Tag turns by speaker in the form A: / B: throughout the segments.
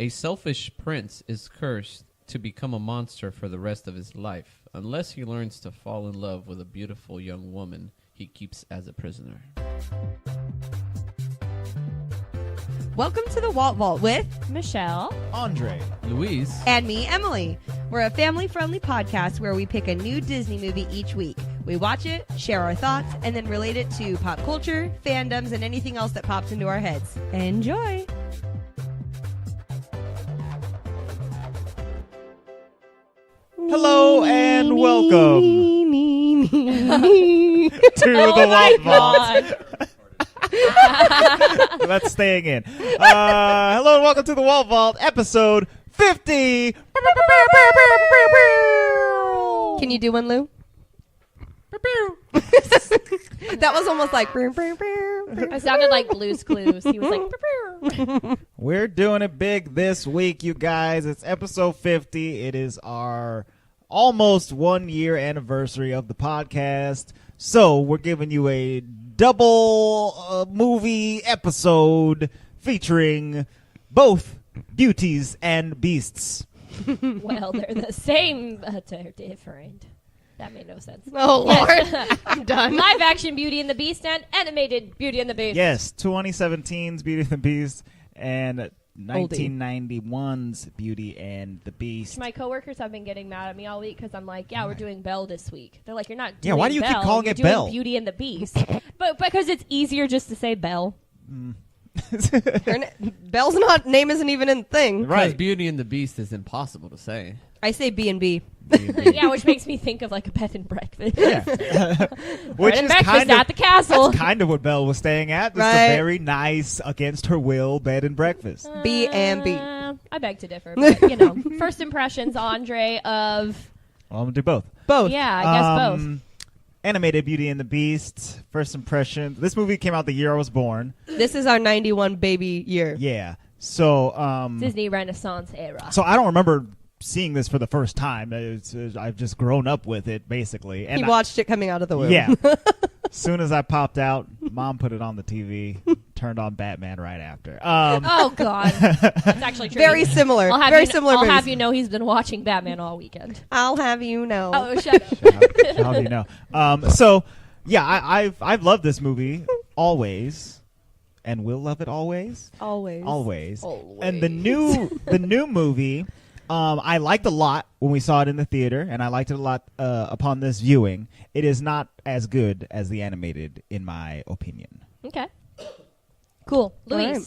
A: A selfish prince is cursed to become a monster for the rest of his life, unless he learns to fall in love with a beautiful young woman he keeps as a prisoner.
B: Welcome to the Walt Vault with
C: Michelle,
D: Andre,
A: Louise,
B: and me, Emily. We're a family-friendly podcast where we pick a new Disney movie each week. We watch it, share our thoughts, and then relate it to pop culture, fandoms, and anything else that pops into our heads. Enjoy!
D: hello and welcome to the Walt Vault. That's staying in. Hello and welcome to the Walt Vault, episode 50.
B: Can you do one, Lou? That was almost like...
C: I sounded like Blue's Clues. He was like,
D: We're doing it big this week, you guys. It's episode 50. It is our almost 1 year anniversary of the podcast. So we're giving you a double movie episode featuring both Beauties and Beasts.
C: well, they're the same, but they're different. That made no sense.
B: Oh, Lord. I'm done.
C: Live action Beauty and the Beast and animated Beauty and the Beast.
D: Yes, 2017's Beauty and the Beast and 1991's Beauty and the Beast.
C: My coworkers have been getting mad at me all week because I'm like, yeah, we're doing Belle this week. They're like, you're not doing
D: why do you keep
C: Belle,
D: calling
C: you're
D: it
C: doing
D: Belle?
C: Beauty and the Beast. But because it's easier just to say Belle.
B: Belle's name isn't even in the thing.
A: Because
D: Right.
A: Beauty and the Beast is impossible to say.
B: I say B&B.
C: Yeah, which makes me think of like a bed and breakfast.
D: Yeah. Which
C: Bed and
D: is
C: breakfast
D: kind of
C: at the castle.
D: That's kind of what Belle was staying at. Just
B: Right.
D: a very nice, against her will, bed and breakfast.
B: B&B.
C: I beg to differ, but you know, first impressions, Andre, of
D: Well, I'm going to do both.
B: Both.
C: yeah, I guess both.
D: Animated Beauty and the Beast, first impression. This movie came out the year I was born.
B: This is our 91 baby year.
D: Yeah. So,
C: Disney Renaissance era.
D: so I don't remember seeing this for the first time. I've just grown up with it, basically. And
B: He watched it coming out of the womb.
D: Yeah. As soon as I popped out, Mom put it on the TV, turned on Batman right after.
C: Oh God, that's actually true.
B: Very similar.
C: I'll have
B: Very
C: you,
B: similar
C: I'll
B: movies.
C: have you know he's been watching Batman all weekend.
B: I'll have you know.
C: Oh, shut up.
D: How do you know? So, yeah, I've loved this movie always, and will love it always.
B: Always.
D: And the new movie, I liked a lot when we saw it in the theater, and I liked it a lot upon this viewing. It is not as good as the animated, in my opinion.
C: Okay. Cool.
B: All
C: Luis.
B: right.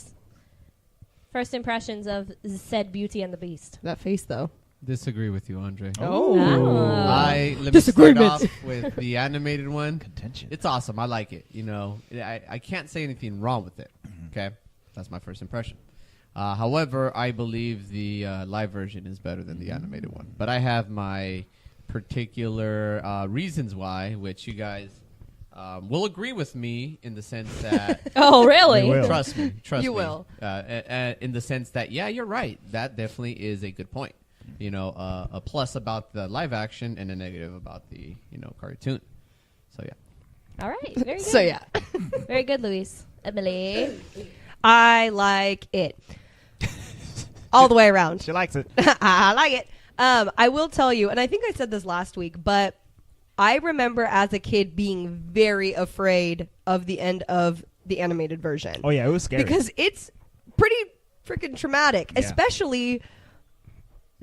C: First impressions of said Beauty and the Beast.
B: That face, though.
A: Disagree with you, Andre.
B: Oh.
A: Let me start
B: Disagreement.
A: off with the animated one.
D: Contention.
A: It's awesome. I like it. You know, I can't say anything wrong with it. Okay, that's my first impression. However, I believe the live version is better than the animated one. But I have my particular reasons why, which you guys will agree with me in the sense that
C: Oh, really?
D: We will.
A: trust me,
B: You
A: me.
B: will.
A: In the sense that, yeah, you're right. That definitely is a good point. You know, a plus about the live action and a negative about the, cartoon. So, yeah.
C: All right. Very good.
B: So, yeah.
C: Very good, Luis. Emily.
B: I like it. All the way around.
D: She likes it.
B: I like it. I will tell you, and I think I said this last week, but I remember as a kid being very afraid of the end of the animated version.
D: Oh, yeah, it was scary.
B: Because it's pretty freaking traumatic,
D: Yeah.
B: especially...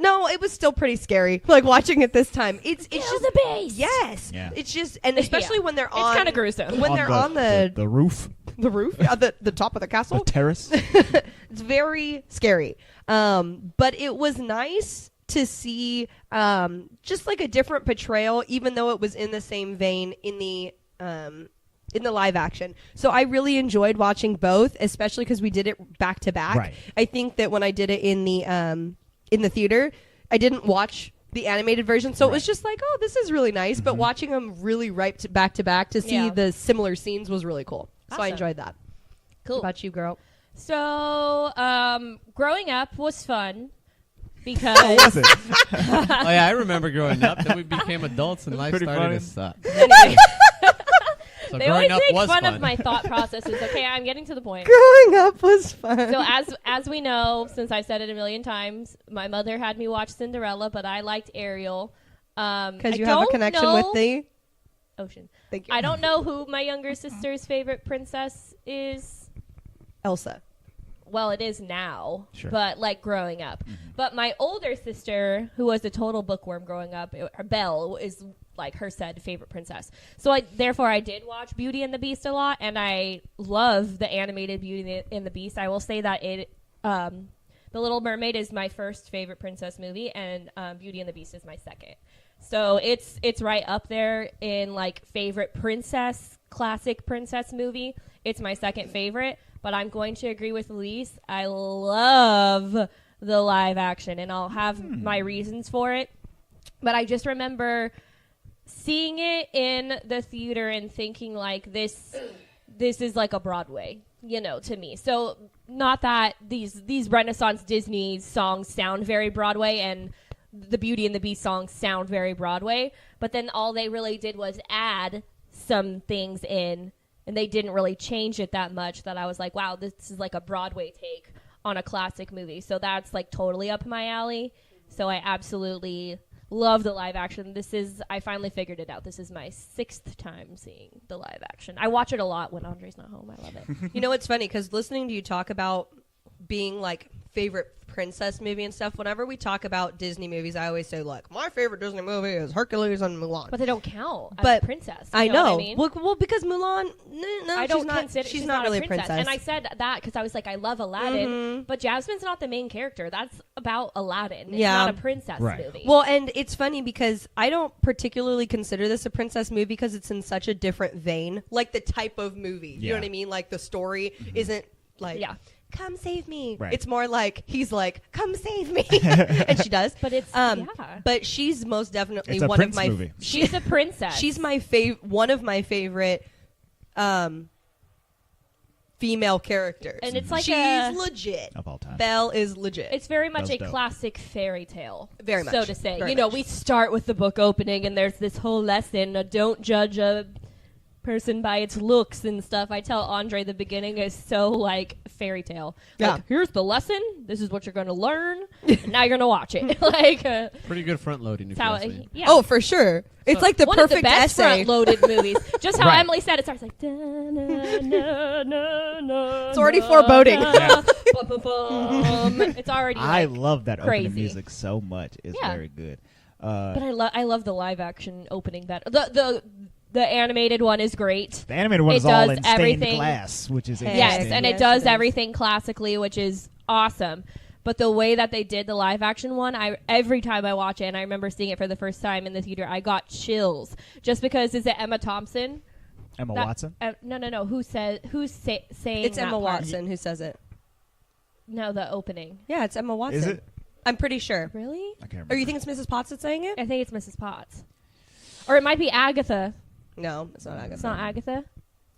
B: No, it was still pretty scary. Like watching it this time, it's
C: Kill
B: just
C: the beast.
B: yes.
D: Yeah.
B: It's just, and especially
C: Yeah.
B: when they're
C: It's
B: on,
C: kinda gruesome.
B: when they're on
D: the roof,
B: the roof, the top of the castle.
D: the terrace.
B: It's very scary. But it was nice to see just like a different portrayal, even though it was in the same vein in the live action. So I really enjoyed watching both, especially because we did it back to back.
D: Right.
B: I think that when I did it in the theater, I didn't watch the animated version, so it was just like, oh, this is really nice. But watching them really right back to back to see
C: Yeah.
B: the similar scenes was really cool. So I
C: Awesome.
B: enjoyed that.
C: Cool.
B: What about you, girl?
C: So, growing up was fun
D: What
C: because
D: was it?
A: Oh, yeah, I remember growing up. Then we became adults and life
D: pretty
A: started
D: funny.
A: to suck. So
C: They
A: growing
C: always
A: up
C: make
A: was
C: fun
A: fun.
C: of my thought processes. Okay, I'm getting to the point.
B: Growing up was fun.
C: So as we know, since I've said it a million times, my mother had me watch Cinderella, but I liked Ariel.
B: Because you have a connection with the
C: ocean.
B: Thank you.
C: I don't know who my younger sister's favorite princess is.
B: Elsa.
C: Well, it is now,
D: Sure.
C: but like growing up. But my older sister, who was a total bookworm growing up, Belle is like her said favorite princess. So therefore I did watch Beauty and the Beast a lot, and I love the animated Beauty and the Beast. I will say that The Little Mermaid is my first favorite princess movie, and Beauty and the Beast is my second. So it's right up there in like favorite princess, classic princess movie. It's my second favorite, but I'm going to agree with Elise. I love the live action, and I'll have my reasons for it. But I just remember seeing it in the theater and thinking like this is like a Broadway, to me. So not that these Renaissance Disney songs sound very Broadway and the Beauty and the Beast songs sound very Broadway, but then all they really did was add some things in, and they didn't really change it that much that I was like, wow, this is like a Broadway take on a classic movie. So that's like totally up my alley. So I absolutely love the live action. I finally figured it out. This is my 6th time seeing the live action. I watch it a lot when Andre's not home. I love it.
B: You know, it's funny because listening to you talk about being like favorite princess movie and stuff, whenever we talk about Disney movies, I always say like my favorite Disney movie is Hercules and Mulan.
C: But they don't count as
B: But
C: a princess.
B: I
C: You
B: know.
C: what I mean?
B: Well, because Mulan, no,
C: I don't consider
B: she's not really a princess.
C: And I said that because I was like, I love Aladdin, but Jasmine's not the main character. That's about Aladdin. It's not a princess movie.
B: Well, and it's funny because I don't particularly consider this a princess movie because it's in such a different vein, like the type of movie. You know what I mean? Like the story isn't like, come save me.
D: Right.
B: It's more like he's like, come save me, and she does.
C: But it's
B: But she's most definitely
D: It's a
B: one of
D: prince
B: my.
D: movie.
C: She's a princess.
B: She's my one of my favorite female characters,
C: And it's like
B: she's legit.
D: Of all time.
B: Belle is legit.
C: It's very much
D: That's
C: a
D: dope.
C: classic fairy tale,
B: Very much.
C: so to say.
B: Very
C: You know,
B: much.
C: we start with the book opening, and there's this whole lesson: don't judge a person by its looks and stuff. I tell Andre the beginning is so like fairy tale.
B: Yeah.
C: Like, here's the lesson. This is what you're going to learn. And now you're going to watch it. Like
A: Pretty good front loading. If
C: that's how
A: you ask me.
C: yeah.
B: Oh, for sure. It's like the
C: One
B: perfect
C: of the best
B: essay.
C: front-loaded movies. Just how
D: Right.
C: Emily said, it starts like. It's
B: already foreboding.
C: It's already.
D: I
C: like,
D: love that
C: crazy.
D: opening music so much. It's
C: Yeah.
D: very good.
C: But I love the live action opening better. The animated one is great.
D: The animated one
C: It
D: is all
C: does
D: in stained
C: everything-
D: glass, which is
B: Yes,
C: Yes,
D: interesting.
C: and
B: Yes,
C: it does
B: it is.
C: everything classically, which is awesome. But the way that they did the live action one, every time I watch it, and I remember seeing it for the first time in the theater, I got chills. Just because, is it Emma Thompson?
D: Emma
C: That-
D: Watson?
C: No. Who's saying
B: It's
C: that
B: Emma
C: part?
B: Watson who says it.
C: No, the opening.
B: Yeah, it's Emma Watson.
D: Is it?
B: I'm pretty sure.
C: Really?
D: I can't remember.
B: Or you think it's Mrs. Potts that's saying it?
C: I think it's Mrs. Potts. Or it might be Agatha.
B: No, it's not Agatha.
C: It's not Agatha.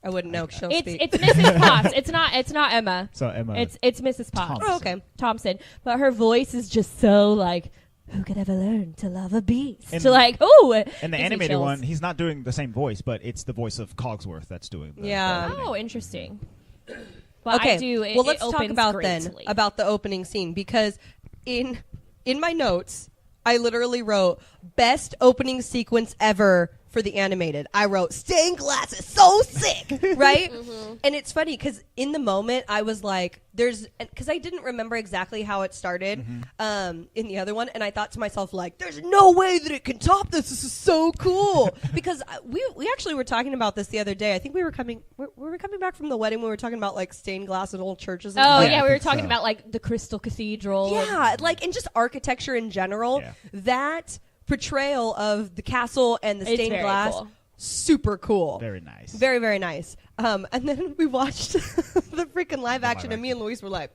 B: I wouldn't know. 'Cause she'll
C: It's
B: speak.
C: it's Mrs. Potts. It's not Emma.
D: So Emma.
C: It's Mrs. Potts.
D: Thompson.
B: Oh, okay.
C: Thompson. But her voice is just so like, who could ever learn to love a beast?
D: And-
C: To like, ooh.
D: in the
C: gives me
D: animated
C: chills.
D: one, he's not doing the same voice, but it's the voice of Cogsworth that's doing the
B: Yeah.
D: opening.
C: Oh, interesting. But
B: Okay.
C: I do. It,
B: well, let's
C: it
B: talk
C: opens
B: about
C: gracefully.
B: then about the opening scene because in my notes I literally wrote best opening sequence ever for the animated. I wrote stained glass is so sick, right? And it's funny because in the moment I was like, because I didn't remember exactly how it started in the other one, and I thought to myself like, there's no way that it can top this. This is so cool because we actually were talking about this the other day. I think we were coming back from the wedding when we were talking about like stained glass in old churches. And
C: Oh
B: stuff.
D: Yeah,
C: yeah,
D: I
C: we were
D: think
C: talking
D: so.
C: about like the Crystal Cathedral.
B: Yeah, like and just architecture in general.
D: Yeah.
B: That portrayal of the castle and the
C: It's
B: stained
C: very
B: glass,
C: cool.
B: super cool.
D: Very nice.
B: Very, very nice. And then we watched the freaking live action, and me and Luis were like,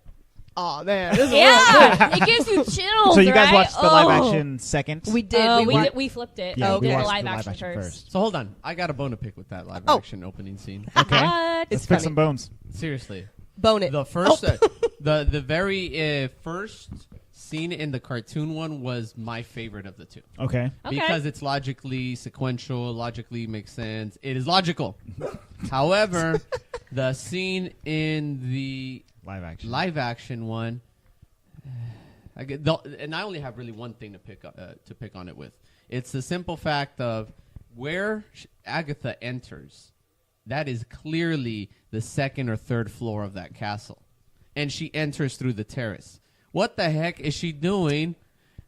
B: "Oh man, this is really
C: Yeah, it gives you chills.
D: So you guys
C: right?
D: watched the live
C: Oh.
D: action second?
B: cool." We did.
C: Oh,
B: we wa-
C: we flipped it.
D: Yeah,
C: Oh,
D: we
C: did the
D: watched
C: live
D: the
C: action first.
A: So hold on, I got a bone to pick with that live
B: Oh.
A: action opening scene.
D: Okay.
C: What?
B: It's
D: Let's pick
B: funny.
D: some bones.
A: Seriously,
B: Bone it.
A: the first, the very first scene in the cartoon one was my favorite of the two.
D: Okay.
C: Okay.
A: Because it's logically sequential, logically makes sense. It is logical. However, the scene in the
D: Live action
A: one, and I only have really one thing to pick on it with. It's the simple fact of where Agatha enters. That is clearly the second or third floor of that castle, and she enters through the terrace. What the heck is she doing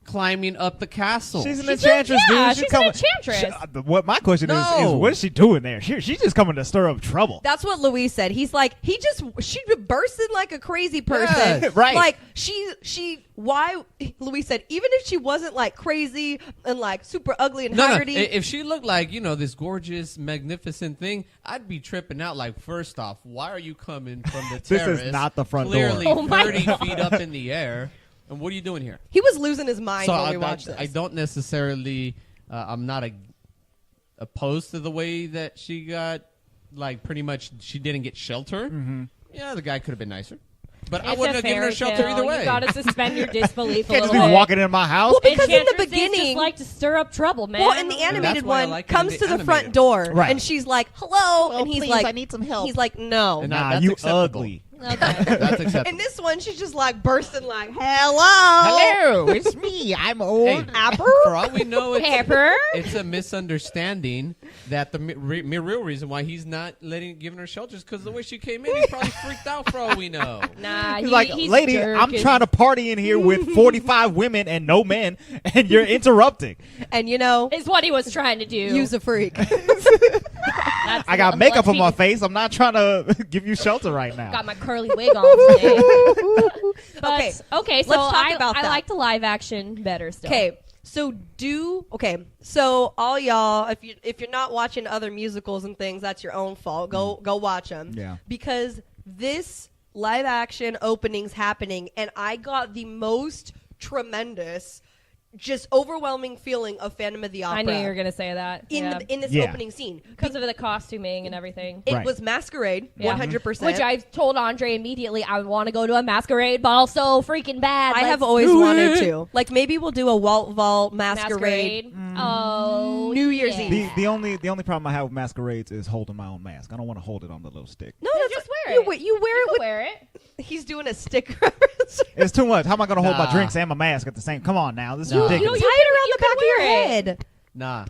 A: climbing up the castle?
D: She's an enchantress, dude.
C: Yeah, she's an enchantress.
D: What my question is what is she doing there? She's just coming to stir up trouble.
B: That's what Luis said. He's like, she bursted like a crazy person.
D: Yeah, right.
B: Like why Luis said, even if she wasn't like crazy and like super ugly and haggardy.
A: If she looked like, this gorgeous, magnificent thing, I'd be tripping out. Like, first off, why are you coming from the
D: This
A: terrace?
D: is not the front
A: clearly
D: door.
C: Oh my
A: 30
C: God.
A: feet up in the air. And what are you doing here?
B: He was losing his mind when we watched this.
A: I don't necessarily, I'm not opposed to the way that she got, like, pretty much, she didn't get shelter.
D: Mm-hmm.
A: Yeah, the guy could have been nicer. But I
C: It's
A: wouldn't
C: a
A: have given her
C: fairy
A: shelter
C: tale.
A: either way.
C: You gotta suspend your disbelief a
D: Can't just
C: little
D: be
C: bit.
D: walking in my house.
B: Well, because in the
C: Enchantresses
B: beginning,
C: just like to stir up trouble, man.
B: well, in the
A: that's
B: animated
A: why I
B: one,
A: like it
B: comes
A: in
B: to
A: the
B: the front
A: animated.
B: door,
D: Right.
B: and she's like, "Hello," and he's
D: please,
B: like,
D: I need some help.
B: He's like, "No."
A: And
D: Nah,
A: that's
D: you
A: acceptable.
D: ugly.
C: Okay.
A: That's acceptable.
B: In this one, she's just like bursting, like, "Hello,
D: it's me. I'm old.
A: Hey,
B: Apple."
A: for all we know,
C: Pepper.
A: it's a misunderstanding that the real reason why he's not giving her shelter is because the way she came in, he's probably freaked out for all we know.
C: Nah,
D: He's like,
C: he's
D: lady,
C: jerking.
D: I'm trying to party in here with 45 women and no men, and you're interrupting.
B: And
C: Is what he was trying to do.
B: use a freak.
C: That's
D: I got
C: what
D: makeup on
C: he-
D: my face. I'm not trying to give you shelter right now.
C: Got my curly wig on today.
B: Okay,
C: okay, so
B: let's talk about
C: I
B: that.
C: like the live action better still.
B: Okay, so all y'all, if you're not watching other musicals and things, that's your own fault. Go watch them.
D: Yeah.
B: Because this live action opening's happening, and I got the most tremendous, just overwhelming feeling of Phantom of the Opera.
C: I knew you were gonna say that.
B: in this
D: Yeah.
B: opening scene.
C: because of the costuming and everything.
B: It
D: Right.
B: was Masquerade,
C: Yeah.
B: 100%.
C: Which I told Andre immediately, I want to go to a masquerade ball so freaking bad.
B: I
C: Let's
B: have always
C: do
B: wanted
C: it.
B: to. Like, maybe we'll do a Walt Vault Masquerade.
C: Oh,
B: New Year's
C: yeah.
B: Eve.
D: The only problem I have with masquerades is holding my own mask. I don't want to hold it on the little stick.
B: No,
C: Then
B: that's
C: just wear
B: you
C: it.
B: wear- You wear
C: You
B: it
C: can
B: with.
C: wear it.
B: He's doing a stick reference.
D: It's too much. How am I going to hold my
A: Nah.
D: drinks and my mask at the same? Come on now, this is
A: Nah.
D: ridiculous.
B: Tie it around
C: you
B: the back of
C: can
B: your
C: wear it.
B: head.
A: Nah.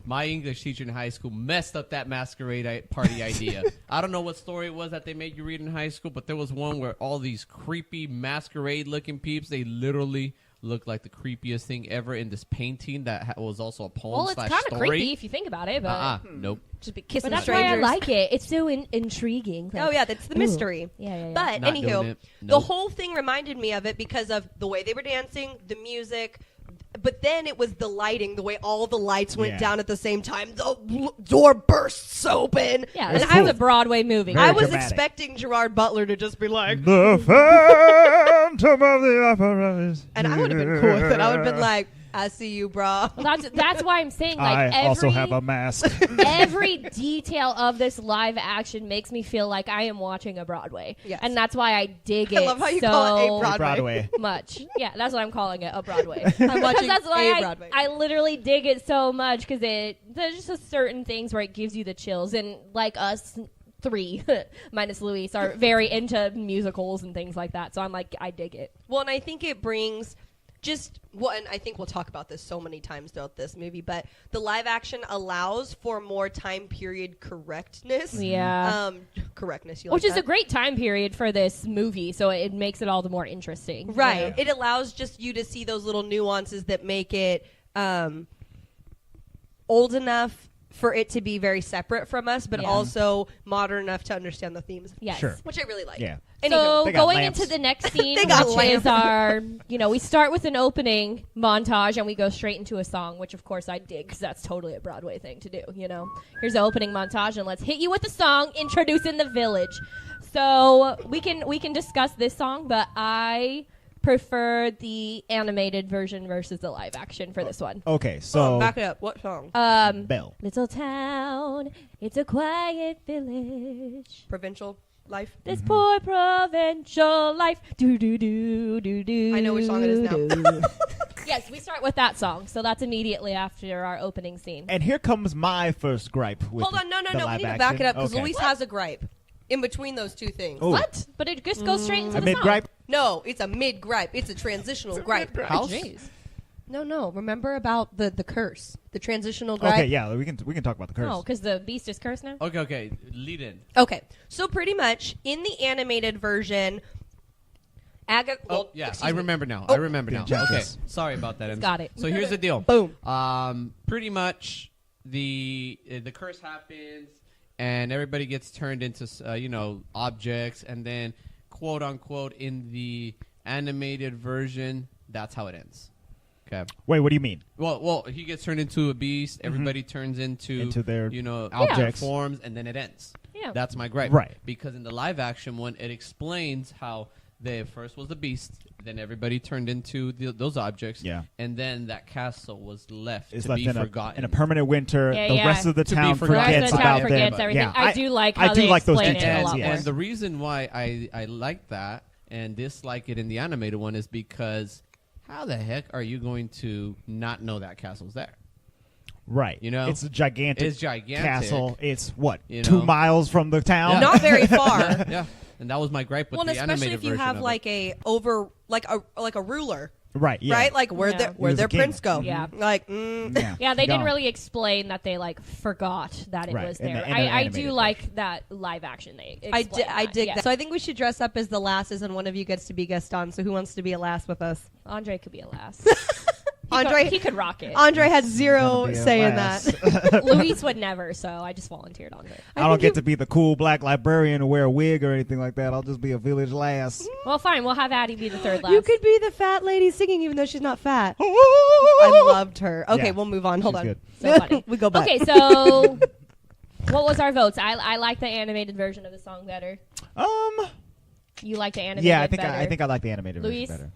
A: My English teacher in high school messed up that masquerade party idea. I don't know what story it was that they made you read in high school, but there was one where all these creepy masquerade-looking peeps, they literally looked like the creepiest thing ever in this painting that was also a poem
C: Well, it's
A: slash
C: kind of
A: story.
C: creepy if you think about it, but
A: Nope.
B: Just be kissing
C: but that's
B: strangers.
C: why I like it. It's so intriguing.
B: Oh yeah, that's the mystery.
C: Yeah.
B: But
A: Not doing
B: anywho,
A: it.
B: the
A: Nope.
B: whole thing reminded me of it because of the way they were dancing, the music. But then it was the lighting, the way all the lights went
D: Yeah.
B: down at the same time. The door bursts open.
C: yeah,
B: and
C: this
B: I
C: is
B: was,
C: a Broadway movie.
D: Very
B: I was
D: dramatic.
B: expecting Gerard Butler to just be like,
D: The Phantom of the Opera is
B: and I would have been cool with it. I would have been like, I see you, brah.
C: Well, that's why I'm saying like
D: I also have a mask.
C: every detail of this live action makes me feel like I am watching a Broadway.
B: Yes.
C: And that's why I dig
B: I
C: it
B: love how you
C: so
B: call it a Broadway.
D: Broadway.
C: much. Yeah, that's what I'm calling it, a Broadway.
B: I'm
C: Because
B: watching
C: that's why
B: a
C: I,
B: Broadway.
C: I literally dig it so much because there's just a certain things where it gives you the chills. And like us three, minus Luis, are very into musicals and things like that. So I'm like, I dig it.
B: Well, and I think it brings and I think we'll talk about this so many times throughout this movie, but the live action allows for more time period correctness.
C: Yeah.
B: Correctness, you
C: Which
B: like
C: is
B: that?
C: a great time period for this movie, so it makes it all the more interesting.
B: Right.
C: Yeah.
B: It allows just you to see those little nuances that make it old enough for it to be very separate from us, but
C: Yeah.
B: also modern enough to understand the themes.
C: Yes.
D: Sure.
B: Which I really like.
D: Yeah.
B: Anywho,
C: So
D: They got
C: going
D: lamps.
C: into the next scene,
B: They got
C: which is
B: lamps.
C: our, we start with an opening montage and we go straight into a song, which of course I dig because that's totally a Broadway thing to do. Here's the opening montage and let's hit you with the song introducing the village. So we can discuss this song, but I prefer the animated version versus the live action for this one.
D: Okay, so
B: back it up. What song?
D: Belle.
C: Little town, it's a quiet village.
B: Provincial. Life.
C: This poor provincial life. Do do do do do.
B: I know which song it is now.
C: Yes, we start with that song, so that's immediately after our opening scene.
D: And here comes my first gripe with
B: Hold on, no.
D: the
B: We
D: live
B: need to back
D: action.
B: it up because
D: Okay.
B: Luis has a gripe in between those two things.
D: Oh.
C: What? But it just goes straight into
D: A
C: the
D: mid
C: song.
D: gripe?
B: No, it's a mid gripe. It's a transitional gripe.
C: Oh,
A: House?
C: jeez.
B: No. Remember about the curse, the transitional gripe.
D: Okay, yeah, we can talk about the curse.
C: Oh, because the beast is cursed now?
A: Okay. Lead in.
B: Okay, so pretty much in the animated version,
A: Oh, yeah. I remember now.
B: Oh.
A: I remember now.
D: Yeah,
A: Okay.
D: yes.
A: Sorry about that.
C: Got it.
A: So here's the deal.
B: Boom.
A: Pretty much the curse happens and everybody gets turned into objects, and then quote unquote in the animated version, that's how it ends. Okay.
D: Wait, what do you mean?
A: Well, he gets turned into a beast. Everybody turns into
D: their
A: object forms, and then it ends.
C: Yeah.
A: That's my gripe.
D: Right.
A: Because in the live action one, it explains how they first was the beast, then everybody turned into those objects,
D: Yeah.
A: and then that castle was left
D: It's
A: to
D: left
A: be forgotten.
D: in a permanent winter.
C: Yeah,
D: the
C: yeah.
D: rest of the
A: To be
D: town
A: forgotten.
C: The rest
D: forgets
C: of the town
D: about
C: forgets
D: them.
C: everything.
D: Yeah,
C: I do like
D: I
C: how
D: do
C: they
D: like those
C: explain it a
D: details.
C: lot
D: Yes.
C: more.
A: And the reason why I like that and dislike it in the animated one is because how the heck are you going to not know that castle's there?
D: Right.
A: You know?
D: It's a gigantic,
A: It's gigantic.
D: castle. It's what,
A: You
D: 2
A: know?
D: miles from the town?
A: Yeah.
B: Not very far.
A: Yeah, and that was my gripe with
B: Well, and
A: the
B: especially
A: animated
B: if you
A: version
B: have
A: of
B: like a ruler,
D: Right. Yeah.
B: right? Like where'd
C: Yeah.
B: their
D: He was a
B: their
D: king.
B: prince go?
C: Yeah.
B: Like
C: Yeah, they didn't
D: Gone.
C: really explain that they forgot that it
D: Right,
C: was
D: in the-
C: there.
D: in the
C: I
D: animated
C: do like that live action. They
B: I dig
C: yeah.
B: that. So I think we should dress up as the lasses, and one of you gets to be Gaston. So who wants to be a lass with us?
C: Andre could be a lass.
B: Andre
C: he could rock it.
B: Andre had zero
D: Gonna be a
B: say in
D: lass.
B: that.
C: Luis would never, so I just volunteered Andre.
D: I don't get to be the cool black librarian or wear a wig or anything like that. I'll just be a village lass.
C: Well, fine. We'll have Addie be the third lass.
B: You could be the fat lady singing, even though she's not fat. I loved her. Okay,
D: Yeah,
B: we'll move on. Hold
D: she's
B: on.
D: good.
C: So funny.
B: We go back.
C: Okay, so what was our votes? I like the animated version of the song better. You like the animated
D: Yeah,
C: better.
D: I think I like the animated
C: Luis?
D: version better.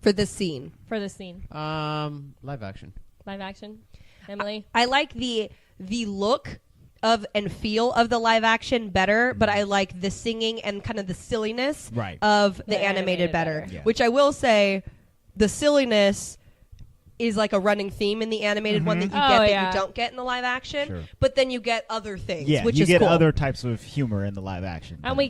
B: For this scene,
C: For this scene.
A: live action.
C: Live action. Emily?
B: I like the look of and feel of the live action better, but I like the singing and kind of the silliness
D: Right.
B: of the
C: The
B: animated
C: animated
B: better.
C: better.
D: Yeah.
B: Which I will say, the silliness is like a running theme in the animated one that you get that
C: yeah.
B: you don't get in the live action.
D: Sure.
B: But then you get other things,
D: Yeah,
B: which
D: you
B: is
D: get
B: cool.
D: other types of humor in the live action.
C: And
D: than
C: we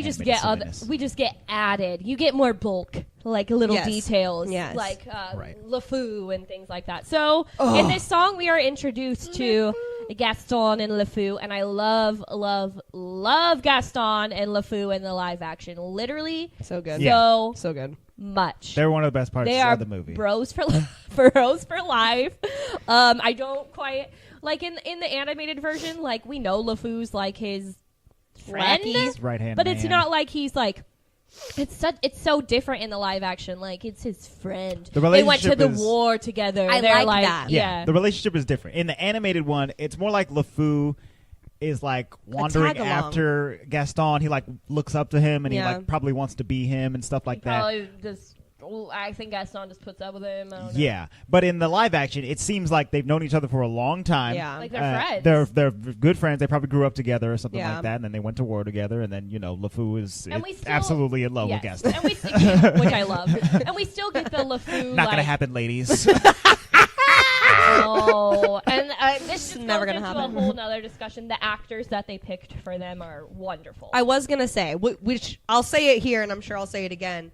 C: just
D: animated
C: get
D: silliness.
C: we just get added. You get more bulk, like little
B: Yes.
C: details,
B: Yes.
C: like
D: Right.
C: LeFou and things like that. So in this song, we are introduced to Gaston and LeFou, and I love Gaston and LeFou in the live action. Literally,
B: So good.
C: so
B: So good.
C: much.
D: They're one of the best parts
C: They are
D: of the movie.
C: bros for bros for life. I don't quite like in the animated version. Like we know LeFou's like his friend,
B: Lackey.
D: Right-hand
C: but it's
D: man.
C: not like he's like. It's so different in the live action. Like it's his friend.
D: The
C: They went to
D: relationship
C: the
D: is-
C: war together.
B: I
C: They're
B: like that.
C: Yeah.
D: The relationship is different. In the animated one, it's more like LeFou is like wandering
B: tag-along.
D: after Gaston. He like looks up to him and he
B: Yeah.
D: like probably wants to be him and stuff like that.
C: Probably just. I think Gaston just puts up with him. I don't know.
D: Yeah, but in the live action, it seems like they've known each other for a long time.
B: Yeah.
C: Like they're friends.
D: They're good friends. They probably grew up together or something
B: Yeah.
D: like that, and then they went to war together. And then LeFou is
C: And we still-
D: absolutely in love
C: Yes.
D: with Gaston.
C: And we yeah, which I love. And we still get the LeFou.
D: Not
C: like,
D: gonna happen, ladies.
C: Oh, and this just
B: Never
C: goes
B: gonna
C: into
B: happen.
C: a whole nother discussion. The actors that they picked for them are wonderful.
B: I was going to say, which I'll say it here, and I'm sure I'll say it again.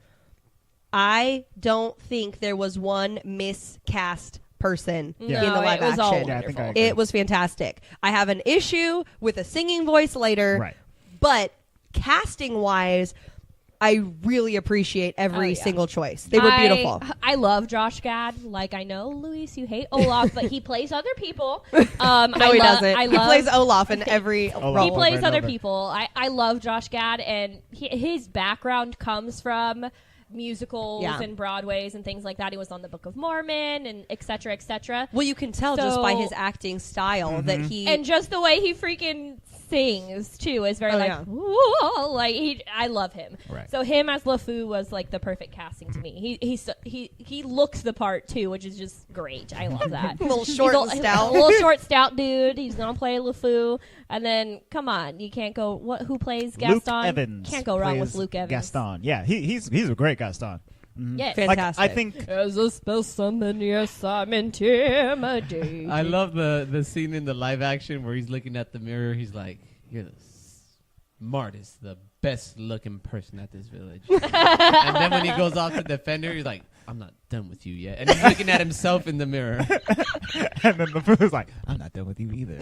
B: I don't think there was one miscast person
C: no,
B: in the live
C: it was all
B: action.
D: Yeah, I think I
C: wonderful.
D: agree.
B: It was fantastic. I have an issue with a singing voice later,
D: Right.
B: but casting-wise, I really appreciate every
C: Oh, yeah.
B: single choice. They were beautiful.
C: I love Josh Gad. Like I know, Luis, you hate Olaf, but he plays other people.
B: No, he doesn't.
C: I
B: He
C: love,
B: plays Olaf in every
D: Olaf.
B: role.
C: he plays
D: over and
C: other
D: over.
C: people. I love Josh Gad, and his background comes from musicals
B: Yeah.
C: and Broadways and things like that. He was on the Book of Mormon and et cetera, et cetera.
B: Well, you can tell just by
C: So-
B: his acting style that he
C: And just the way he freaking sings too is very
B: Oh,
C: like,
B: yeah.
C: "Whoa," like I love him.
D: Right.
C: So him as LeFou was like the perfect casting to me. He looks the part too, which is just great. I love that.
B: A little short and stout.
C: A little short, stout dude. He's gonna play LeFou, and then come on, you can't go. Who plays Gaston?
D: Luke Evans.
C: Can't go wrong with
D: plays
C: Luke Evans.
D: Gaston. Yeah, he's a great Gaston.
C: Yeah.
B: Fantastic.
D: Like, I think
C: As a specimen, yes, I'm intimidated.
A: I love the scene in the live action where he's looking at the mirror. He's like, "You're the smartest, the best looking person at this village." And then when he goes off to defend her, he's like, "I'm not done with you yet." And he's looking at himself in the mirror.
D: and then LeFou's like, I'm not done with you either.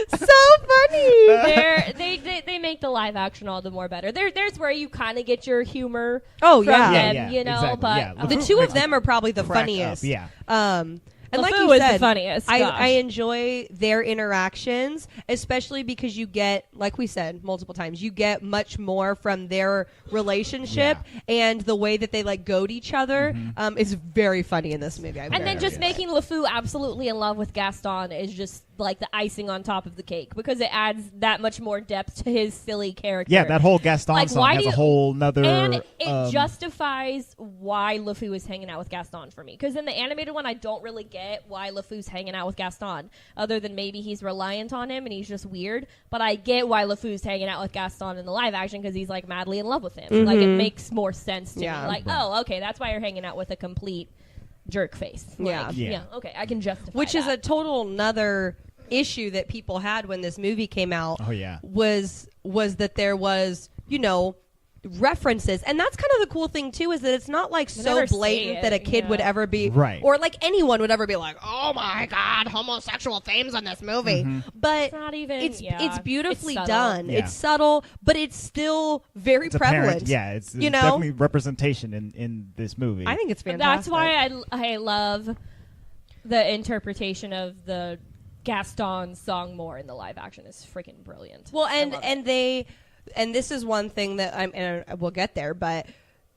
B: So funny.
C: They make the live action all the more better. There's where you kind of get your humor.
B: Oh
C: from
B: yeah.
C: them, you know.
D: exactly,
C: But
D: yeah.
B: The
D: LeFou
B: two
D: makes
B: of them are probably the
D: crack
B: funniest.
D: up, yeah.
B: And like
C: LeFou
B: you
C: is
B: said,
C: the funniest.
B: I
C: gosh.
B: enjoy their interactions, especially because you get, like we said multiple times, you get much more from their relationship and the way that they like goad each other is very funny in this movie.
C: And then just making LeFou absolutely in love with Gaston is just like the icing on top of the cake because it adds that much more depth to his silly character.
D: Yeah, that whole Gaston
C: Like,
D: song
C: why
D: has
C: do
D: a
C: you-
D: whole nother.
C: And it justifies why LeFou is hanging out with Gaston for me. Because in the animated one, I don't really get why LeFou's hanging out with Gaston, other than maybe he's reliant on him and he's just weird. But I get why LeFou's hanging out with Gaston in the live action because he's like madly in love with him. Like it makes more sense to me. Like, oh, okay, that's why you're hanging out with a complete jerk face. Like,
B: Yeah.
C: okay, I can justify
B: which is a
C: that.
B: total nother issue that people had when this movie came out.
D: Oh, yeah.
B: was that there was, references, and that's kind of the cool thing too, is that it's not like so
C: never say
B: blatant
C: it,
B: that a kid would ever be
D: Right.
B: or like anyone would ever be like, oh my god, homosexual themes on this movie. But
C: It's not even-
B: it's
C: yeah,
B: beautifully
C: it's subtle.
B: done.
D: Yeah.
B: It's subtle, but it's still very
D: It's apparent.
B: prevalent.
D: Yeah, it's
B: you know?
D: definitely representation in this movie.
B: I think it's
C: But
B: fantastic.
C: that's why I love the interpretation of the Gaston song more in the live action. It's freaking brilliant.
B: Well,
C: I love it.
B: and this is one thing that and we'll get there, but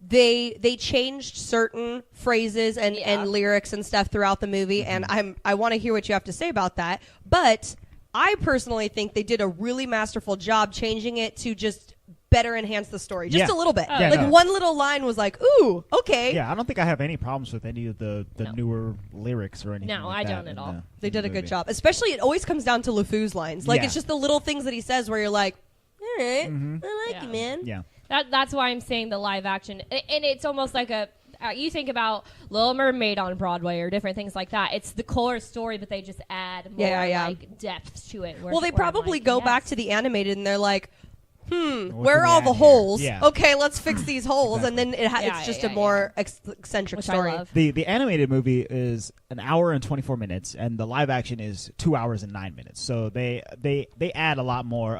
B: they changed certain phrases and lyrics and stuff throughout the movie, and I want to hear what you have to say about that. But I personally think they did a really masterful job changing it to just better enhance the story, just a little bit.
D: Yeah,
B: like
D: no.
B: one little line was like, "Ooh, okay."
D: Yeah, I don't think I have any problems with any of the
C: No.
D: newer lyrics or anything.
C: No,
D: like
C: I
D: that
C: don't at
D: in
C: all.
B: They
D: in
B: did
D: the
B: a good
D: movie.
B: job. Especially, it always comes down to LeFou's lines. Like
D: Yeah.
B: it's just the little things that he says where you're like, "All right, I like
C: Yeah.
B: you, man."
D: Yeah.
C: That's why I'm saying the live action, and it's almost like you think about Little Mermaid on Broadway or different things like that. It's the core story, but they just add more like depth to it.
B: Well, they probably go back to the animated and they're like,
D: What
B: where
D: do
B: are
D: we
B: all
D: add
B: the
D: here?
B: holes?
D: Yeah.
B: Okay, let's fix these holes. And then it's just a more eccentric
C: Which
B: story.
C: I love.
D: The animated movie is an hour and 24 minutes, and the live action is 2 hours and 9 minutes. So they add a lot more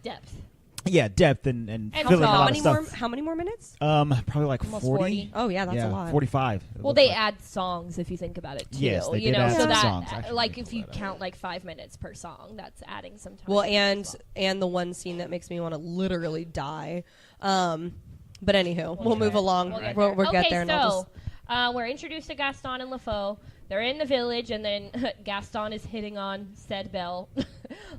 C: Depth.
D: depth and
C: And
D: filling a
C: also-
D: lot of stuff.
B: How many more minutes?
D: Probably like
C: Almost
D: 40.
C: 40.
B: Oh, yeah, that's a lot.
D: 45. it
C: Well,
D: looks
C: they
D: like.
C: add songs if you think about it too.
D: Yes, they
C: you
D: did
C: know,
D: add
C: so
D: some
C: that
D: songs, actually.
C: like
D: They
C: if you
D: pulled that
C: count like 5 minutes per song, that's adding some time.
B: Well,
C: to the
B: and
C: song.
B: the one scene that makes me want to literally die. But anywho, we'll move along.
C: We'll get
B: We'll,
C: there.
B: we'll get
C: Okay,
B: there. And I'll
C: so
B: just...
C: we're introduced to Gaston and LeFou. They're in the village, and then Gaston is hitting on said Belle.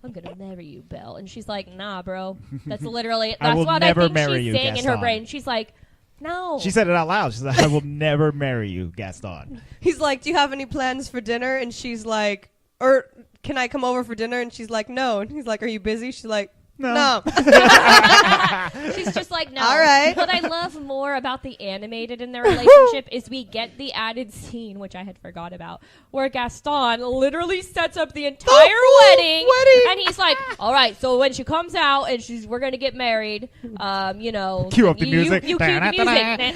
C: I'm gonna marry you, Belle, and she's like, "Nah, bro." That's literally
D: I
C: that's
D: will
C: what
D: never
C: I think
D: marry
C: she's
D: you,
C: saying in her
D: Gaston.
C: brain. She's like, "No."
D: She said it out loud. She's like, I will never marry you, Gaston.
B: He's like, "Do you have any plans for dinner?" And she's like, "Or can I come over for dinner?" And she's like, "No." And he's like, "Are you busy?" She's like, "No."
C: She's just like, no.
B: All right.
C: What I love more about the animated in their relationship is we get the added scene, which I had forgot about, where Gaston literally sets up the entire wedding. And he's like, all right, so when she comes out and we're going to get married, you know.
D: Cue up the music.
C: You cue the music.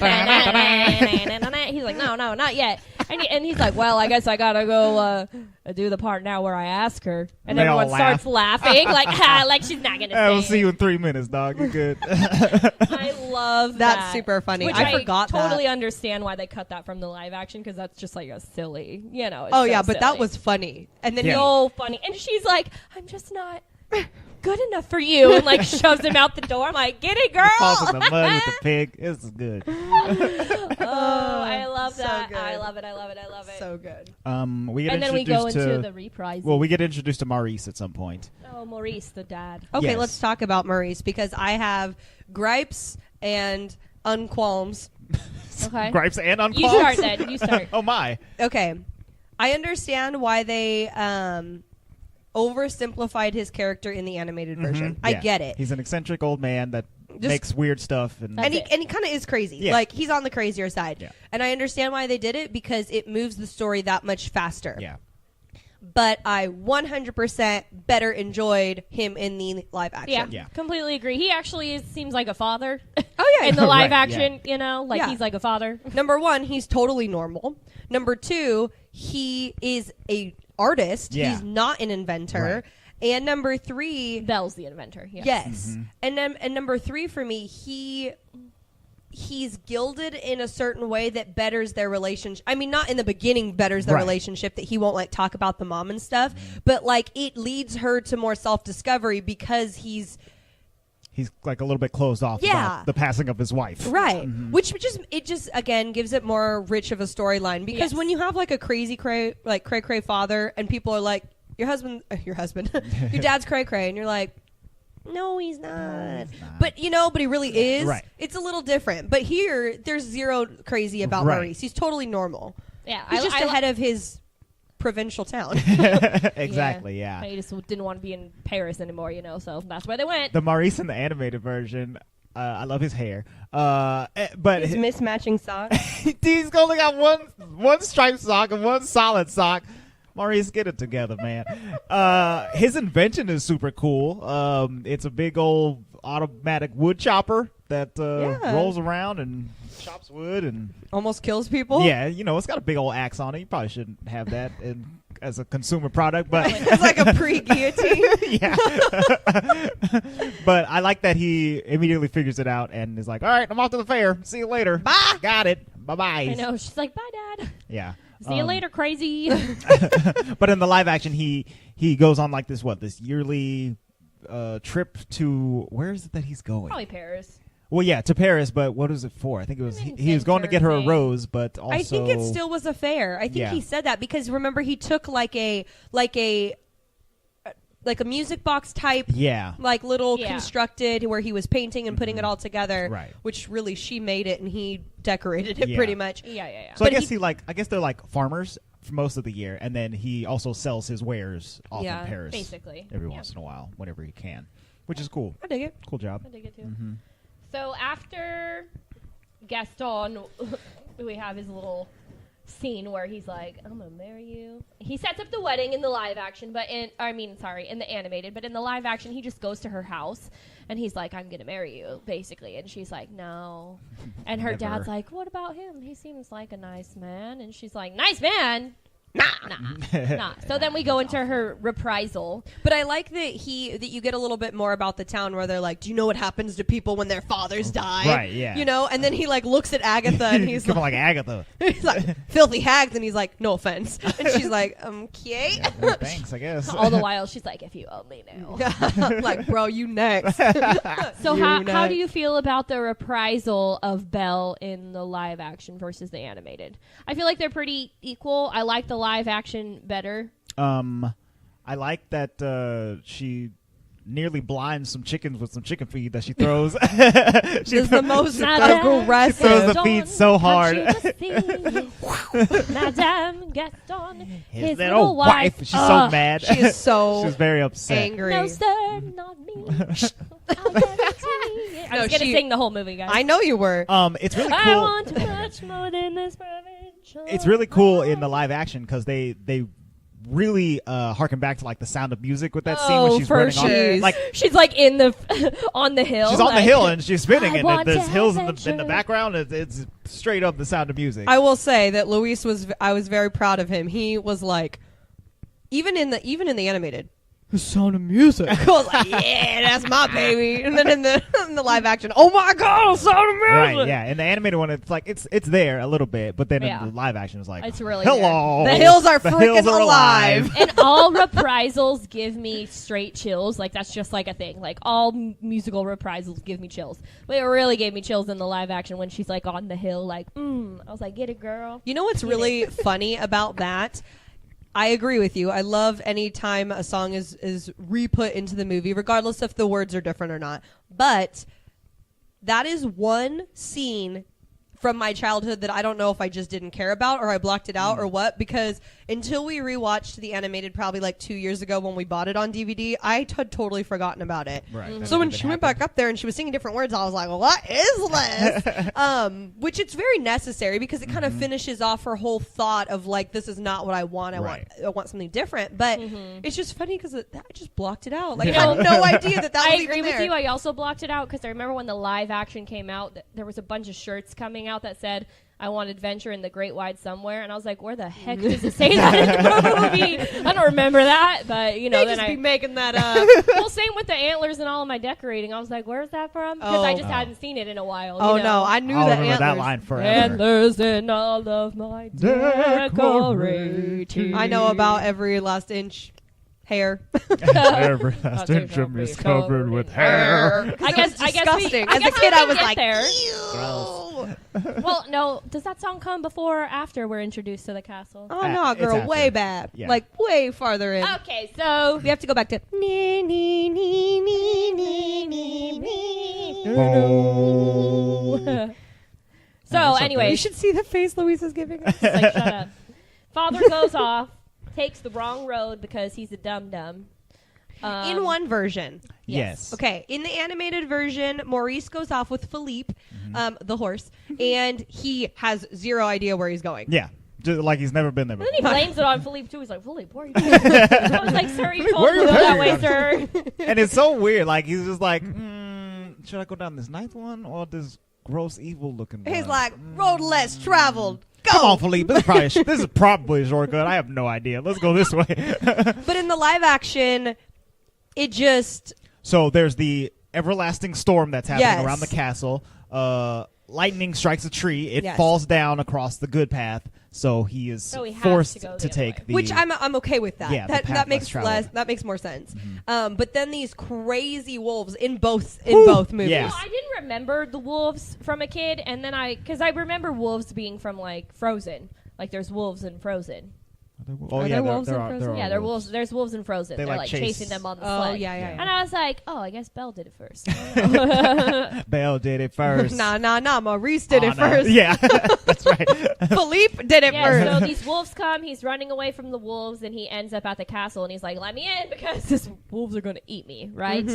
C: He's like, no, not yet. And he's like, well, I guess I got to go do the part now where I ask her. And
D: They all
C: everyone starts laughing like she's not going to say
D: We'll
C: it.
D: see you in 3 minutes, dog. You're good.
C: I love
B: That's
C: that.
B: super funny.
C: Which
B: I forgot that.
C: totally understand why they cut that from the live action because that's just like a silly, you know. It's
B: Oh
C: so
B: yeah, but that
C: silly.
B: was funny. And then
D: Yeah.
C: so funny. And she's like, I'm just not good enough for you, and like shoves him out the door. I'm like, get it, girl.
D: Falls in the mud with the pig. This is good.
C: Oh, I I love
B: So
C: that.
B: good.
C: I love it. I love it. I love it.
B: So good.
D: We get
C: and then we
D: introduced
C: go into
D: to
C: the reprise.
D: well, we get introduced to Maurice at some point.
C: Oh, Maurice, the dad.
B: Okay,
D: Yes.
B: let's talk about Maurice because I have gripes and unqualms.
C: Okay.
D: Gripes and unqualms.
C: You start then. You start.
D: Oh my.
B: Okay, I understand why they oversimplified his character in the animated version. I
D: Yeah.
B: get it.
D: He's an eccentric old man that
B: Just-
D: makes weird stuff and
C: That's
B: And he,
C: it.
B: and he kind of is crazy.
D: Yeah.
B: Like, he's on the crazier side.
D: Yeah.
B: And I understand why they did it because it moves the story that much faster.
D: yeah.
B: But I 100% better enjoyed him in the live action.
C: Yeah,
D: Yeah.
C: completely agree. He actually seems like a father.
B: Oh, yeah.
C: In the live
D: Right,
C: action, you know, like
B: Yeah.
C: he's like a father.
B: Number one, he's totally normal. Number two, he is a artist.
D: Yeah.
B: He's not an inventor.
D: Right.
B: And number three,
C: Belle's the inventor. Yeah.
B: yes. And number three for me, he's gilded in a certain way that betters their relationship. I mean, not in the beginning betters their
D: Right.
B: relationship that he won't like talk about the mom and stuff, but like it leads her to more self-discovery because he's
D: like a little bit closed off
B: Yeah.
D: about the passing of his wife.
B: right, which just again gives it more rich of a storyline because
C: Yes.
B: when you have like a crazy cray father and people are like your dad's cray cray and you're like no, he's not. But but he really is.
D: Right.
B: It's a little different. But here, there's zero crazy about
D: Right.
B: Maurice. He's totally normal.
C: Yeah.
B: He's just
C: I
B: ahead of his provincial town.
D: Exactly, yeah.
C: He just didn't want to be in Paris anymore, you know, so that's where they went.
D: The Maurice in the animated version, I love his hair. But
B: His mismatching socks.
D: he's only got one striped sock and one solid sock. Maurice, get it together, man. His invention is super cool. It's a big old automatic wood chopper that
B: Yeah.
D: rolls around and chops wood and
B: Almost kills people.
D: yeah, it's got a big old axe on it. You probably shouldn't have that as a consumer product, but
B: It's like a pre-guillotine.
D: yeah. But I like that he immediately figures it out and is like, "All right, I'm off to the fair. See you later.
B: Bye."
D: Got it. Bye bye."
C: I know. She's like, bye, Dad.
D: Yeah.
C: See you later, crazy.
D: But in the live action, he goes on like this yearly trip to where is it that he's going?
C: Probably Paris.
D: Well, yeah, to Paris. But what is it for? I think it was
C: An
D: he was going to get her a
C: inventor
D: rose, but also
B: I think it still was a fair. I think
D: Yeah.
B: he said that because remember he took like a music box type
D: yeah.
B: like little
C: Yeah.
B: constructed where he was painting and putting it all together,
D: Right.
B: which really she made it and he decorated it
D: Yeah.
B: pretty much.
C: Yeah.
D: So I
B: But
D: guess I guess they're like farmers for most of the year, and then he also sells his wares off
B: Yeah,
D: in Paris,
C: basically.
D: every
C: Yeah.
D: once in a while, whenever he can, which is cool.
B: I dig it.
D: Cool job.
C: I dig it too. So after Gaston, we have his little scene where he's like, "I'm gonna marry you." He sets up the wedding in the live action, but in the animated. But in the live action, he just goes to her house and he's like, "I'm gonna marry you," basically, and she's like, "No," and her
D: Never.
C: dad's like, "What about him? He seems like a nice man," and she's like, "Nice man." Nah. So then we go into her reprisal.
B: But I like that you get a little bit more about the town where they're like, "Do you know what happens to people when their fathers die?"
D: Right, yeah.
B: And then he like looks at Agatha and he's
D: Come on,
B: like,
D: like Agatha.
B: he's like, "Filthy hags," and he's like, "No offense," and she's like, "Okay."
D: Well, thanks, I guess.
C: All the while, she's like, "If you only knew."
B: Like, bro, you next.
C: So
B: You
C: how
B: next.
C: do you feel about the reprisal of Belle in the live action versus the animated? I feel like they're pretty equal. I like the live action better.
D: I like that she nearly blinds some chickens with some chicken feed that she throws. She
B: Is the most
C: Madame
B: aggressive.
D: throws the
C: Gaston,
D: feet so hard.
C: can't you just see? Madame Gaston, his
D: that
C: little
D: old wife. She's so mad.
B: She is so
D: She's very upset.
B: angry.
C: No, sir, not me. I
B: No,
C: was gonna
B: she-
C: sing the whole movie, guys.
B: I know you were.
D: It's really
C: I
D: cool.
C: want much more than this provincial.
D: It's really cool in the live action because they really harken back to like the Sound of Music with that scene when she's
B: for
D: running
B: sure.
D: on. Like
C: She's like in the on the hill.
D: she's on the
C: like-
D: hill and she's spinning,
C: I
D: and
C: want
D: there's
C: to
D: hills in
C: adventure.
D: the background. It's straight up the Sound of Music.
B: I will say that Luis I was very proud of him. He was like, even in the animated, The Sound of Music. I was like, yeah, that's my baby. And then in the live action, oh my God, Sound of Music.
D: Right, yeah. In the animated one, it's like it's there a little bit, but then
C: Yeah.
D: in the live action, it's like
C: It's really
D: hello.
B: The hills are
D: The
B: freaking
D: hills are
B: alive.
C: And all reprisals give me straight chills. Like, that's just like a thing. Like, all musical reprisals give me chills. But it really gave me chills in the live action when she's like on the hill, like, I was like, get it, girl.
B: You know what's really funny about that? I agree with you. I love any time a song is re-put into the movie, regardless if the words are different or not. But that is one scene from my childhood that I don't know if I just didn't care about or I blocked it out or what, because until we rewatched the animated probably like 2 years ago when we bought it on DVD, I had totally forgotten about it.
D: Right.
B: So when she went back up there and she was singing different words, I was like, what is this? Which it's very necessary because it kind of finishes off her whole thought of like, this is not what I want. I want something different. But it's just funny because I just blocked it out. Like, I had no idea that was
C: I
B: even
C: agree
B: there.
C: with you. I also blocked it out because I remember when the live action came out, there was a bunch of shirts coming out that said, I want adventure in the great wide somewhere. And I was like, where the heck does it say that in the movie? I don't remember that. But, you know,
B: They
C: then
B: just
C: I
B: be making that up.
C: well, same with the antlers and all of my decorating. I was like, where's that from? Because I just hadn't seen it in a while.
B: Oh,
C: you know?
B: no. I knew
D: I'll
B: the
D: remember that
B: antlers.
D: line forever.
C: Antlers in all of my decorating.
B: I know about every last inch hair.
D: Every last inch of me is covered with hair.
C: I guess
B: disgusting.
C: I
B: As a
C: guess
B: kid,
C: we
B: I was
C: get
B: like,
C: there.
B: ew.
C: Well, no. Does that song come before or after we're introduced to the castle?
B: Oh, no,
D: It's
B: girl.
D: after.
B: Way back.
D: Yeah.
B: Like, way farther in.
C: Okay, so
B: We have to go back to.
C: so
B: You
C: anyway,
B: should see the face Louise is giving us.
C: like, shut up. Father goes off, takes the wrong road because he's a dum dum.
B: In one version.
D: Yes.
B: Okay, in the animated version, Maurice goes off with Philippe, the horse, and he has zero idea where he's going.
D: Yeah. Just like he's never been there
C: And
D: before.
C: then he blames it on Philippe too. He's like, Philippe, where are you going? I was like, sir, you told
D: where are
C: me
D: you
C: to go that
D: heading?
C: way, sir.
D: And it's so weird. Like he's just like, should I go down this ninth one or this gross evil looking one?
B: He's like, road less traveled. Go.
D: Come on, Philippe. This is probably a shortcut. I have no idea. Let's go this way.
B: But in the live action, it just...
D: So there's the everlasting storm that's happening
B: Yes.
D: around the castle. Lightning strikes a tree. It
B: Yes.
D: falls down across the good path. So he is
C: So he has
D: forced
C: to go the
D: to
C: other
D: take
C: way.
D: the...
B: Which I'm okay with that.
D: Yeah, the
B: that
D: path
B: that
D: less
B: makes
D: traveled.
B: that makes more sense. But then these crazy wolves in both
D: Whew.
B: movies.
D: Yeah.
C: Well, I didn't remember the wolves from a kid, and then because I remember wolves being from like Frozen. Like there's wolves in Frozen.
D: Oh,
B: Are
D: yeah,
B: there wolves in
D: there are,
B: Frozen?
D: there are
C: Yeah, there wolves. There's wolves in Frozen.
D: They,
C: They're
D: like,
C: like
D: chase-
C: chasing them on the
B: Oh,
C: sled.
B: yeah.
C: And I was like, oh, I guess Belle did it first.
D: Belle did it first.
B: Nah. Maurice did it
D: Anna.
B: first.
D: Yeah, that's right.
B: Philippe did it
C: Yeah,
B: first.
C: so these wolves come. He's running away from the wolves, and he ends up at the castle. And he's like, "Let me in because these wolves are going to eat me." Right.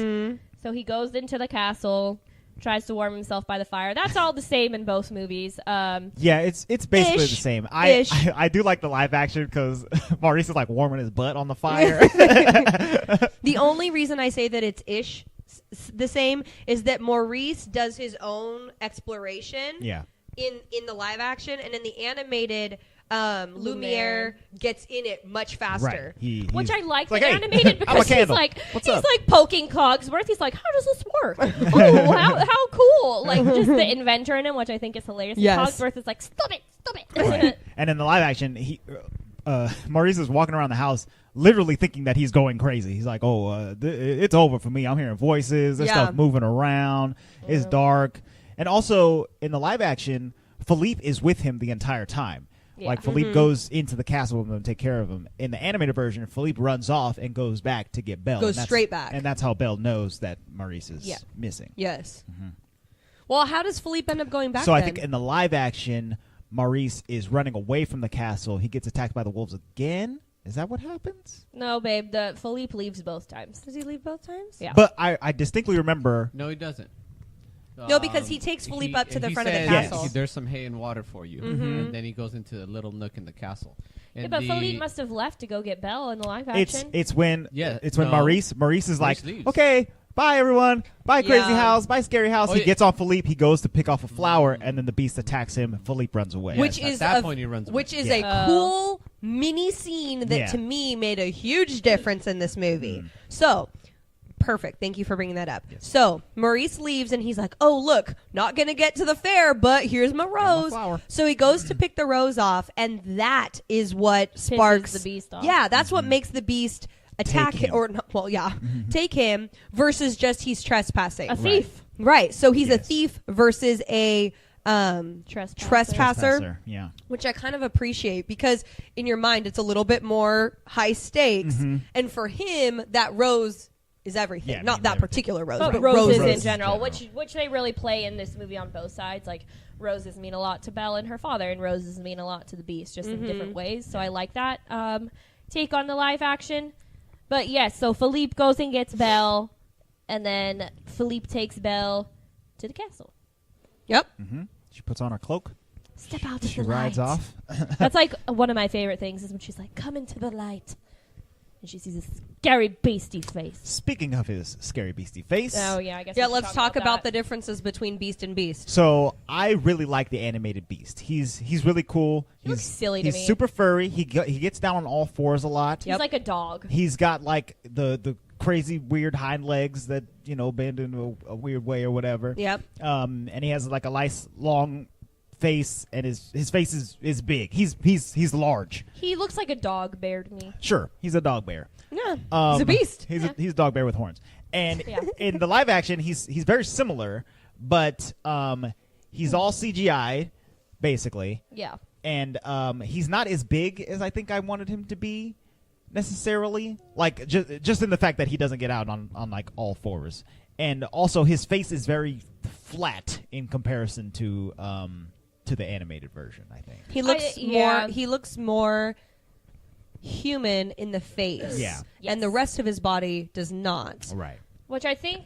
C: So he goes into the castle, tries to warm himself by the fire. That's all the same in both movies.
D: Yeah, it's basically
B: Ish.
D: the same.
B: Ish.
D: I do like the live action because Maurice is like warming his butt on the fire.
B: The only reason I say that it's the same is that Maurice does his own exploration
D: Yeah.
B: in the live action, and in the animated, Lumiere gets in it much faster.
D: Right.
C: Which I like
D: like,
C: the
D: "Hey,
C: animated
D: I'm a
C: because he's
D: candle.
C: like
D: What's
C: he's
D: up?"
C: like poking Cogsworth. He's like, how does this work? Oh, how cool! Like just the inventor in him, which I think is hilarious. And
B: Yes.
C: Cogsworth is like, stop it.
D: Right. And in the live action, Maurice is walking around the house literally thinking that he's going crazy. He's like, it's over for me. I'm hearing voices. There's
B: Yeah.
D: stuff moving around. It's dark. And also, in the live action, Philippe is with him the entire time.
C: Yeah.
D: Like, Philippe goes into the castle with him and take care of him. In the animated version, Philippe runs off and goes back to get Belle.
B: Goes
D: And that's-
B: straight back.
D: And that's how Belle knows that Maurice is
B: Yeah.
D: missing.
B: Yes. Well, how does Philippe end up going back
D: So I
B: then?
D: think in the live action, Maurice is running away from the castle. He gets attacked by the wolves again. Is that what happens?
C: No, babe. The Philippe leaves both times.
B: Does he leave both times?
C: Yeah.
D: But I distinctly remember.
A: No, he doesn't.
B: No, because he takes Philippe up to the
A: he
B: front of the
A: says,
B: castle.
A: There's some hay and water for you, and then he goes into a little nook in the castle. And
C: Yeah, but
A: the-
C: Philippe must have left to go get Belle in the live action.
D: It's when
A: Yeah,
D: when
A: no.
D: Maurice is like,
A: leaves.
D: okay, bye everyone, bye crazy
B: Yeah.
D: house, bye scary house.
A: Oh,
D: He
A: yeah.
D: gets on Philippe. He goes to pick off a flower, and then the beast attacks him. Philippe runs away.
A: Yes,
B: Which
A: at
B: is
A: that
B: a-
A: point he runs away.
B: Which is
D: Yeah.
B: a cool mini scene that
D: Yeah.
B: to me made a huge difference in this movie. So, perfect. Thank you for bringing that up.
D: Yes.
B: So, Maurice leaves and he's like, oh, look, not going to get to the fair, but here's my rose.
D: flower.
B: So he goes to pick the rose off, and that is what sparks
C: the beast off.
B: Yeah, that's what makes the beast attack
D: Take him.
B: or not, well, yeah, take him versus just he's trespassing.
C: A thief.
B: Right. So he's a
D: Yes.
B: thief versus a trespasser,
D: Yeah.
B: which I kind of appreciate because in your mind it's a little bit more high stakes, and for him that rose is everything.
D: Yeah, I
B: Not
D: mean,
B: that
D: everything.
B: particular rose,
C: But
B: but
C: roses in
B: roses.
C: general,
D: Roses
C: which they really play in this movie on both sides. Like roses mean a lot to Belle and her father, and roses mean a lot to the Beast, just in different ways. So I like that take on the live action. But yes, so Philippe goes and gets Belle, and then Philippe takes Belle to the castle.
B: Yep.
D: She puts on her cloak.
C: Step out to
D: She
C: the
D: rides
C: light.
D: off.
C: That's like one of my favorite things is when she's like, "Come into the light," and she sees this scary beastie face.
D: Speaking of his scary beastie face.
C: Oh yeah, I guess.
B: Yeah,
C: we should
B: let's talk about the
C: that.
B: differences between Beast and Beast.
D: So I really like the animated Beast. He's really cool.
C: He looks silly to
D: he's
C: me.
D: super furry. He gets down on all fours a lot.
C: He's like a dog.
D: He's got like the crazy weird hind legs that bend in a weird way or whatever.
B: Yep.
D: And he has like a nice long face, and his face is big. He's large.
C: He looks like a dog bear to me.
D: Sure, he's a dog bear.
B: Yeah. He's a beast.
D: He's a dog bear with horns. And
C: Yeah.
D: in the live action, he's very similar, but he's all CGI basically,
C: Yeah.
D: and he's not as big as I think I wanted him to be necessarily. Like just in the fact that he doesn't get out on like all fours, and also his face is very flat in comparison to the animated version. I think.
B: He looks
C: yeah.
B: more. He looks more human in the face.
D: Yeah.
B: And the rest of his body does not.
D: Right.
C: Which I think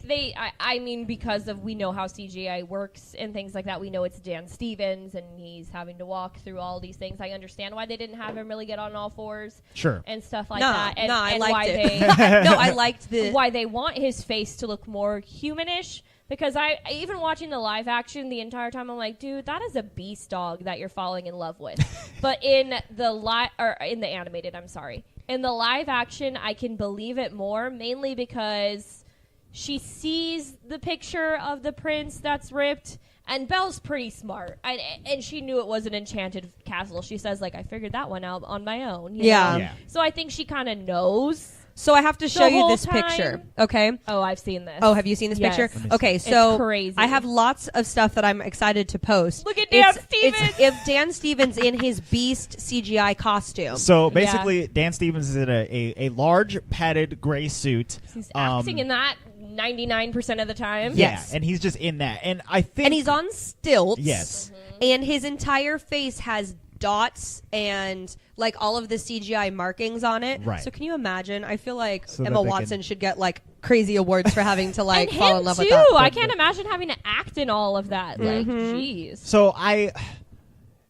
C: I mean, because of we know how CGI works and things like that, we know it's Dan Stevens and he's having to walk through all these things. I understand why they didn't have him really get on all fours
D: Sure.
C: and stuff like
B: No,
C: that. And,
B: no, I
C: and
B: liked
C: why
B: it.
C: they
B: No, I liked the.
C: why they want his face to look more humanish. Because I even watching the live action the entire time, I'm like, dude, that is a beast dog that you're falling in love with. But in the animated, I'm sorry, in the live action, I can believe it more, mainly because she sees the picture of the prince that's ripped, and Belle's pretty smart, and she knew it was an enchanted castle. She says, like, I figured that one out on my own. you
B: Yeah.
C: know?
D: Yeah.
C: So I think she kind of knows.
B: So I have to show you
C: whole
B: this
C: time-
B: picture. Okay.
C: Oh, I've seen this.
B: Oh, have you seen this
C: Yes.
B: picture?
D: Let me see.
B: Okay,
C: It's
B: so
C: crazy.
B: I have lots of stuff that I'm excited to post.
C: Look at Dan
B: It's
C: Stevens!
B: if Dan Stevens in his Beast CGI costume.
D: So basically, Dan Stevens is in a large padded gray suit.
C: He's acting in that 99% of the time.
B: Yes.
D: Yeah, and he's just in that. And I think
B: And he's on stilts.
D: Yes.
B: And his entire face has dots and like all of the CGI markings on it.
D: Right.
B: So can you imagine? I feel like
D: So that
B: Emma
D: they
B: Watson
D: can-
B: should get like crazy awards for having to like
C: And
B: fall
C: him
B: in love
C: too.
B: with that.
C: I can't imagine having to act in all of that. Like, jeez.
D: So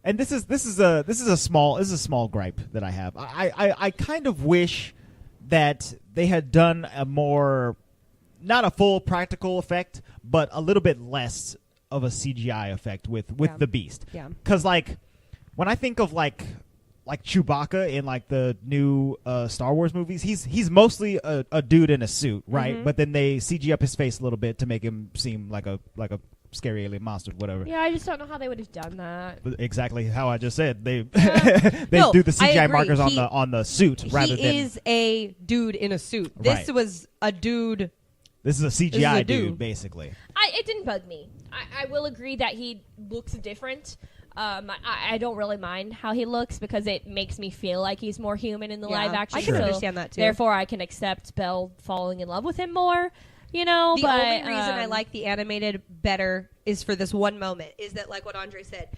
D: and this is a small gripe that I have. I kind of wish that they had done a more, not a full practical effect, but a little bit less of a CGI effect with
B: Yeah.
D: the Beast.
B: Yeah.
D: Because like when I think of like Chewbacca in like the new Star Wars movies, he's mostly a dude in a suit, right? But then they CG up his face a little bit to make him seem like a scary alien monster, whatever.
C: Yeah, I just don't know how they would have done that.
D: Exactly how I just said. They
B: No,
D: do the
B: I
D: CGI
B: agree.
D: markers
B: He-
D: on the suit rather
B: He
D: than
B: is a dude in a suit. This
D: Right.
B: was a dude.
D: this is a
B: This
D: CGI
B: is a
D: dude
B: dude.
D: basically.
C: It didn't bug me. I will agree that he looks different. I don't really mind how he looks because it makes me feel like he's more human in the
B: Yeah,
C: live action.
B: I can
C: so
B: understand that, too.
C: Therefore, I can accept Belle falling in love with him more. You know,
B: The
C: but
B: only reason I like the animated better is for this one moment. Is that like what Andre said?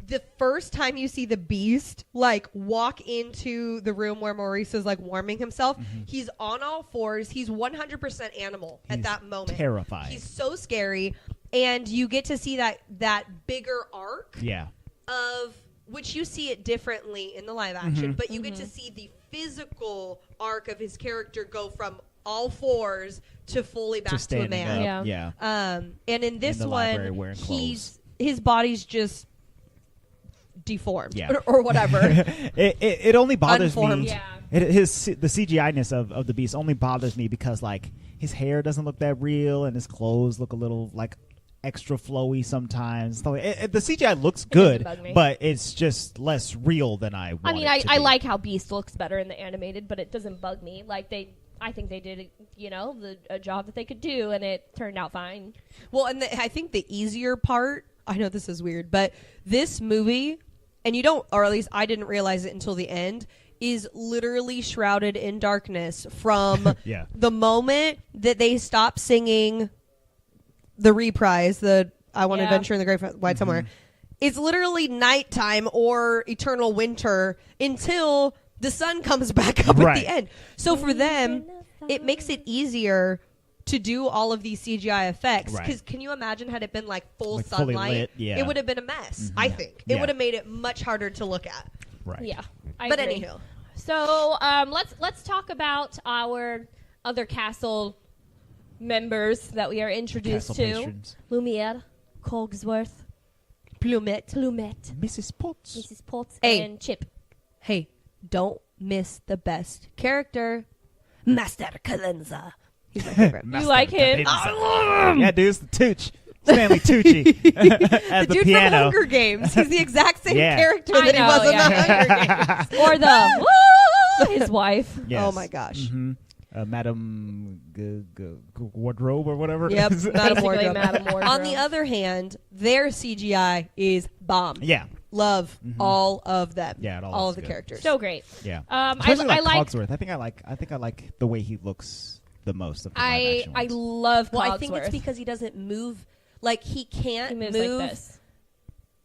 B: The first time you see the Beast like walk into the room where Maurice is like warming himself, he's on all fours. He's 100% animal at
D: He's
B: that moment.
D: terrifying.
B: He's so scary, and you get to see that bigger arc
D: Yeah.
B: of which you see it differently in the live action, but you get to see the physical arc of his character go from all fours to fully back to a
D: standing
B: man.
D: up.
C: Yeah.
D: Yeah.
B: And in this
D: the library
B: one,
D: wearing clothes.
B: his body's just deformed
D: Yeah.
B: or whatever.
D: it only bothers
B: Unformed.
D: me.
C: Yeah.
D: The CGI-ness of the Beast only bothers me because like his hair doesn't look that real and his clothes look a little like extra flowy sometimes. So the CGI looks good,
C: bug me.
D: but it's just less real than I want.
C: I mean,
D: it to
C: I
D: be.
C: like how Beast looks better in the animated, but it doesn't bug me. Like I think they did, a job that they could do, and it turned out fine.
B: Well, and I think the easier part, I know this is weird, but this movie, and you don't, or at least I didn't realize it until the end, is literally shrouded in darkness from
D: Yeah.
B: the moment that they stop singing the reprise, the I Want to
C: Yeah.
B: Adventure in the Great Wide Somewhere. It's literally nighttime or eternal winter until the sun comes back up
D: Right.
B: at the end. So for them, it makes it easier to do all of these CGI effects.
D: Right.
B: Because can you imagine had it been like full
D: Like fully
B: sunlight?
D: lit, yeah.
B: It would have been a mess, I think. It
D: Yeah.
B: would have made it much harder to look at.
D: Right.
C: Yeah, I
B: But
C: agree.
B: anywho.
C: So let's talk about our other castle members that we are introduced
D: Castle
C: to:
D: patrons.
C: Lumiere, Cogsworth,
B: Plumet.
D: Mrs. Potts.
C: Mrs. Potts,
B: Hey.
C: and Chip.
B: Hey, don't miss the best character, Master Calenza. He's my favorite.
C: You like him?
B: I love him.
D: Yeah, dude, it's the Tooch. Stanley Tucci at
B: The
D: the
B: dude
D: piano.
B: from Hunger Games. He's the exact same
D: Yeah.
B: character
C: I
B: that he
C: know,
B: was in
C: yeah.
B: the Hunger Games.
C: Or the his wife.
D: Yes.
B: Oh my gosh.
D: Mhm. Madam Wardrobe or whatever.
B: Yep, Madam
C: Basically,
B: Wardrobe.
C: Madam Wardrobe.
B: On the other hand, their CGI is bomb.
D: Yeah.
B: Love all of them.
D: Yeah, it all
B: all
D: looks
B: of the
D: good.
B: characters.
C: So great.
D: Yeah.
C: I
D: Especially like
C: like.
D: Cogsworth. I think I like the way he looks the most of the live
C: I
D: action ones.
C: love.
B: well,
C: Cogsworth.
B: I think it's because he doesn't move. Like he can't
C: he moves
B: move
C: like this.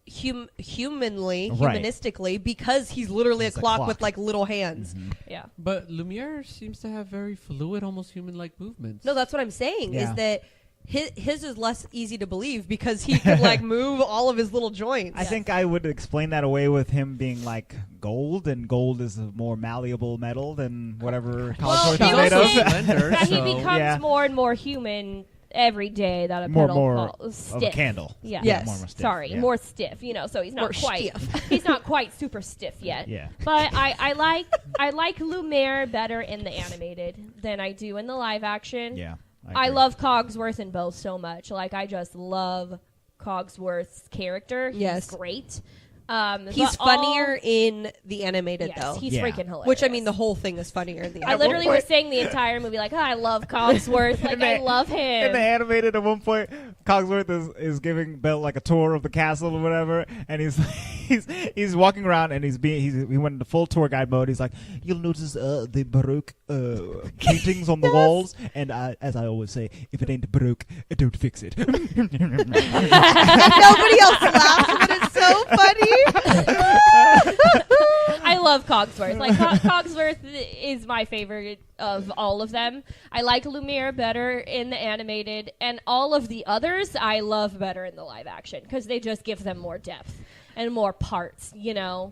B: humanly,
D: Right.
B: humanistically, because he's literally
D: He's
B: a
D: a
B: clock
D: clock.
B: with like little hands.
C: Yeah.
A: But Lumiere seems to have very fluid, almost human-like movements.
B: No, that's what I'm saying.
D: Yeah.
B: Is that his is less easy to believe because he could like move all of his little joints.
D: I think I would explain that away with him being like gold, and gold is a more malleable metal than whatever
C: Well,
D: Cogsworth
C: they
D: is
C: were
D: made
C: saying
D: of.
A: Slender,
C: that he
A: so-
C: becomes
D: yeah.
C: more and more human every day. That a
D: more
C: pedal
D: of
C: stiff.
D: a candle.
C: Yeah.
B: Yes.
D: more stiff.
C: Sorry,
D: yeah.
C: more stiff. So he's
B: More
C: not quite.
B: stiff.
C: He's not quite super stiff yet.
D: Yeah.
C: But I like Lumiere better in the animated than I do in the live action.
D: Yeah.
C: I
D: agree.
C: love Cogsworth in both so much. Like I just love Cogsworth's character.
B: Yes.
C: He's great.
B: He's
C: but all-
B: funnier in the animated
C: Yes,
B: though.
C: he's
D: Yeah.
C: freaking hilarious.
B: Which I mean, the whole thing is funnier in the.
C: I literally was saying the entire movie like, oh, I love Cogsworth. Like I love
D: In
C: him.
D: the animated, at one point, Cogsworth is giving Belle like a tour of the castle or whatever, and he's walking around and he went into full tour guide mode. He's like, you'll notice the Baroque paintings on the walls, and as I always say, if it ain't Baroque, don't fix it.
B: Nobody else laughs, but it's so funny.
C: I love Cogsworth. Like Cogsworth is my favorite of all of them. I like Lumiere better in the animated, and all of the others I love better in the live action because they just give them more depth and more parts.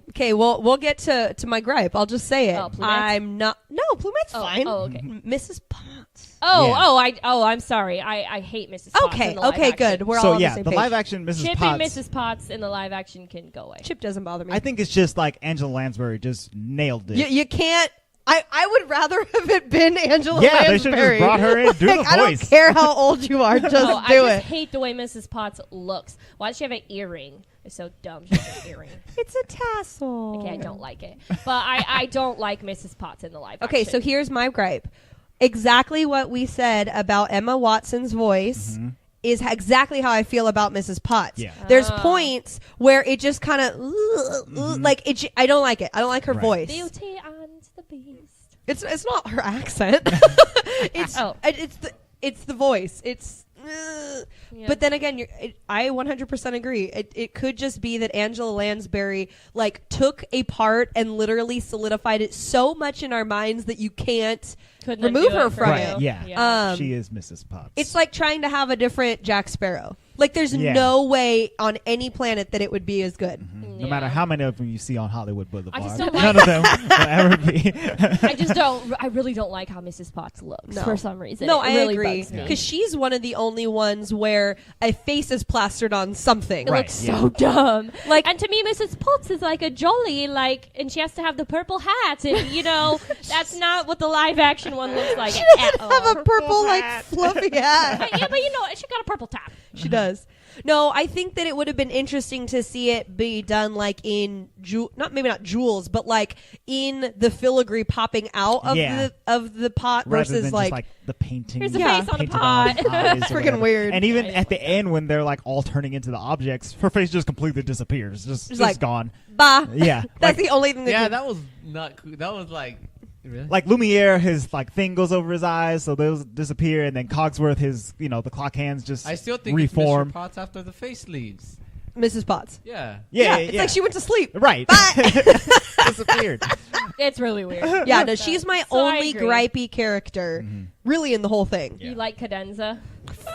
B: Okay, well, we'll get to my gripe. I'll just say it.
C: Oh, Plumet's?
B: I'm not. No, Plumet's fine.
C: Oh, okay.
B: Mrs. Potts.
C: I'm sorry. I hate Mrs. Potts.
B: Okay,
C: in the live
B: okay,
C: action.
B: good. We're all
D: So
B: on
D: yeah,
B: the same
D: the
B: page.
D: live action Mrs.
C: Chip
D: Potts.
C: and Mrs. Potts in the live action can go away.
B: Chip doesn't bother me.
D: I think it's just like Angela Lansbury just nailed it.
B: you can't. I would rather have it been Angela
D: Yeah, they should have
B: Lansbury.
D: just brought her in, do
B: Like,
D: the
B: I don't
D: voice.
B: care how old you are, just
C: I
B: do
C: just
B: it.
C: hate the way Mrs. Potts looks. Why does she have an earring? It's so dumb. She has an earring.
B: It's a tassel.
C: Okay, I don't like it. But I don't like Mrs. Potts in the live
B: Okay,
C: action.
B: so here's my gripe. Exactly what we said about Emma Watson's voice is exactly how I feel about Mrs. Potts.
D: Yeah.
B: There's
C: Oh.
B: points where it just kind of like it. I don't like it. I don't like her
D: Right.
B: voice.
C: Beauty and the Beast.
B: It's not her accent. it's
C: Oh.
B: it's the voice. It's.
C: Yeah.
B: But then again, I 100% agree. It could just be that Angela Lansbury like took a part and literally solidified it so much in our minds that you can't
C: Couldn't
B: remove
C: undo
B: her
C: it for
B: from
C: you.
D: Right,
B: it.
D: yeah.
B: Um,
D: She is Mrs. Potts.
B: It's like trying to have a different Jack Sparrow. Like, there's
D: Yeah.
B: no way on any planet that it would be as good.
D: No matter how many of them you see on Hollywood Boulevard,
C: I just don't
D: none of them will ever be.
C: I really don't like how Mrs. Potts looks
B: No.
C: for some reason.
B: No,
C: It
B: I
C: really
B: agree.
C: bugs me.
B: Because she's one of the only ones where a face is plastered on something.
C: It
D: Right,
C: looks
D: yeah.
C: so dumb.
B: Like-
C: and to me, Mrs. Potts is like a jolly, and she has to have the purple hat, and that's not what the live action one looks like.
B: She
C: at
B: doesn't have
C: all.
B: a purple, like,
D: hat.
B: fluffy hat.
C: Yeah, but she got a purple top.
B: She does. No, I think that it would have been interesting to see it be done like in maybe not jewels, but like in the filigree popping out of
D: Yeah.
B: the pot
D: Rather
B: versus
D: than
B: like,
D: just like the painting.
C: Here's a
B: Yeah.
C: face on a
D: painted
C: pot.
D: the pot is
B: It's
D: or
B: freaking
D: whatever.
B: weird.
D: And even
C: Yeah,
D: at the end, when they're like all turning into the objects, her face just completely disappears. Just
B: like-
D: gone.
B: bah.
D: Yeah.
B: That's
D: Like-
B: the only thing that
A: Yeah,
B: could-
A: that was not cool. That was like, really?
D: Like Lumiere, his like thing goes over his eyes, so those disappear, and then Cogsworth, his the clock hands just
A: I still think
D: reform.
A: it's Mr. Potts after the face leaves.
B: Mrs. Potts.
A: Yeah.
D: Yeah,
B: It's like she went to sleep.
D: right
B: Bye.
D: disappeared.
C: It's really weird.
B: Yeah, no, she's my
C: So I
B: only
C: agree.
B: gripey character, really, in the whole thing.
C: You like cadenza?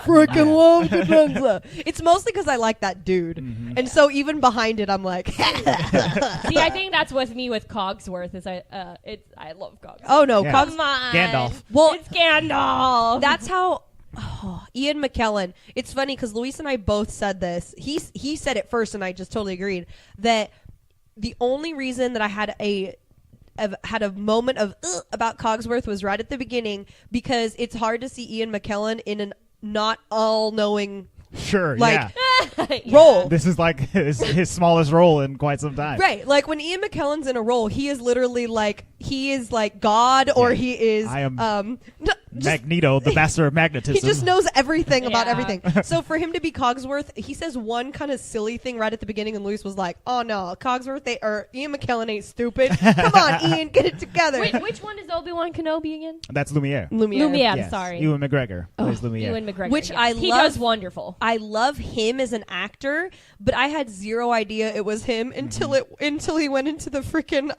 B: Freaking love Cadenza. It's mostly because I like that dude,
D: Mm-hmm.
B: and so even behind it, I'm like,
C: See, I think that's with me with Cogsworth. I love Cogsworth.
B: oh no,
D: Yeah.
B: Cogs.
C: Come on,
D: Gandalf.
B: Well,
C: it's Gandalf.
B: that's how Ian McKellen. It's funny because Luis and I both said this. He said it first, and I just totally agreed that the only reason that I had a moment of about Cogsworth was right at the beginning, because it's hard to see Ian McKellen in an not all-knowing
D: Sure,
B: like
C: Yeah.
B: role.
D: this is like his smallest role in quite some time.
B: Right, like when Ian McKellen's in a role, he is literally like God, or
D: Yeah.
B: he is
D: I am
B: no, just-
D: Magneto, the master of magnetism.
B: he just knows everything about
C: Yeah.
B: everything. So for him to be Cogsworth, he says one kind of silly thing right at the beginning, and Luis was like, "Oh no, Cogsworth, Ian McKellen ain't stupid. Come on, Ian, get it together."
C: Wait, which one is Obi-Wan Kenobi again?
D: That's Lumiere.
B: Lumiere.
C: Lumiere.
D: Yes.
C: Sorry.
D: Ewan McGregor plays Lumiere.
C: Ewan McGregor.
B: Which
C: yes.
B: I
C: He
B: love.
C: does wonderful.
B: I love him as an actor, but I had zero idea it was him until he went into the freaking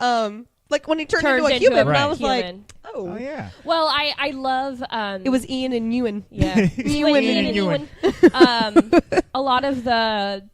B: like when he turned into a human. And I was
C: human.
B: like, oh,
D: Oh yeah.
C: Well, I love.
B: it was Ian and Ewan.
C: Yeah.
B: Ewan
C: Ian
B: and
C: and
D: Ewan.
C: Ewan. A lot of the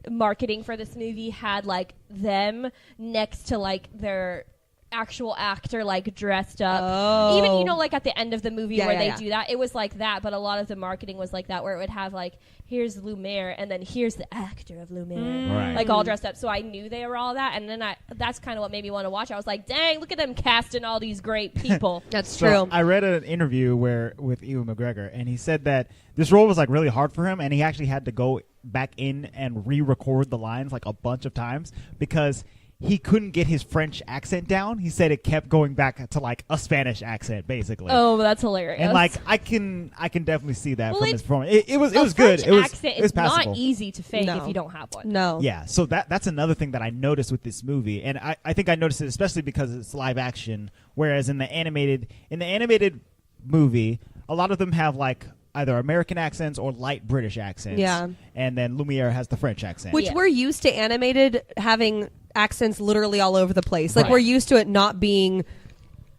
C: marketing for this movie had like them next to like their actual actor like dressed up.
B: Oh.
C: Even like at the end of the movie
B: Yeah,
C: where
B: yeah,
C: they
B: yeah.
C: do that, it was like that. But a lot of the marketing was like that, where it would have like, here's Lumiere, and then here's the actor of Lumiere,
D: Right.
C: like all dressed up. So I knew they were all that, and then that's kind of what made me want to watch. I was like, dang, look at them casting all these great people.
B: That's
D: So
B: true.
D: I read an interview with Ewan McGregor, and he said that this role was like really hard for him, and he actually had to go back in and re-record the lines like a bunch of times because he couldn't get his French accent down. He said it kept going back to like a Spanish accent, basically.
C: Oh, that's hilarious.
D: And like I can definitely see that
C: Well,
D: from
C: it's-
D: his performance. It was
C: a
D: good.
C: French
D: It was
C: accent
D: it was
C: is not
D: passable.
C: easy to fake
B: No.
C: if you don't have one.
B: No.
D: Yeah, so that's another thing that I noticed with this movie, and I think I noticed it especially because it's live action. Whereas in the animated movie, a lot of them have like either American accents or light British accents.
B: Yeah.
D: And then Lumiere has the French accent.
B: Which
C: Yeah.
B: we're used to animated having accents literally all over the place. Like
D: Right.
B: we're used to it not being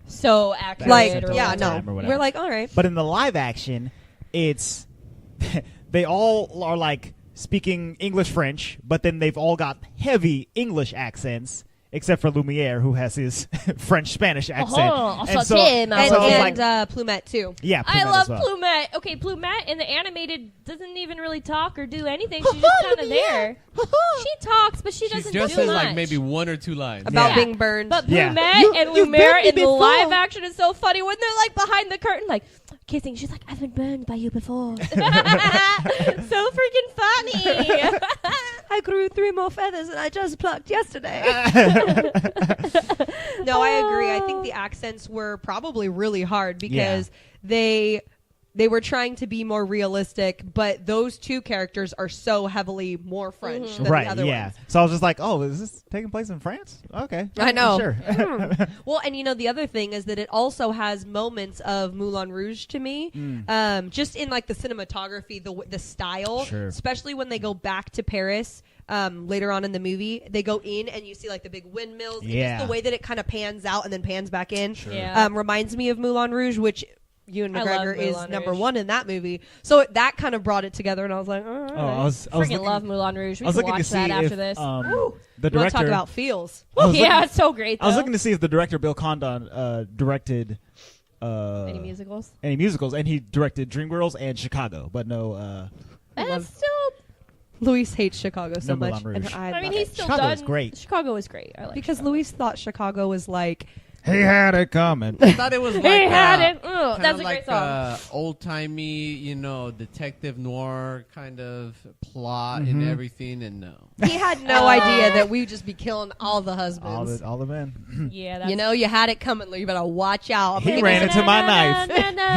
C: So accurate.
B: like
D: accent
C: or
D: all
B: yeah,
D: the
B: no.
D: time or whatever.
B: We're like, all right.
D: But in the live action, it's they all are like speaking English French, but then they've all got heavy English accents, except for Lumiere, who has his French Spanish accent.
C: enchanté,
D: so
C: ma
B: And,
D: so I was
B: and
D: like,
B: Plumette too.
D: yeah,
C: I
D: Plumette
C: love
D: as well.
C: Plumette. Okay, Plumette in the animated doesn't even really talk or do anything. She's just kind of there. She talks, but she
A: She
C: doesn't
A: just
C: do
A: says
C: much.
A: like maybe one or two lines.
B: About
D: Yeah.
B: being burned.
C: But
D: Yeah.
C: Plumette and
B: you've
C: Lumiere
B: burned me
C: in the
B: before.
C: live action is so funny when they're like behind the curtain, like kissing. She's like, I've been burned by you before. So freaking funny.
B: I grew 3 more feathers and I just plucked yesterday. No, I agree. I think the accents were probably really hard because they were trying to be more realistic, but those two characters are so heavily more French than
D: Right,
B: the other
D: yeah.
B: ones.
D: So I was just like, oh, is this taking place in France? Okay.
B: I know.
D: Sure.
B: Well, and the other thing is that it also has moments of Moulin Rouge to me, just in like the cinematography, the style,
D: Sure.
B: especially when they go back to Paris. Later on in the movie, they go in and you see like the big windmills. And
D: Yeah.
B: just the way that it kind of pans out and then pans back in
C: Yeah.
B: reminds me of Moulin Rouge, which Ewan
C: I love
B: McGregor is
C: Moulin
B: number
C: Rouge.
B: one in that movie. So that kind of brought it together, and I was like, all right.
D: I was
C: Freaking
D: looking,
C: love Moulin Rouge. We
D: I was
C: can
D: looking to
C: watch
D: see
C: that after
D: if
C: this.
D: the
B: You want to
D: director.
B: talk about feels?
D: I was
C: Yeah,
D: looking-
C: it's so great. Though.
D: I was looking to see if the director Bill Condon directed
C: Any musicals?
D: any musicals, and he directed Dreamgirls and Chicago, but no.
C: That's still.
B: Luis hates Chicago so
D: No
B: much.
D: Moulin Rouge.
B: And
C: I mean,
B: love
C: he's
B: it.
C: still
D: Chicago
C: done.
D: is great.
C: Chicago is great. I like
B: because
C: Chicago.
B: Luis thought Chicago was like
D: He had it coming.
A: I thought it was like
C: He had it. Oh,
A: kinda
C: that's a
A: like
C: great song.
A: Old timey, detective noir kind of plot
D: Mm-hmm.
A: and everything, and no.
B: he had no idea that we'd just be killing all the husbands.
D: all the men.
C: Yeah, that's
B: You had it coming. You better watch out. I'm
D: He
B: gonna
D: ran
B: get
D: into my knife.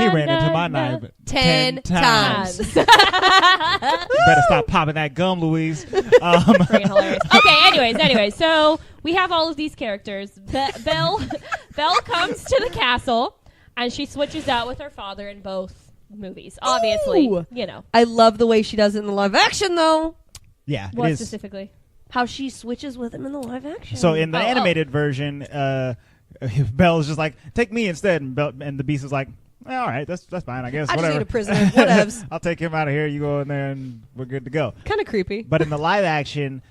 D: He ran into my knife
B: 10 times.
D: You better stop popping that gum, Louise.
C: freaking hilarious. Okay, anyways, so we have all of these characters. Belle comes to the castle, and she switches out with her father in both movies. Obviously,
B: Ooh.
C: I
B: I love the way she does it in the live action, though.
D: Yeah,
C: what
D: it is.
C: specifically?
B: How she switches with him in the live action.
D: So in the
C: Oh.
D: animated version, Belle is just like, take me instead, and the Beast is like, all right, that's fine, I guess.
B: I just
D: whatever.
B: need a prisoner. Whatevs.
D: I'll take him out of here. You go in there, and we're good to go.
B: Kind of creepy.
D: But in the live action,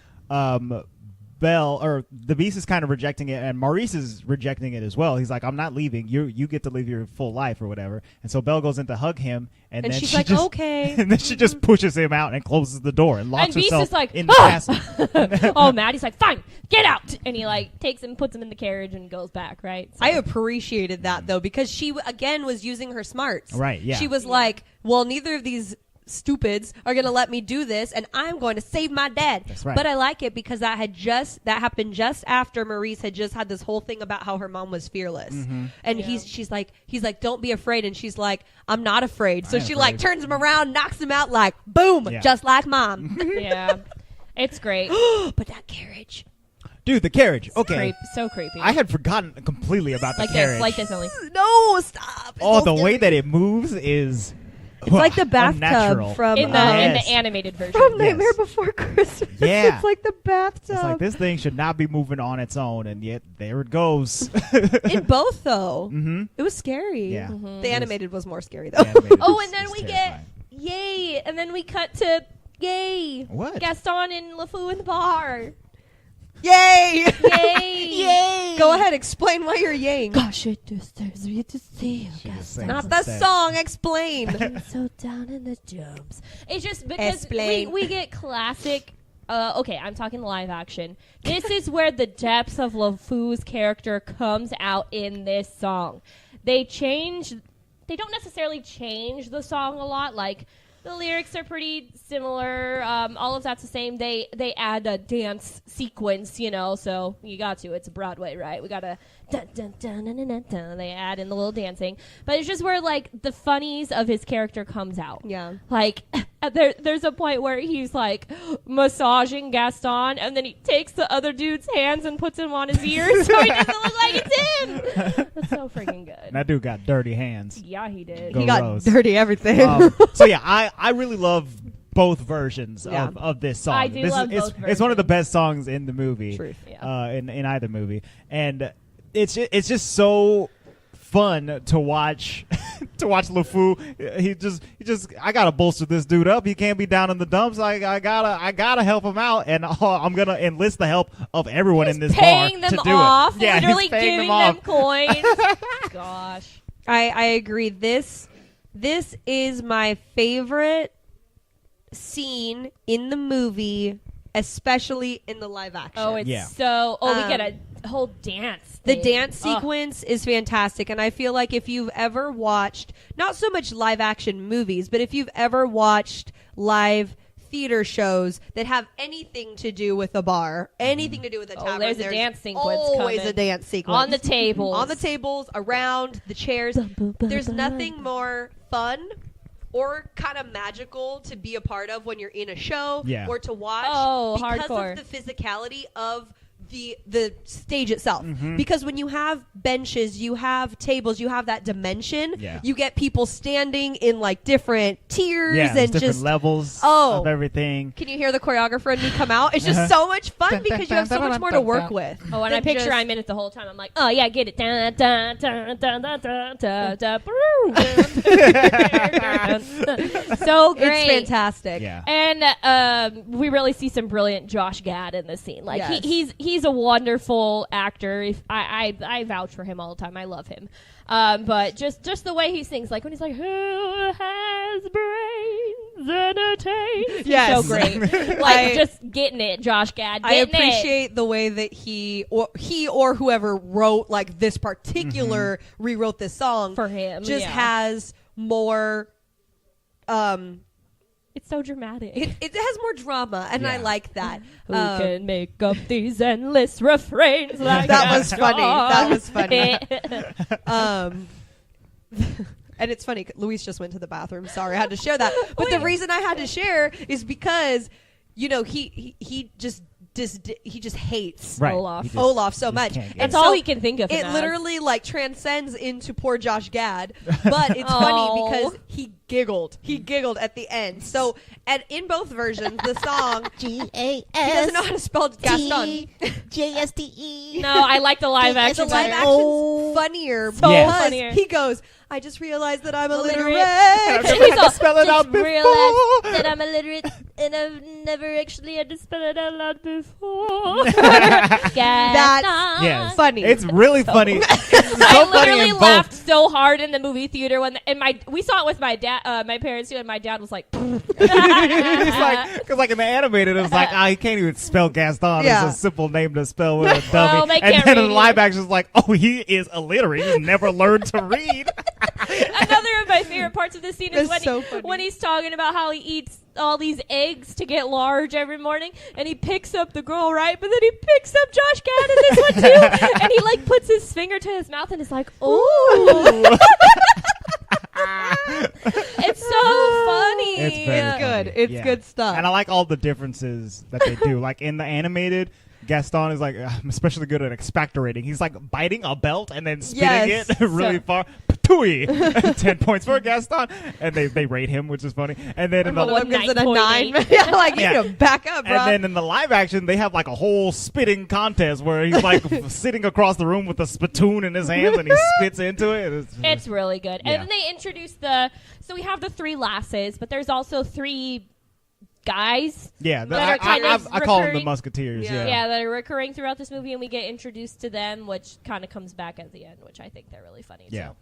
D: Belle or the Beast is kind of rejecting it, and Maurice is rejecting it as well. He's like, "I'm not leaving. You get to live your full life or whatever." And so Belle goes in to hug him, and then
B: she's
D: she
B: like,
D: just,
B: okay.
D: and then she just pushes him out and closes the door and locks
C: And Beast
D: herself
C: is like,
D: in the
C: "Ah!"
D: castle.
C: Oh, Maddie's like, fine, get out, and he takes him, puts him in the carriage, and goes back. Right? So-
B: I appreciated that, though, because she, again, was using her smarts.
D: Right, yeah.
B: She was like, well, neither of these stupids are going to let me do this, and I'm going to save my dad.
D: That's right.
B: But I like it because that happened just after Maurice had just had this whole thing about how her mom was fearless.
D: Mm-hmm.
B: And
C: Yeah.
B: he's like, don't be afraid. And she's like, I'm not afraid. So
D: I ain't
B: she
D: afraid.
B: turns him around, knocks him out like, boom,
D: Yeah.
B: just like mom.
C: yeah, it's great.
B: But that carriage.
D: Dude, the carriage. Okay,
C: So creepy.
D: I had forgotten completely about the
C: like
D: carriage.
C: this, like this only.
B: No, stop.
D: Oh,
B: It's
D: the
B: so
D: way
B: scary.
D: that it moves is
B: It's like the bathtub
D: unnatural.
B: from
C: In the
D: Yes.
C: animated version.
B: From
D: Yes.
B: Nightmare Before Christmas.
D: Yeah.
B: It's like the bathtub.
D: It's like this thing should not be moving on its own, and yet there it goes.
B: In both, though.
D: Mm-hmm.
B: It was scary.
D: Yeah.
C: Mm-hmm.
B: The animated was more scary, though.
C: Oh, and then we get yay, and then we cut to yay.
D: What?
C: Gaston and LeFou in the bar.
B: Yay!
C: Yay!
B: Yay! Go ahead, explain why you're yaying.
C: Gosh, it disturbs me to see you,
D: She just
C: Gaston.
D: sings
B: Not the
D: instead.
B: song, explain.
C: I'm so down in the dumps. It's just because
B: Explain.
C: we get classic. Okay, I'm talking live action. This is where the depth of LeFou's character comes out in this song. They don't necessarily change the song a lot. Like, the lyrics are pretty similar. All of that's the same. They add a dance sequence, so you got to. It's Broadway, right? We got to dun dun dun dun dun dun dun. They add in the little dancing. But it's just where, the funnies of his character comes out.
B: Yeah.
C: There's a point where he's, massaging Gaston, and then he takes the other dude's hands and puts them on his ears so he doesn't look like it's him. That's so freaking good.
D: That dude got dirty hands.
C: Yeah, he did.
D: Go
B: He got
D: Rose.
B: dirty everything.
D: So yeah, I really love both versions
B: Yeah.
D: of this song.
C: I do
D: This
C: love
D: is,
C: both
D: it's one of the
C: versions.
D: best songs in the movie.
B: Truth.
C: Yeah.
D: In either movie, and it's just so fun to watch LeFou. He just I gotta bolster this dude up. He can't be down in the dumps. I gotta help him out, and I'm gonna enlist the help of everyone in this
C: Paying
D: bar
C: them
D: to do
C: off,
D: it. Yeah,
C: literally
D: he's paying
C: giving
D: them
C: them
D: off.
C: coins. Gosh.
B: I agree. This is my favorite scene in the movie, especially in the live action.
C: Oh, it's
D: Yeah.
C: so. Oh, we
B: Um,
C: get a whole dance.
B: The
C: thing.
B: dance
C: Ugh.
B: sequence is fantastic, and I feel like if you've ever watched, not so much live action movies, but if you've ever watched live theater shows that have anything to do with a bar, anything to do with a
C: Oh,
B: tavern,
C: there's a dance sequence
B: always
C: coming.
B: a dance sequence.
C: on the tables.
B: On the tables, around the chairs. There's nothing more fun or kind of magical to be a part of when you're in a show
D: Yeah.
B: or to watch
C: Oh,
B: because
C: hardcore.
B: of the physicality of the stage itself. Because when you have benches, you have tables, you have that dimension.
D: Yeah.
B: You get people standing in like different tiers
D: Yeah, there's
B: and
D: different
B: just
D: levels
B: Oh.
D: of everything.
B: Can you hear the choreographer and me come out? It's just so much fun because you have so much more to work with.
C: Oh, and I
B: than
C: picture
B: just-
C: I'm in it the whole time. I'm like, oh yeah, get it. Dun, dun, dun, dun, dun, dun, dun, dun, so great.
B: It's fantastic.
D: Yeah.
C: And we really see some brilliant Josh Gad in this scene. Like
B: Yes.
C: he's a wonderful actor. If I vouch for him all the time. I love him. But just the way he sings, like when he's like, "Who has brains and a taste?" He's
B: Yes.
C: so great. Like just getting it, Josh Gad.
B: I
C: Getting
B: appreciate the way that he or whoever wrote like this particular rewrote this song
C: For him,
B: just
C: yeah.
B: has more
C: It's so dramatic.
B: it has more drama and I
D: Yeah.
B: like that.
C: Who can make up these endless refrains like
B: That was
C: Gaston?
B: funny. That was funny. And it's funny, Luis just went to the bathroom. Sorry, I had to share that. But the reason I had to share is because, you know, he just hates
D: Right.
C: Olaf.
D: He just-
B: Olaf so
D: just
B: much.
D: can't get
C: That's
B: And
C: all
B: so
C: he can think of.
B: It
C: him as.
B: literally like transcends into poor Josh Gad, but it's funny
C: Aw.
B: because he giggled. He giggled at the end. So, and in both versions, the song he doesn't know how to spell Gaston.
E: Gaston.
C: No, I like the live
B: The
C: action.
B: live
C: better.
B: action's funnier
C: So
B: because
C: funnier.
B: he goes, "I just realized that I'm illiterate."
C: He's all,
D: spell it out
C: "Just realized
D: before."
C: that I'm illiterate and I've never actually had to spell it out loud before.
B: That's
D: Yes.
B: funny.
D: It's really funny. It's so
C: I
D: funny
C: literally
D: in both.
C: laughed so hard in the movie theater when we saw it with my dad, my parents too, and my dad was like,
D: It's like, because like in the animated, it was like, he can't even spell Gaston.
B: Yeah.
D: It's a simple name to spell with a dummy.
C: Well, they
D: and
C: can't
D: then in
C: read
D: the live
C: either.
D: action, it's like, oh, he is illiterate. He's never learned to read.
C: Another of my favorite parts of this scene is
B: That's so funny.
C: when he's talking about how he eats all these eggs to get large every morning, and he picks up the girl, right? But then he picks up Josh Gad in this one too, and he like puts his finger to his mouth and is like, "Ooh." It's so funny.
D: It's very
B: It's good.
D: funny.
B: It's
D: Yeah.
B: good stuff.
D: And I like all the differences that they do. Like in the animated, Gaston is like, I'm especially good at expectorating. He's like biting a belt and then spitting
B: Yes.
D: it really far. Patooey! 10 points for Gaston. And they rate him, which is funny. And then in the
B: One gives it a 9.
C: 9.8.
B: Yeah, like, you
D: Yeah.
B: need to back up, bro.
D: And then in the live action, they have like a whole spitting contest where he's like sitting across the room with a spittoon in his hands and he spits into it.
C: It's really good.
D: Yeah.
C: And then they introduce so we have the 3 lasses, but there's also 3 guys.
D: yeah,
C: that are kind of
D: I call them the
C: recurring.
D: Musketeers.
B: Yeah.
C: Yeah, that are recurring throughout this movie, and we get introduced to them, which kind of comes back at the end, which I think they're really funny.
D: Yeah.
C: So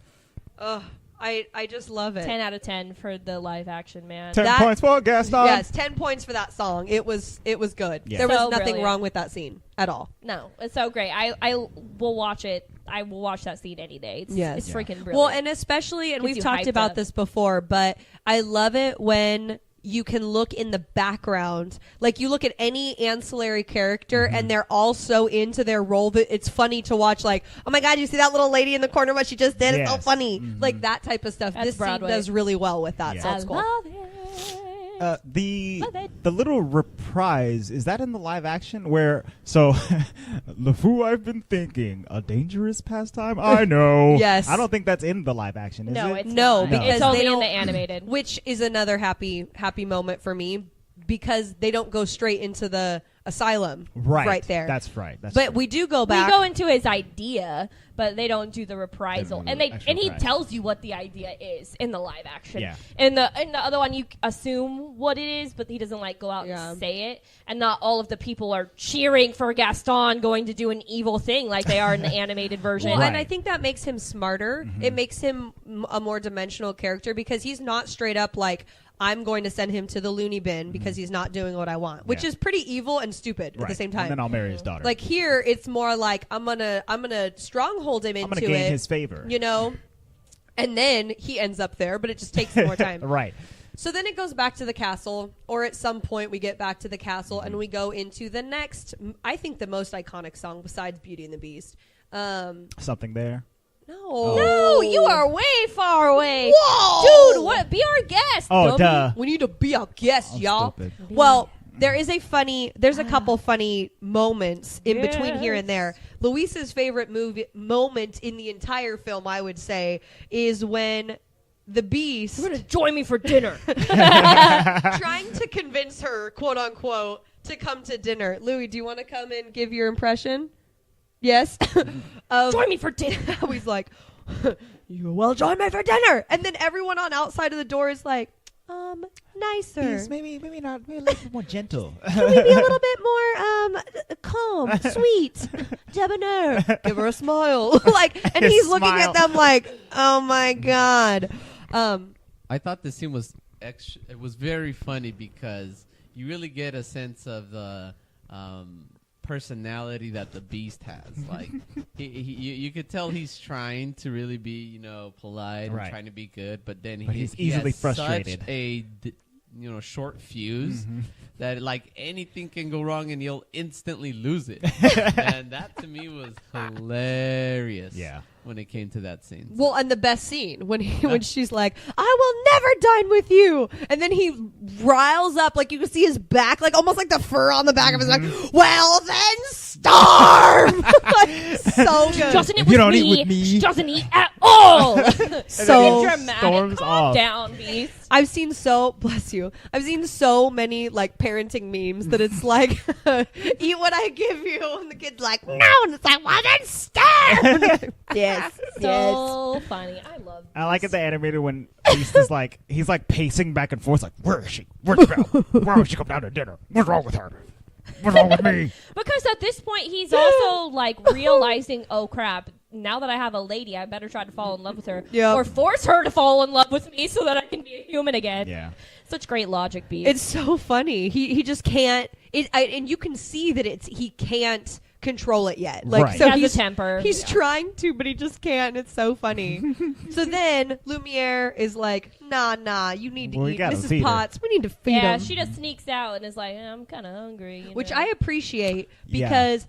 B: Ugh, I just love it.
C: 10 out of 10 for the live action, man.
D: 10
B: That-
D: points for Gaston.
B: Yes, 10 points for that song. It was good.
D: Yeah.
B: There was
C: So
B: nothing
C: brilliant.
B: wrong with that scene at all.
C: No, it's so great. I will watch it. I will watch that scene any day. It's,
B: Yes.
C: it's
D: Yeah.
C: freaking brilliant.
B: Well, and especially, and
C: Gets
B: we've
C: you
B: talked
C: hyped
B: about
C: up.
B: this before, but I love it when you can look in the background. Like you look at any ancillary character and they're all so into their role that it's funny to watch. Like, oh my God, you see that little lady in the corner, what she just did? It's so
D: Yes.
B: funny. Like that type of stuff.
C: That's
B: This
C: Broadway.
B: scene does really well with that.
D: Yeah.
B: So
C: I
B: it's cool.
C: love it.
D: The
C: Love it.
D: the little reprise, is that in the live action where LeFou, I've been thinking, a dangerous pastime? I know.
B: Yes.
D: I don't think that's in the live action, is
C: No,
D: it?
C: it's
B: No,
C: not.
B: because
C: it's only
B: they
C: in
B: don't-
C: the animated.
B: Which is another happy moment for me because they don't go straight into the asylum
D: right
B: there.
D: That's right. That's
B: But
D: true.
B: we do go
C: We
B: back.
C: go into his idea, but they don't do the reprisal,
D: They don't do
C: and
D: the actual
C: he
D: reprisal.
C: tells you what the idea is in the live action.
D: Yeah.
C: In the other one, you assume what it is, but he doesn't like go out
B: Yeah.
C: and say it, and not all of the people are cheering for Gaston going to do an evil thing like they are in the animated version.
B: Well,
D: Right.
B: and I think that makes him smarter. It makes him a more dimensional character because he's not straight up like, I'm going to send him to the loony bin because he's not doing what I want, which
D: Yeah.
B: is pretty evil and stupid
D: right.
B: at the same
D: And
B: time.
D: then I'll marry his daughter.
B: Like here, it's more like I'm gonna stronghold him
D: I'm
B: into
D: going to gain
B: it,
D: his favor.
B: you know, and then he ends up there, but it just takes more time.
D: Right.
B: So then it goes back to the castle, or at some point we get back to the castle and we go into the next, I think the most iconic song besides Beauty and the Beast.
D: Something there.
B: No.
C: No, you are way far away.
B: Whoa!
C: Dude, what? Be our guest.
D: Oh,
C: dummy.
D: duh.
B: We need to be our guest,
D: I'm
B: y'all.
D: stupid.
B: Well, there's a couple funny moments in between here and there. Luis's favorite moment in the entire film, I would say, is when the Beast
C: You're gonna join me for dinner.
B: trying to convince her, quote unquote, to come to dinner. Louis, do you want to come and give your impression? Yes.
C: Join me for dinner.
B: He's like, you will join me for dinner. And then everyone on outside of the door is like, nicer.
D: Yes, maybe not. Maybe a little bit more gentle.
B: Can we be a little bit more calm, sweet, debonair? Give her a smile. And he's looking at them like, oh my God.
A: I thought this scene was it was very funny because you really get a sense of the personality that the Beast has. Like you could tell he's trying to really be, polite and trying to be good, but then
D: he's
A: he
D: easily
A: has
D: frustrated.
A: Such a short fuse that like anything can go wrong and you'll instantly lose it. And that to me was hilarious.
D: Yeah.
A: When it came to that scene.
B: Well, and the best scene when she's like, "I will never dine with you," and then he riles up, like you can see his back, like almost like the fur on the back of his neck. Well, then starve. So good.
C: She doesn't eat
D: You
C: with
D: don't
C: me.
D: eat with me.
C: She doesn't eat at all.
B: So
C: dramatic.
D: storms
C: Calm
D: off.
C: down, Beast.
B: I've seen so many like parenting memes that it's like, eat what I give you, and the kid's like, no, and it's like, well, then starve. Yes,
C: So funny. I love
D: I like it the animated when Beast is like he's like pacing back and forth like, where is she? Where's Belle? Why don't she come down to dinner? What's wrong with her? What's wrong with me?
C: Because at this point, he's also like realizing, oh crap, now that I have a lady, I better try to fall in love with her.
B: Yep.
C: Or force her to fall in love with me so that I can be a human again.
D: Yeah.
C: Such great logic, Beast.
B: It's so funny. He just can't. And you can see that he can't control it yet. Like
D: Right.
B: so
C: He has a
B: he's
C: temper.
B: He's
C: Yeah.
B: trying to, but he just can't. It's so funny. So then Lumiere is like, nah, you need to
D: Well, we
B: eat.
D: gotta
B: Mrs.
D: feed her.
B: Potts, we need to feed
C: yeah,
B: him.
C: she just sneaks out and is like, I'm kind of hungry.
B: Which I appreciate
D: Yeah.
B: because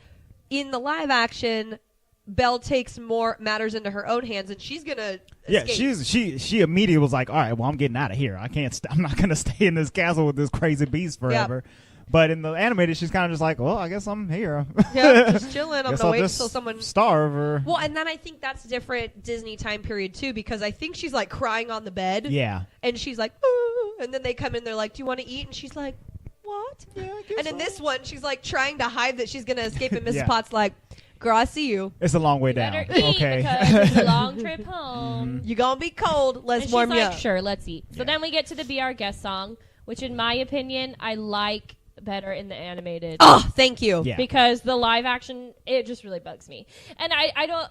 B: in the live action, Belle takes more matters into her own hands, and she's gonna
D: Yeah,
B: escape.
D: she immediately was like, all right, well, I'm getting out of here. I can't. I'm not gonna stay in this castle with this crazy beast forever. But in the animated, she's kind of just like, well, I guess I'm here.
B: Yeah, just chilling. I'm
D: Guess
B: gonna
D: I'll
B: wait
D: just
B: till someone.
D: starve or
B: Well, and then I think that's different Disney time period too, because I think she's like crying on the bed.
D: yeah.
B: And she's like, ooh, and then they come in, they're like, do you want to eat? And she's like, what?
D: Yeah, I guess
B: And in
D: so.
B: this one, she's like trying to hide that she's gonna escape, and Mrs.
D: Yeah.
B: Potts like, girl, I see you.
D: It's a long way down.
C: better eat
D: Okay.
C: because it's a long trip home.
B: You gonna be cold. Let's
C: And
B: warm
C: she's
B: you
C: like,
B: up.
C: sure, let's eat. So
D: Yeah.
C: then we get to the Be Our Guest song, which in my opinion, I like better in the animated.
B: Oh, thank you.
D: Yeah.
C: Because the live action, it just really bugs me. And I don't,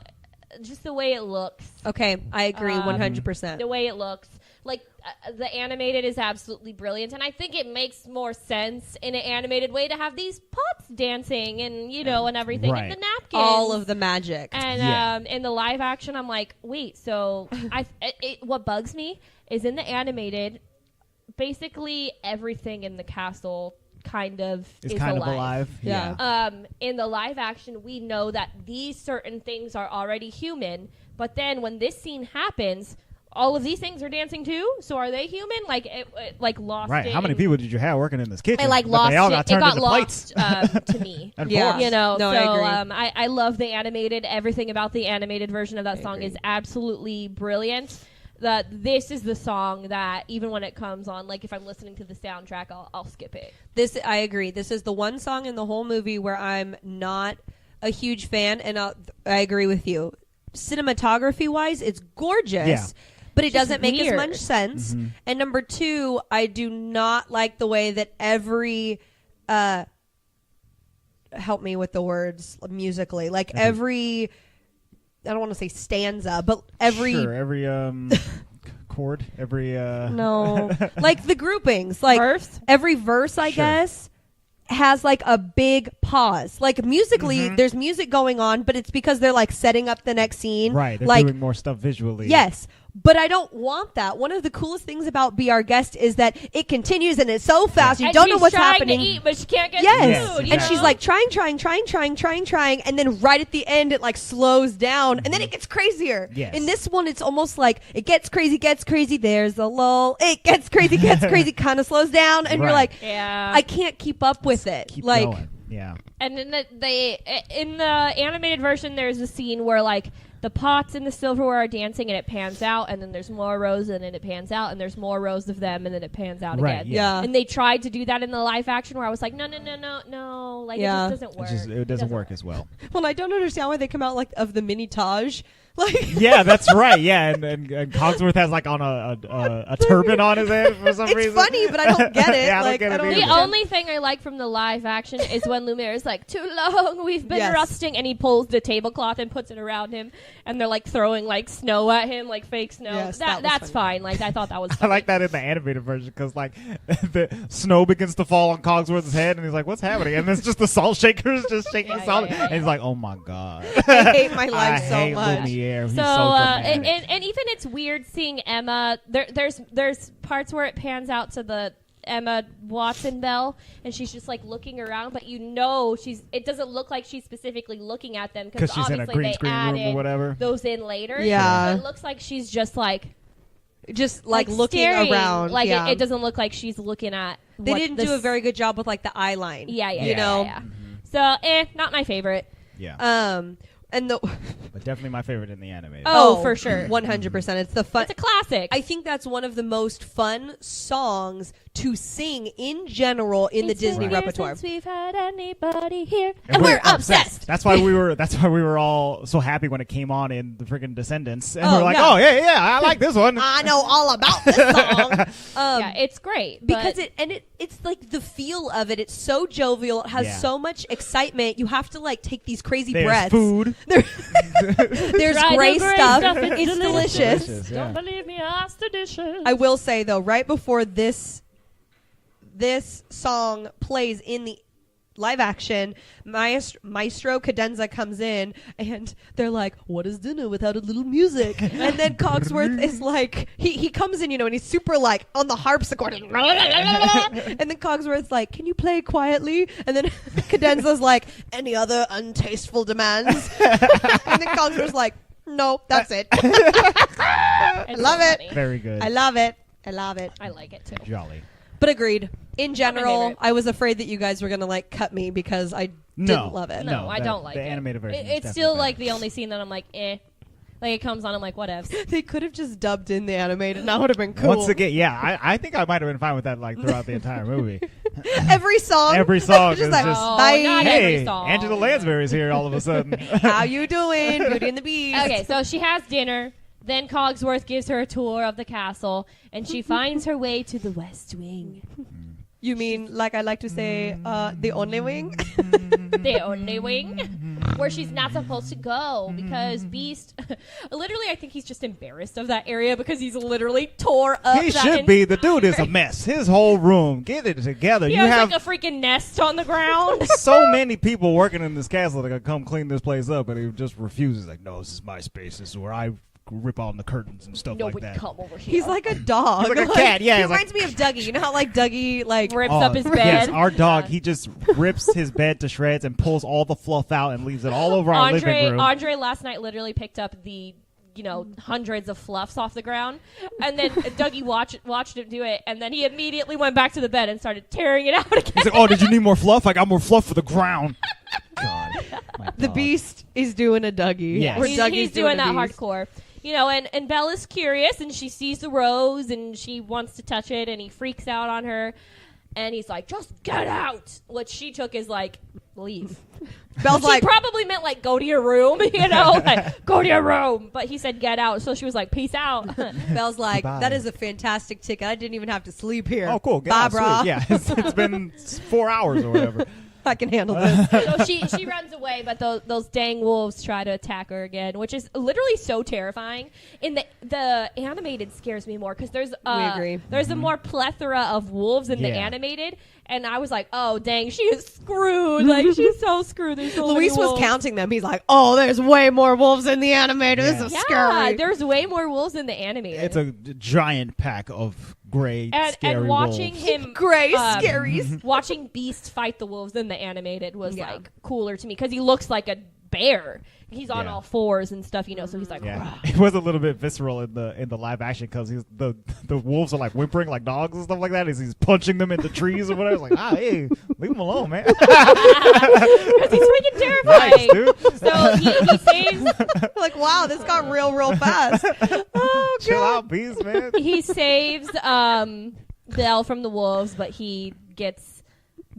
C: just the way it looks.
B: Okay, I agree 100%.
C: The way it looks. Like, the animated is absolutely brilliant. And I think it makes more sense in an animated way to have these pots dancing and, and everything.
D: Right.
C: And the napkins.
B: All of the magic.
C: And
D: Yeah.
C: in the live action, I'm like, wait, so what bugs me is in the animated, basically everything in the castle kind of
D: It's
C: is
D: kind
C: alive.
D: of alive.
B: Yeah.
C: In the live action, we know that these certain things are already human, but then when this scene happens, all of these things are dancing too. So are they human? Like it lost.
D: Right.
C: it
D: How many
C: in-
D: people did you have working in this kitchen?
C: I like
D: But
C: lost
D: They all
C: it.
D: got
C: It
D: turned
C: got
D: into
C: lost
D: plates.
C: to me.
D: And
B: Yeah.
D: forks.
C: No,
B: I agree.
C: I love the animated. Everything about the animated version of that song
B: agree.
C: is absolutely brilliant. This is the song that even when it comes on, like if I'm listening to the soundtrack, I'll skip it.
B: I agree. This is the one song in the whole movie where I'm not a huge fan, and I agree with you. Cinematography-wise, it's gorgeous.
D: Yeah.
B: But it
C: Just
B: doesn't make as
C: weird.
B: much sense.
D: Mm-hmm.
B: And number two, I do not like the way that every help me with the words musically. Like every I don't want to say stanza, but every
D: Sure, every chord, every
B: no, like the groupings, like
C: Verse?
B: every verse, I
D: Sure.
B: guess, has like a big pause. Like musically, there's music going on, but it's because they're like setting up the next scene.
D: right. They're
B: like
D: doing more stuff visually.
B: yes, But I don't want that. One of the coolest things about Be Our Guest is that it continues and it's so fast. You don't know what's happening.
C: To eat, but she can't get
B: yes.
C: food.
B: And she's like trying. And then right at the end, it like slows down and then it gets crazier.
D: Yes.
B: In this one, it's almost like it gets crazy. There's a lull. It gets crazy, kind of slows down. And you're like, I can't keep up with it.
D: Keep
B: like,
D: going. Yeah.
C: And in the animated version, there's a scene where like the pots and the silverware are dancing, and it pans out, and then there's more rows, and then it pans out, and there's more rows of them, and then it pans out again.
B: Yeah.
C: And they tried to do that in the live action, where I was like, no, like it just doesn't work.
D: It doesn't work as well.
B: Well, I don't understand why they come out like of the mini Taj. Like,
D: yeah, that's right. Yeah, and Cogsworth has like on a turban on his head for some reason.
B: It's funny, but I don't get it.
D: Yeah, I don't
B: like,
D: get it
B: I don't
D: either.
C: The only thing I like from the live action is when Lumiere's like, too long, we've been
B: Yes.
C: rusting, and he pulls the tablecloth and puts it around him, and they're like throwing like snow at him, like fake snow.
B: Yes, that was
C: that's
B: funny.
C: fine. Like I thought that was
D: I
C: funny.
D: like that in the animated version because like the snow begins to fall on Cogsworth's head, and he's like, "What's happening?" And it's just the salt shakers just shaking
C: Yeah,
D: salt,
C: yeah.
D: and he's like, "Oh my god,
B: I hate my life
D: I
B: so
D: hate
B: much.
D: Lumiere. He's
C: So,
D: so dramatic."
C: and even it's weird seeing Emma. There's parts where it pans out to the Emma Watson Belle, and she's just like looking around, but you know it doesn't look like she's specifically looking at them because
D: she's in a
C: obviously
D: green
C: they
D: screen room or
C: added
D: whatever.
C: those in later.
B: Yeah.
C: So it looks like she's just like
B: looking
C: staring.
B: around.
C: Like
B: yeah.
C: it doesn't look like she's looking at.
B: They
C: what
B: didn't
C: this-
B: do a very good job with like the eye line.
C: Yeah,
B: you know.
C: yeah. So, not my favorite.
D: Yeah,
B: And the
D: but definitely my favorite in the animated.
C: Oh, for sure.
B: 100%. It's the fun.
C: It's a classic.
B: I think that's one of the most fun songs to sing in general in the Disney repertoire.
C: Since we've had anybody here,
D: And
C: we're obsessed.
D: That's why we were all so happy when it came on in the freaking Descendants, and
B: Oh,
D: we're like,
B: yeah.
D: "Oh yeah, I like this one."
B: I know all about this song.
C: Yeah, it's great
B: Because
C: but
B: it's like the feel of it. It's so jovial. It has
D: Yeah.
B: so much excitement. You have to like take these crazy
D: There's
B: breaths.
D: food.
B: There's
C: Try the
B: gray
C: gray
B: stuff.
C: stuff,
B: It's delicious.
D: Yeah.
C: Don't believe me, ask the dishes.
B: I will say though, right before this song plays in the live action, Maestro Cadenza comes in and they're like, "What is dinner without a little music?" And then Cogsworth is like, he comes in, and he's super like on the harpsichord, and then Cogsworth's like, "Can you play quietly?" And then Cadenza's like, "Any other untasteful demands?" And then Cogsworth's like, "No, that's it."
C: I
B: love it.
D: Very good.
B: I love it. I love it.
C: I like it too.
D: Jolly.
B: But agreed. In general,
C: favorite.
B: I was afraid that you guys were gonna like cut me because I didn't love it.
C: No, I don't like
D: the
C: it.
D: animated version. is
C: It's
D: definitely
C: still
D: better.
C: like the only scene that I'm like, eh. Like it comes on, I'm like, whatevs.
B: They could have just dubbed in the animated, and that would have been cool.
D: Once again, yeah, I think I might have been fine with that like throughout the entire movie.
B: every song,
D: Every song
B: just
D: is
B: like,
D: just,
C: Oh,
B: "Bye."
C: not every
D: Hey,
C: song.
D: Angela Lansbury's here all of a sudden.
B: How you doing, Beauty and the Beast?
C: Okay, so she has dinner. Then Cogsworth gives her a tour of the castle, and she finds her way to the West Wing.
B: You mean like I like to say, the only wing?
C: The only wing where she's not supposed to go because Beast literally I think he's just embarrassed of that area because he's literally tore up
D: He
C: that
D: should be. The dude is a mess. His whole room. Get it together.
C: He
D: You
C: has
D: have
C: like a freaking nest on the ground.
D: so many people working in this castle that could come clean this place up, and he just refuses. Like, no, this is my space. This is where I rip on the curtains and stuff
C: Nobody
D: like that.
C: come over here.
B: He's like a dog.
D: He's like a cat, yeah,
B: He
D: he's like-
B: reminds me of Dougie. You know how like Dougie like
C: rips up his bed.
D: Yes, our dog. He just rips his bed to shreds and pulls all the fluff out and leaves it all over our living room.
C: Andre last night literally picked up the hundreds of fluffs off the ground, and then Dougie watched him do it, and then he immediately went back to the bed and started tearing it out again.
D: He's like, "Oh, did you need more fluff? I got more fluff for the ground." God, my
B: the
D: dog.
B: Beast is doing a Dougie.
D: Yes.
B: Or
C: he's
B: Dougie's
C: doing
B: a
C: that
B: Beast.
C: hardcore. And Belle is curious, and she sees the rose, and she wants to touch it, and he freaks out on her, and he's like, "Just get out!" What she took is like, leave.
B: Belle's
C: She
B: like,
C: probably meant like, go to your room, like, go to your room. But he said, get out. So she was like, peace out.
B: Belle's like,
D: Goodbye.
B: that is a fantastic ticket. I didn't even have to sleep here.
D: Oh, cool.
B: Bye,
D: Sweet.
B: brah.
D: Yeah, it's been 4 hours or whatever.
B: I can handle this.
C: So she runs away, but those dang wolves try to attack her again, which is literally so terrifying. In the animated scares me more because there's
B: agree.
C: there's a more plethora of wolves in the animated, and I was like, oh dang, she is screwed. Like she's so screwed. There's so
B: Luis
C: many
B: was
C: wolves.
B: counting them. He's like, oh, there's way more wolves in the animated. This is
C: Yeah,
B: scary.
C: there's way more wolves in the animated.
D: It's a giant pack of gray, scary
C: and watching
D: wolves.
C: him
B: Gray scaries.
C: watching Beast fight the wolves in the animated was
B: Yeah.
C: like cooler to me because he looks like a bear. He's on all fours and stuff, you know. So he's like,
D: Yeah, it was a little bit visceral in the live action because the wolves are like whimpering like dogs and stuff like that. He's punching them into trees or whatever. It's like, hey, leave him alone, man.
C: because he's freaking terrifying.
D: Nice, dude.
C: So he saves
B: Like, wow, this got real fast. Oh,
D: Chill
B: God.
D: out, beast, man.
C: he saves Belle from the wolves, but he gets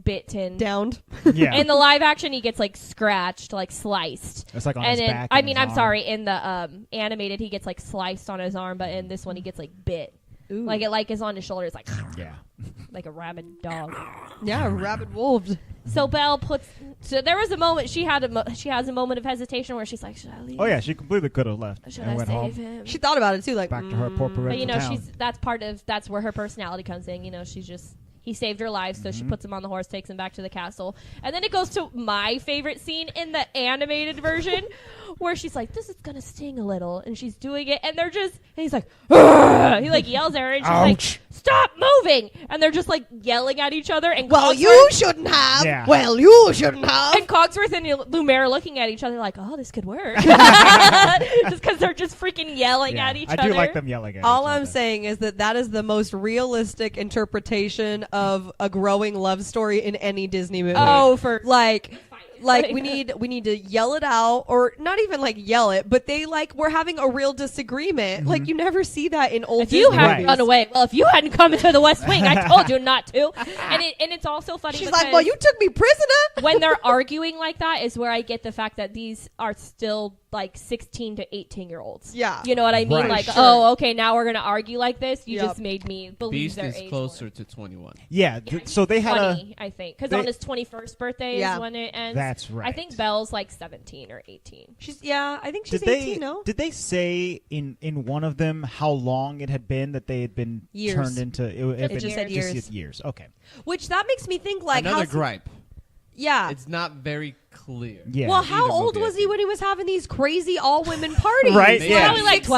C: bitten.
B: Downed.
D: Yeah,
C: In the live action, he gets like scratched, like sliced.
D: it's like on
C: And
D: his
C: in,
D: back.
C: I
D: and
C: mean,
D: his
C: I'm
D: arm.
C: sorry. In the animated, he gets like sliced on his arm, but in this one, he gets like bit.
B: Ooh.
C: Like it like is on his shoulder. It's like
D: Yeah,
C: like a rabid dog.
B: Yeah, rabid wolves.
C: So Belle puts. So there was a moment she had she has a moment of hesitation where she's like, should I leave?
D: oh yeah, she completely could have left
C: Should
D: and
C: I
D: went
C: save
D: home.
C: him?
B: She thought about it too, like
D: Back to her poor
C: but
D: parental
C: you know,
D: town.
C: that's where her personality comes in. You know, she's just. He saved her life, so she puts him on the horse, takes him back to the castle. And then it goes to my favorite scene in the animated version where she's like, this is going to sting a little. And she's doing it, and they're just, and he's like, "Argh!" He like yells at her, and she's like, stop moving. And they're just like yelling at each other. And
B: well,
C: Cogsworth-
B: you shouldn't have.
D: Yeah.
B: Well, you shouldn't have.
C: And Cogsworth and Lumiere looking at each other like, oh, this could work. Just because they're just freaking yelling
D: Yeah,
C: at each
D: I
C: other.
D: do like them yelling at
B: All
D: each
B: I'm
D: other.
B: saying is that is the most realistic interpretation of a growing love story in any Disney movie.
C: Oh, for
B: like
C: Like-
B: we need to yell it out, or not even like yell it, but they like we're having a real disagreement. Like you never see that in old
C: if you
B: Disney
C: hadn't
D: Right.
B: movies.
C: run away, well, if you hadn't come into the West Wing, I told you not to. And it's also funny.
B: She's
C: because
B: like, well, you took me prisoner.
C: when they're arguing like that is where I get the fact that these are still like 16 to 18-year-olds.
B: Yeah.
C: You know what I mean?
D: Right.
C: Like,
B: Sure.
C: oh, okay, now we're gonna argue like this. You
B: Yep.
C: just made me believe
A: Beast
C: their
A: is
C: age
A: closer
C: more.
A: to 21.
D: Yeah, so they had
C: 20, I think, because
D: they-
C: on his 21st birthday
B: Yeah.
C: is when it ends.
D: That's right.
C: I think Belle's like 17 or 18.
B: I think she's
D: did
B: 18.
D: they
B: No,
D: did they say in one of them how long it had been that they had been
B: Years.
D: turned into it had
C: It
D: been
C: just said
B: years.
D: years. Okay.
B: which that makes me think like
A: Another
B: how
A: gripe.
B: yeah.
A: It's not very clear.
D: Yeah.
B: Well, how
A: Either
B: old
A: movie,
B: was
A: I
B: he
A: think.
B: when he was having these crazy all-women parties?
D: Right,
A: Maybe
D: yeah.
C: Probably like
B: 16?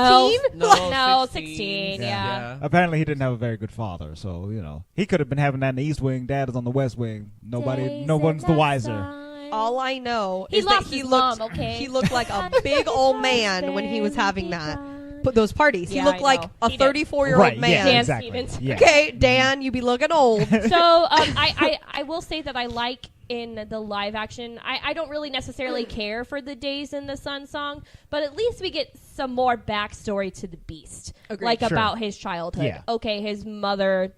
C: 12. No,
A: 16.
C: 16,
D: Yeah.
C: yeah.
D: Apparently he didn't have a very good father, so he could have been having that in the East Wing. Dad is on the West Wing. No one's the wiser.
B: All I know
C: He
B: is that
C: lost
B: he
C: his
B: looked
C: mom, okay?
B: he looked like a big old man when he was having those parties.
C: Yeah,
B: he looked
C: I
B: like
C: know.
B: a
C: He did.
B: 34-year-old
D: Right?
B: man.
D: Yeah.
C: Dan
D: Exactly.
C: Stevens.
D: Yeah.
B: Okay, Dan, you be looking old.
C: So I will say that I like in the live action, I don't really necessarily care for the Days in the Sun song, but at least we get some more backstory to the Beast.
B: Agreed.
C: Like
D: Sure.
C: about his childhood.
D: Yeah.
C: Okay, his mother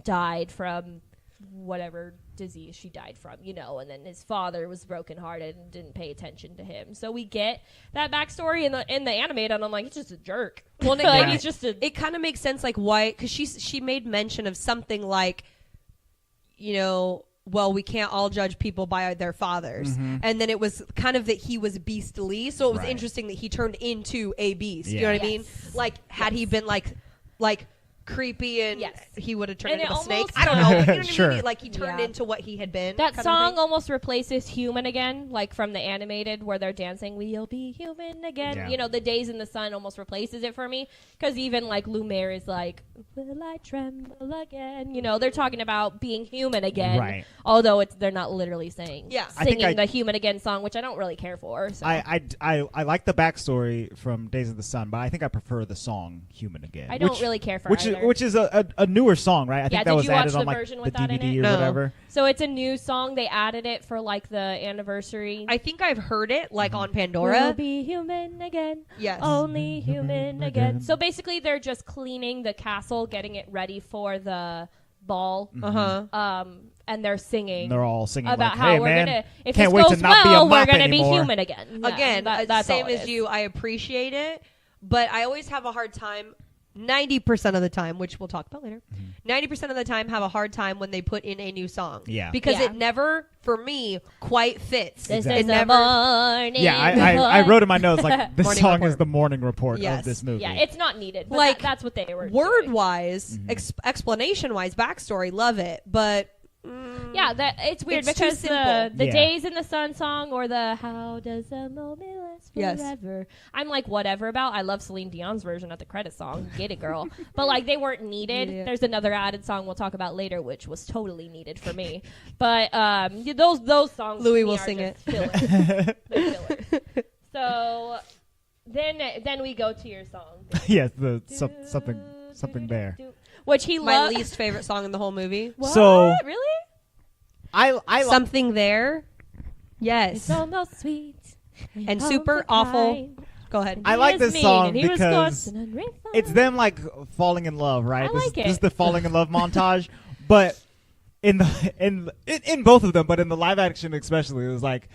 C: died from whatever disease she died from, and then his father was brokenhearted and didn't pay attention to him. So we get that backstory in the animated, and I'm like, he's just a jerk.
B: Well,
C: like,
D: yeah.
C: he's just a...
B: It kind of makes sense, like why, because she made mention of something like, well, we can't all judge people by their fathers, and then it was kind of that he was beastly. So it was
D: Right.
B: interesting that he turned into a beast. You know
D: Yeah.
B: what I mean?
C: Yes.
B: Like had he been like creepy and
C: Yes.
B: he would have turned
C: And
B: into a
C: it
B: snake.
C: almost-
B: I don't know. But you know what
D: Sure.
B: I mean? Like he turned
C: Yeah.
B: into what he had been.
C: That
B: kind of
C: song
B: thing.
C: almost replaces Human Again, like from the animated where they're dancing, we'll be human again.
D: Yeah.
C: The Days in the Sun almost replaces it for me. Because even like Lumiere is like, will I tremble again? They're talking about being human again.
D: Right.
C: Although they're not literally saying,
B: Yeah.
D: I think
C: singing
D: I-
C: the Human Again song, which I don't really care for. So.
D: I like the backstory from Days of the Sun, but I think I prefer the song "Human Again."
C: I don't really care for
D: which
C: either.
D: which is a newer song, right? I think
C: Yeah,
D: that
C: did
D: was
C: you watch
D: added
C: the
D: on like
C: version
D: the
C: with that in
D: DVD
C: it?
D: or
B: No.
D: whatever.
C: So it's a new song. They added it for like the anniversary.
B: I think I've heard it like on
C: We'll
B: Pandora.
C: be human again.
B: Yes.
C: Only human again.
D: again.
C: So basically, they're just cleaning the castle, getting it ready for the ball.
B: Uh huh.
C: And they're singing
D: And they're all singing
C: about
D: like,
C: how
D: "Hey
C: we're
D: man,
C: gonna. If
D: can't
C: this
D: wait
C: goes
D: to not be a
C: well, we're
D: mop
C: gonna
D: anymore."
C: be human again. Yeah,
B: Again,
C: that's
B: same
C: all it
B: as
C: is.
B: you. I appreciate it, but I always have a hard time. 90% of the time, which we'll talk about later. 90% of the time have a hard time when they put in a new song.
D: Yeah.
B: Because
C: Yeah.
B: it never, for me, quite fits.
C: This
D: Exactly.
C: is
B: It
C: the
B: never.
C: morning.
D: Yeah, I wrote in my notes like this
B: Morning
D: song
B: report.
D: is the morning report
B: Yes.
D: of this movie.
C: Yeah, it's not needed. But
B: Like,
C: that's what they were
B: Word
C: doing.
B: wise, explanation wise, backstory, love it. But
C: Yeah, it's weird
B: It's too
C: because
B: simple.
C: the
D: Yeah.
C: Days in the Sun song or the How Does a Moment Last
B: Yes.
C: Forever. I'm like, whatever about. I love Celine Dion's version of the credit song. Get it, girl. But like, they weren't needed.
B: Yeah.
C: There's another added song we'll talk about later, which was totally needed for me. But those songs.
B: Louis
C: to me
B: will
C: are
B: sing
C: just
B: it.
C: filler. They're filler. So then we go to your song.
D: yes, something there.
C: Which he
B: my
C: loved.
B: least favorite song in the whole movie.
C: What?
D: So-
C: Really?
D: I
B: Something there. Yes.
C: It's almost sweet.
B: And super awful. Go ahead.
D: I like
C: He was
D: this
C: mean,
D: song
C: and he was
D: because
C: scorched and unrefined.
D: it's them like falling in love, right?
C: I
D: This,
C: like
D: this is
C: it.
D: the falling in love montage, but in both of them, but in the live action especially, it was like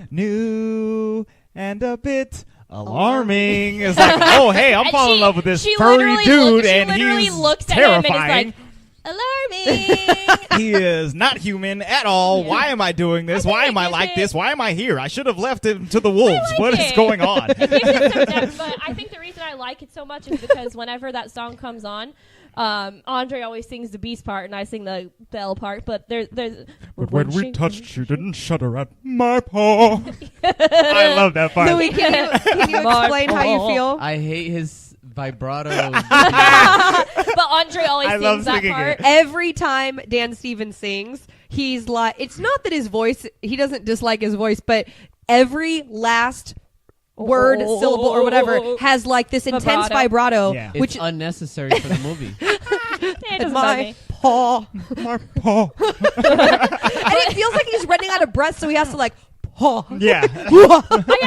D: new and a bit alarming. It's like, oh hey, I'm
C: And
D: falling in
C: she-
D: love with this
C: she
D: furry
C: literally
D: dude,
C: she
D: and
C: literally
D: he's
C: looks at
D: terrifying.
C: him and is like, alarming.
D: He is not human at all.
C: Yeah.
D: Why am I doing this? Why am I
C: gives
D: like
C: it-
D: this? Why am I here? I should have left him to the wolves.
C: like
D: What is
C: it.
D: going on?
C: It gives it some depth, but I think the reason I like it so much is because whenever that song comes on, Andre always sings the Beast part and I sing the Belle part. But there's
D: But when we touched, she didn't shudder at my paw. I love that part.
B: Louis, can you
C: My
B: explain how you
C: fault.
B: feel?
A: I hate his vibrato.
C: but Andre always
D: I
C: sings
D: love
C: that
D: singing
C: part.
D: it.
B: Every time Dan Stevens sings, he's like, it's not that his voice, he doesn't dislike his voice, but every last word, syllable, or whatever has like this intense vibrato,
D: Yeah.
A: It's
B: which
A: unnecessary for the movie.
C: It doesn't bug
B: my
C: me.
B: paw.
D: My paw.
B: And it feels like he's running out of breath, so he has to like paw.
D: Yeah.
C: I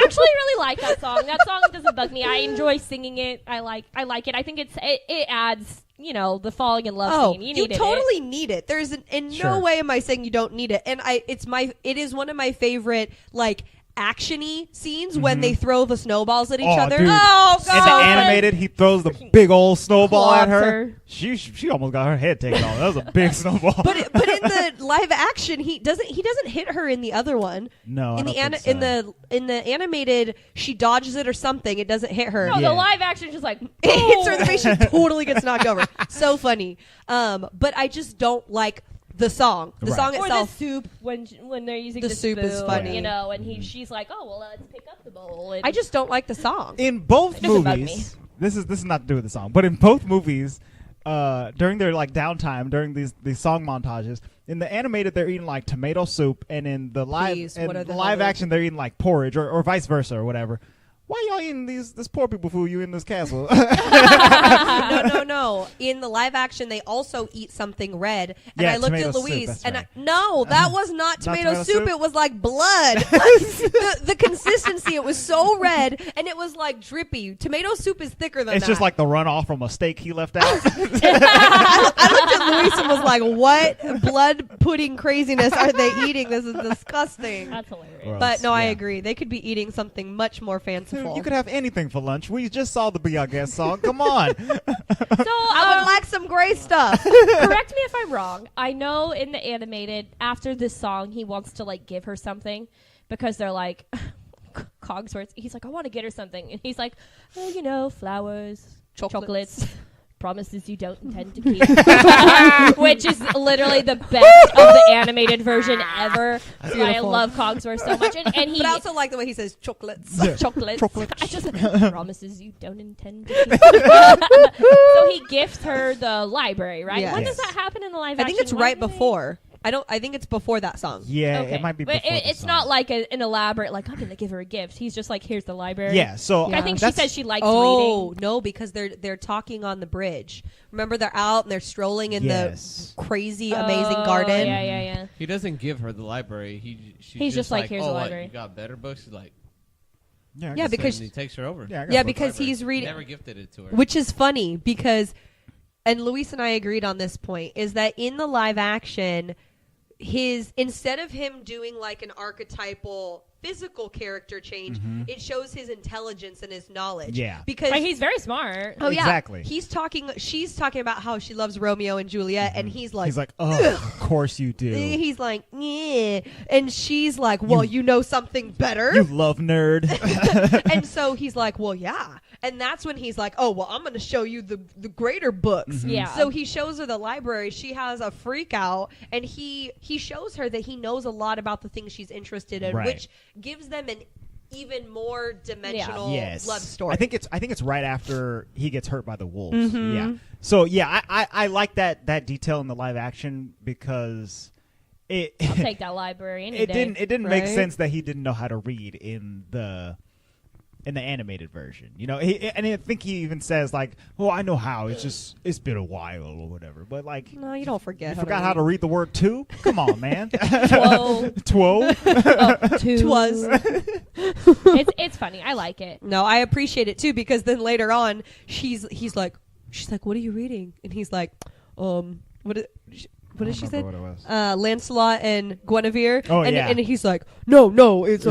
C: actually really like that song. That song doesn't bug me. I enjoy singing it. I like it. I think it adds, the falling in love
B: Oh,
C: scene. You
B: you
C: needed
B: totally need it. There's in
D: Sure.
B: no way am I saying you don't need it. And it is one of my favorite like actiony scenes when they throw the snowballs at each
D: Oh,
B: other.
D: dude.
B: Oh
D: In
B: god!
D: the animated, he throws the big old snowball at
C: Clods
D: her.
C: her.
D: She almost got her head taken off. That was a big snowball.
B: But in the live action, he doesn't hit her in the other one.
D: no,
B: In
D: I
B: the
D: don't think so.
B: in the animated, she dodges it or something. It doesn't hit her.
C: No,
D: Yeah.
C: the live action is just like
B: It hits her in the face. She totally gets knocked over. So funny. But I just don't like the song. The
D: Right.
B: song
C: or the
B: itself.
C: soup when they're using
B: The
C: the
B: soup is
C: spoon,
B: funny.
C: and she's like, oh well, let's pick up the bowl. And
B: I just don't like the song.
D: In both
C: doesn't bug
D: movies, this is not to do with the song, but in both movies, during their like downtime, during these song montages, in the animated they're eating like tomato soup, and in the live
B: Please,
D: and
B: what are the
D: the live
B: hell
D: action they're eating like porridge or vice versa or whatever. Why y'all eating this poor people food? You in this castle?
B: No. In the live action, they also eat something red. And
D: Yeah,
B: I looked
D: tomato
B: at
D: soup,
B: Louise,
D: that's
B: and
D: right.
B: no, that was not tomato
D: tomato
B: soup.
D: soup?
B: It was like blood. the consistency, it was so red, and it was like drippy. Tomato soup is thicker than
D: It's
B: that.
D: just like the runoff from a steak he left out.
B: I looked at Louise and was like, "What blood pudding craziness are they eating? This is disgusting."
C: that's hilarious.
D: Gross.
B: But no, I
D: Yeah.
B: agree. They could be eating something much more fanciful.
D: Dude, you could have anything for lunch. We just saw the Be Our Guest song. Come on.
C: So
B: I would like some gray stuff.
C: correct me if I'm wrong. I know in the animated, after this song, he wants to like give her something because they're like Cogsworth. He's like, I want to get her something, and he's like, oh, flowers, chocolates. Promises you don't intend to keep, which is literally the best of the animated version ever. I
B: Beautiful.
C: love Cogsworth so much, and he
B: But I also like the way he says chocolates.
C: chocolates.
D: Chocolates.
C: I just promises you don't intend to keep. So he gifts her the library, right?
B: Yes.
C: When does that happen in the live
B: I
C: action?
B: think it's right before. I think it's before that song.
D: Yeah,
C: Okay.
D: it might be
C: But
D: before the
C: it's
D: song.
C: not like an elaborate, like, I'm going to give her a gift. He's just like, here's the library.
D: Yeah, so
C: I think she
D: that's-
C: says she likes
B: Oh
C: reading.
B: no, because they're talking on the bridge. Remember, they're out and they're strolling in
D: Yes.
B: the crazy, amazing
C: Oh,
B: garden.
C: Yeah.
A: He doesn't give her the library. She's
C: He's just like, here's
A: oh,
C: the
A: what,
C: library.
A: you got better books? She's like,
D: Yeah, I
B: Yeah,
D: guess
B: because-
A: and he takes her over.
D: Yeah, I got
B: Yeah,
D: both.
B: because
A: Library.
B: he's reading,
A: Never gifted it to her.
B: which is funny because, and Luis and I agreed on this point, is that in the live action, instead of him doing like an archetypal physical character change. It shows his intelligence and his knowledge.
D: Yeah.
B: Because
C: Like, he's very smart.
B: oh yeah,
D: Exactly.
B: she's talking about how she loves Romeo and Juliet, and he's like,
D: oh, of course you do.
B: he's like, yeah, and she's like, well, you know something better.
D: You love nerd.
B: And so he's like, well, yeah. And that's when he's like, oh, well, I'm going to show you the greater books.
C: Yeah.
B: So he shows her the library. She has a freak out, and he shows her that he knows a lot about the things she's interested in,
D: Right.
B: which gives them an even more dimensional
D: Yes.
B: love story.
D: I think it's right after he gets hurt by the wolves. Yeah. So yeah, I like that detail in the live action because it
C: I'll take that library any
D: it
C: day.
D: didn't make
B: Right?
D: sense that he didn't know how to read in the animated version, you know. And I think he even says like, "Oh, I know how. It's been a while or whatever." But like,
B: no, you don't forget.
D: you forgot how to read the word "two"? Come on, man.
C: Whoa.
D: Two.
B: Twas.
C: It's funny. I like it.
B: No, I appreciate it too, because then later on, she's like, what are you reading? And he's like, what did she say?
D: What it was.
B: Lancelot and Guinevere.
D: Oh,
B: and,
D: yeah.
B: and he's like, no, it's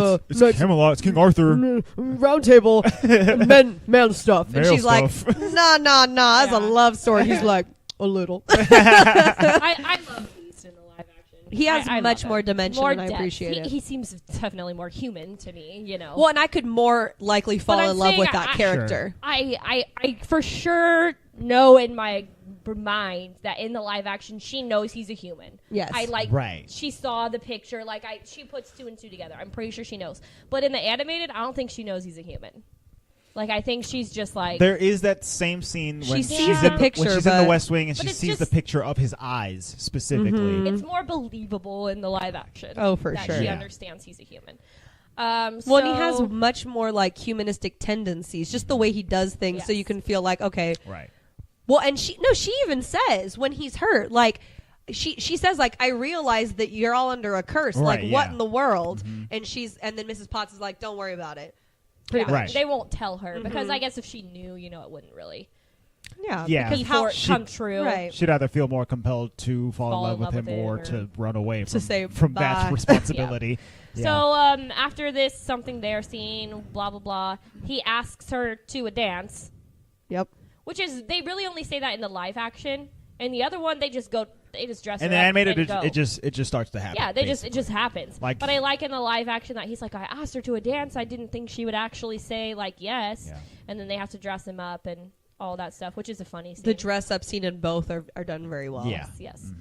D: Camelot. It's King Arthur.
B: round table, man stuff. And
D: Male
B: she's
D: stuff.
B: like, nah, that's a
C: Yeah.
B: love story. He's like, a little.
C: I love Beast in the live action.
B: He has
C: I
B: much
C: love
B: more
C: it.
B: dimension,
C: More
B: and I
C: depth.
B: appreciate it.
C: He seems definitely more human to me, you know.
B: Well, and I could more likely fall
C: I'm
B: in love
C: saying
B: with that character.
C: I for sure know in my mind that in the live action she knows he's a human.
B: Yes.
C: I like
D: Right.
C: she saw the picture, like she puts two and two together. I'm pretty sure she knows. But in the animated, I don't think she knows he's a human. Like, I think she's just like
D: There is that same scene when
B: She sees
C: the
D: in,
B: picture,
D: when she's in the
B: but-
D: West Wing and
C: But
D: she
C: it's
D: sees the
C: just-
D: picture of his eyes specifically.
C: it's more believable in the live action.
B: Oh, for
C: that
B: sure.
C: She
B: Yeah.
C: understands he's a human.
B: Well, and he has
C: so-
B: much more like humanistic tendencies, just the way he does things, so
C: Yes.
B: you can feel like, okay.
D: Right.
B: Well, and she even says when he's hurt, like she says, like, I realize that you're all under a curse.
D: Right,
B: like, what
D: yeah.
B: in the world? And then Mrs. Potts is like, don't worry about it. Pretty
C: yeah,
B: much.
D: Right.
C: They won't tell her because I guess if she knew, it wouldn't really
B: Yeah.
D: Yeah.
B: Because
C: before
B: how
C: it come true.
B: right.
D: She'd either feel more compelled to fall in love with him or
C: or-
D: to run away from,
B: say
D: from
B: bye.
D: that responsibility.
C: So after this something there scene, blah blah blah, he asks her to a dance,
B: Yep.
C: which is they really only say that in the live action. And the other one, they just dress
D: And
C: her
D: the
C: up
D: animated,
C: and go.
D: it just starts to happen.
C: Yeah, it
D: basically.
C: just happens.
D: Like-
C: but I like in the live action that he's like, I asked her to a dance. I didn't think she would actually say like yes.
D: Yeah.
C: And then they have to dress him up and all that stuff, which is a funny scene.
B: The dress up scene in both are done very well.
D: Yeah.
C: Yes.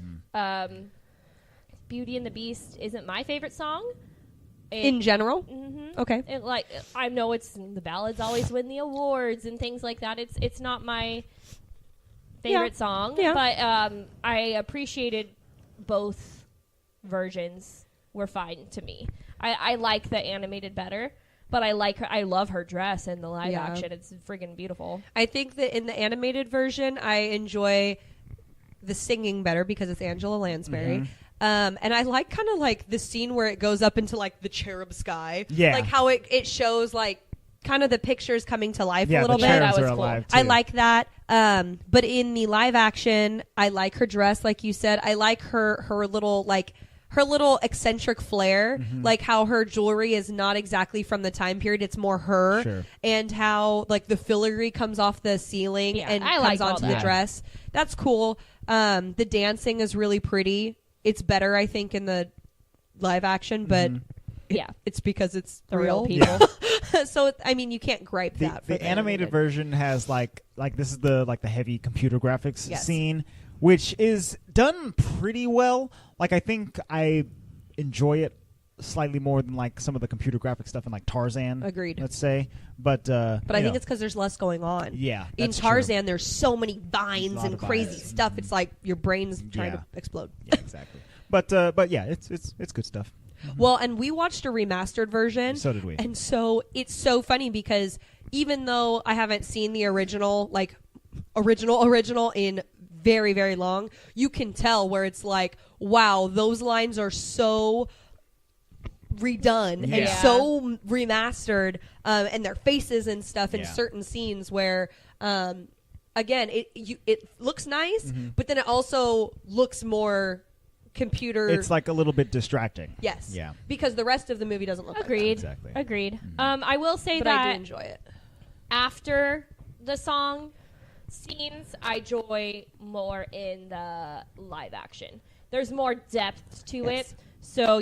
C: Beauty and the Beast isn't my favorite song.
B: In general?
C: Mhm.
B: Okay.
C: It, like I know it's the ballads always win the awards and things like that. It's not my favorite song,
B: Yeah.
C: but I appreciated both versions. Were fine to me. I like the animated better, but I like her. I love her dress in the live
B: Yeah.
C: action. It's friggin' beautiful.
B: I think that in the animated version, I enjoy the singing better because it's Angela Lansbury. And I like kind of like the scene where it goes up into like the cherub sky.
D: Yeah.
B: Like how it shows like kind of the pictures coming to life
D: Yeah,
B: a little
D: the
B: bit.
D: cherubs
C: That was
D: are
C: cool.
D: alive,
B: I
D: too.
B: like that. But in the live action, I like her dress, like you said. I like her little her little eccentric flair, like how her jewelry is not exactly from the time period; it's more her,
D: Sure.
B: and how like the filigree comes off the ceiling
C: Yeah,
B: and
C: I
B: comes
C: like all
B: onto the
C: that.
B: dress. That's cool. The dancing is really pretty. It's better, I think, in the live action, but
C: Yeah,
B: it's because it's
C: the real
B: real.
C: people.
B: So I mean, you can't gripe that. For
D: The animated version has like this is the heavy computer graphics
B: Yes.
D: scene, which is done pretty well. Like I think I enjoy it slightly more than like some of the computer graphic stuff in like Tarzan.
B: Agreed.
D: Let's say, but
B: But I
D: you
B: think
D: know.
B: it's because there's less going on.
D: Yeah,
B: In
D: that's true.
B: Tarzan, there's so many vines
D: Lot
B: and
D: of
B: crazy
D: vines.
B: stuff. It's like your brain's trying
D: Yeah.
B: to explode.
D: Yeah, exactly. But yeah, it's good stuff.
B: Well, and we watched a remastered version.
D: So did we.
B: And so it's so funny because even though I haven't seen the original, like original in very, very long, you can tell where it's like, wow, those lines are so redone and
D: Yeah.
B: so remastered, and their faces and stuff in
D: Yeah.
B: certain scenes where, again, it looks nice, but then it also looks more computer.
D: It's like a little bit distracting.
B: Yes.
D: Yeah.
B: Because the rest of the movie doesn't look like
C: Agreed.
D: Exactly.
C: Agreed. I will say
B: that. But I
C: that
B: do enjoy it.
C: after the song scenes, I enjoy more in the live action. There's more depth to
B: Yes.
C: it. So,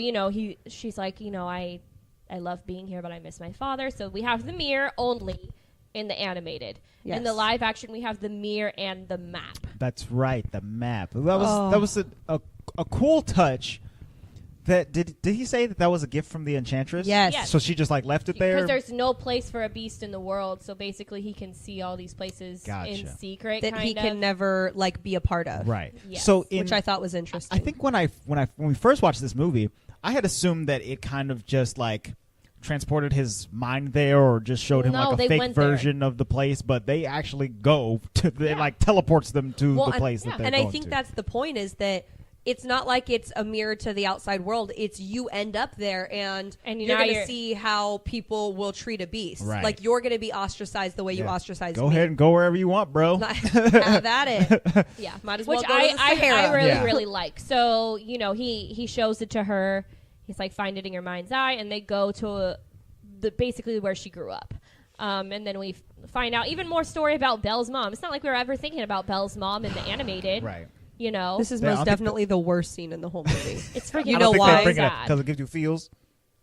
C: she's like, I love being here, but I miss my father. So we have the mirror only in the animated.
B: Yes.
C: In the live action, we have the mirror and the map.
D: That's right, the map. That was a cool touch. That did he say that was a gift from the Enchantress?
B: Yes.
C: Yes.
D: So she just like left it there.
C: Because there's no place for a beast in the world, so basically he can see all these places in secret.
B: That he can never be a part of.
D: Right.
C: Yes.
D: So
B: Which I thought was interesting.
D: I think when we first watched this movie, I had assumed that it kind of just transported his mind there, or just showed him
C: No,
D: a
C: they
D: fake
C: went there.
D: version of the place. But they actually go to it teleports them to the place that they're
B: and
D: going
B: I think
D: to.
B: that's the point, is that it's not like it's a mirror to the outside world. It's you end up there, and you're going to see how people will treat a beast.
D: Right.
B: Like, you're going to be ostracized the way you ostracized
D: Go
B: me.
D: ahead and go wherever you want, bro.
B: Have at it.
C: Yeah.
B: Might as well
C: Which
B: go to the Sahara.
C: I really,
D: Yeah.
C: really like. So, he shows it to her. He's like, find it in your mind's eye. And they go to basically where she grew up. And then we find out even more story about Belle's mom. It's not like we were ever thinking about Belle's mom in the animated.
D: Right.
B: This is
D: Yeah, I
B: most
D: don't think
B: definitely the worst scene in the whole movie.
C: It's freaking
B: You know why?
C: sad.
D: Because it gives you feels.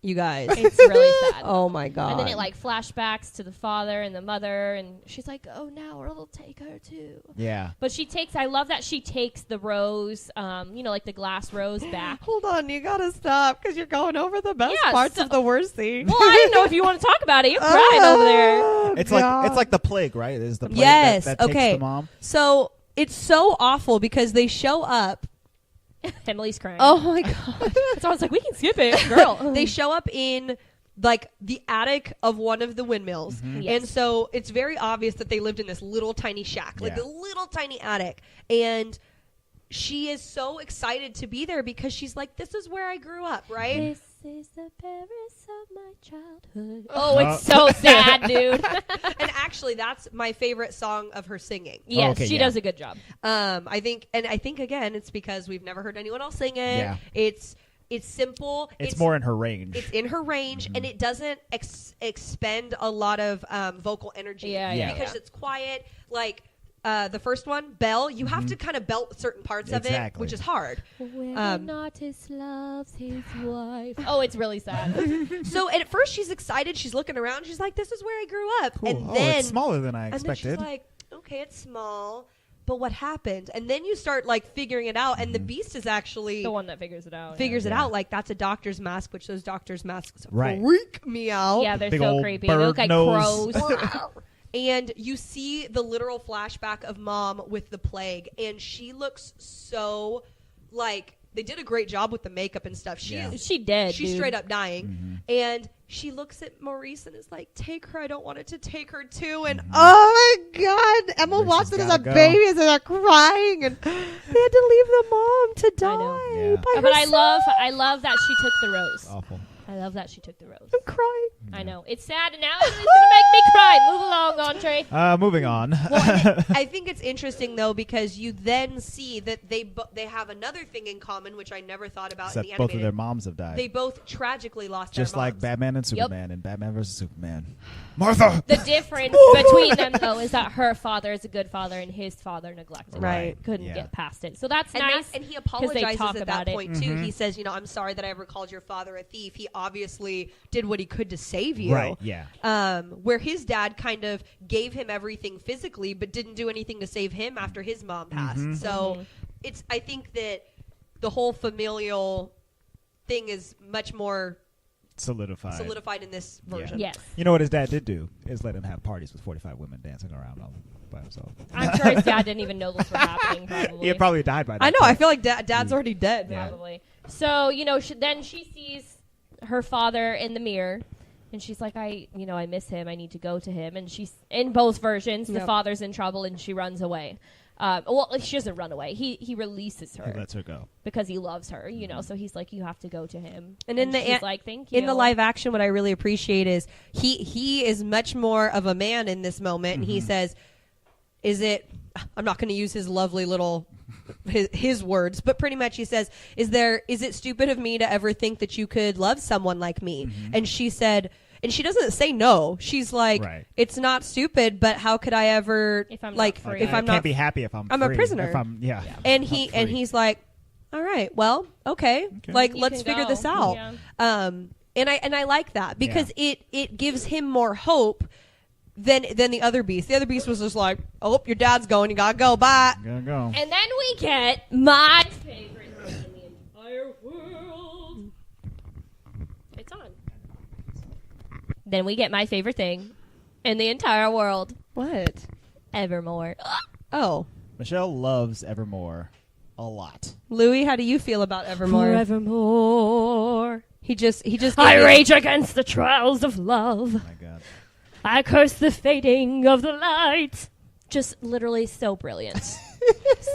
B: You guys.
C: It's really sad.
B: Oh, my God.
C: And then it flashbacks to the father and the mother, and she's like, "Oh, now we'll take her too."
D: Yeah.
C: But I love that she takes the rose, the glass rose back.
B: Hold on, you gotta stop, because you're going over the best
C: Yeah,
B: parts
C: so-
B: of the worst scene.
C: Well, I didn't know if you want to talk about it. You're crying over there.
D: It's
B: God.
D: like the plague, right? It's the plague
B: Yes,
D: that
B: okay.
D: takes the mom.
B: So it's so awful because they show up.
C: Emily's crying.
B: Oh my God.
C: So I was like, we can skip it, girl.
B: They show up in the attic of one of the windmills.
D: Mm-hmm.
C: Yes.
B: And so it's very obvious that they lived in this little tiny shack,
D: Yeah.
B: the little tiny attic. And she is so excited to be there because she's like, this is where I grew up, right?
C: This is the Paris of my childhood. Oh, it's so sad, dude.
B: And actually, that's my favorite song of her singing.
C: Yes,
D: Okay,
C: she
D: yeah.
C: does a good job.
B: I think again, it's because we've never heard anyone else sing it.
D: Yeah.
B: It's simple.
D: It's more in her range.
B: It's in her range, and it doesn't expend a lot of vocal energy.
C: Yeah.
B: Because it's quiet. Like the first one, Belle, you have to kind of belt certain parts of it,
D: Exactly.
B: which is hard.
C: When an artist loves his wife. Oh, it's really sad.
B: So at first, she's excited. She's looking around. She's like, "This is where I grew up."
D: Cool.
B: And
D: Oh,
B: then
D: it's smaller than I
B: and then
D: expected.
B: she's like, "Okay, it's small." But what happened? And then you start figuring it out, and the beast is actually
C: The one that figures it out.
B: figures it
D: Yeah.
B: out. Like, that's a doctor's mask, which those doctor's masks
D: Right.
B: freak me out.
C: Yeah, they're
D: Big
C: so
D: old
C: creepy. They
D: bird
C: look like
D: nose.
C: crows.
B: And you see the literal flashback of mom with the plague, and she looks so they did a great job with the makeup and stuff.
C: She dead,
B: She's
C: dude.
B: straight up dying. And she looks at Maurice and is like, "Take her. I don't want it to take her too." And oh my God, Emma
D: Maurice has
B: Watson is a
D: gotta go.
B: baby, and they're crying, and they had to leave the mom to die.
C: I know.
D: Yeah.
B: By
C: But
B: herself.
C: I love that she took the rose.
D: Awful.
C: I love that she took the rose.
B: I'm crying.
C: I know. It's sad, and now it's going to make me cry. Move along, Andre.
D: Moving on.
B: Well, I think it's interesting though, because you then see that they have another thing in common, which I never thought about
D: Except
B: in the
D: both of
B: animated.
D: their moms have died.
B: They both tragically lost
D: Just
B: their
D: like
B: moms.
D: Batman and
C: Yep.
D: Superman and Batman vs. Superman. Martha!
C: The difference between them, though, is that her father is a good father and his father neglected her.
B: Right.
C: Couldn't
D: Yeah.
C: get past it. So that's
B: And,
C: nice.
B: and he
C: they
B: apologizes
C: talk
B: at
C: about
B: that
C: it.
B: point too. He says, "I'm sorry that I ever called your father a thief. He obviously did what he could to save you."
D: Right, yeah.
B: Where his dad kind of gave him everything physically, but didn't do anything to save him after his mom passed. So I think that the whole familial thing is much more solidified in this version.
C: Yes.
D: You know what his dad did do? Is let him have parties with 45 women dancing around all by himself.
C: I'm sure his dad didn't even know those were happening, probably.
D: He had probably died by that
B: I know.
D: point.
B: I feel like dad's already dead.
D: Yeah.
C: Probably. So, then she sees her father in the mirror. And she's like, I miss him. I need to go to him. And she's in both versions. The
B: Yep.
C: father's in trouble, and she runs away. Well, she doesn't run away. He releases her
D: He lets her go.
C: because he loves her. So he's like, you have to go to him.
B: And in the
C: she's like, thank you.
B: in the live action, what I really appreciate is he is much more of a man in this moment, and he says, "Is it I'm not going to use his lovely little his words, but pretty much he says, is it stupid of me to ever think that you could love someone like me? And she said, and she doesn't say no. She's like, it's not stupid, but how could I ever
C: if I'm
B: like
C: not free.
B: if I'm
D: I
B: not
D: can't be happy if I'm
B: a
D: free.
B: prisoner.
D: If I'm,
B: And he's like, all right, well, okay. Like
C: You
B: let's
C: can
B: figure
C: go.
B: this out.
C: Yeah.
B: And I like that because it gives him more hope than the other beast. The other beast was just like, oh, your dad's going, you gotta go, bye.
D: Gotta go.
C: And then we get my favorite thing in the entire world. It's on. Then we get my favorite thing in the entire world.
B: What?
C: Evermore.
B: Oh,
D: Michelle loves Evermore a lot.
B: Louis, how do you feel about Evermore?
C: Forevermore.
B: He just
C: I
B: gave me-
C: rage against the trials of love.
D: Oh my God.
C: I curse the fading of the light. Just literally so brilliant.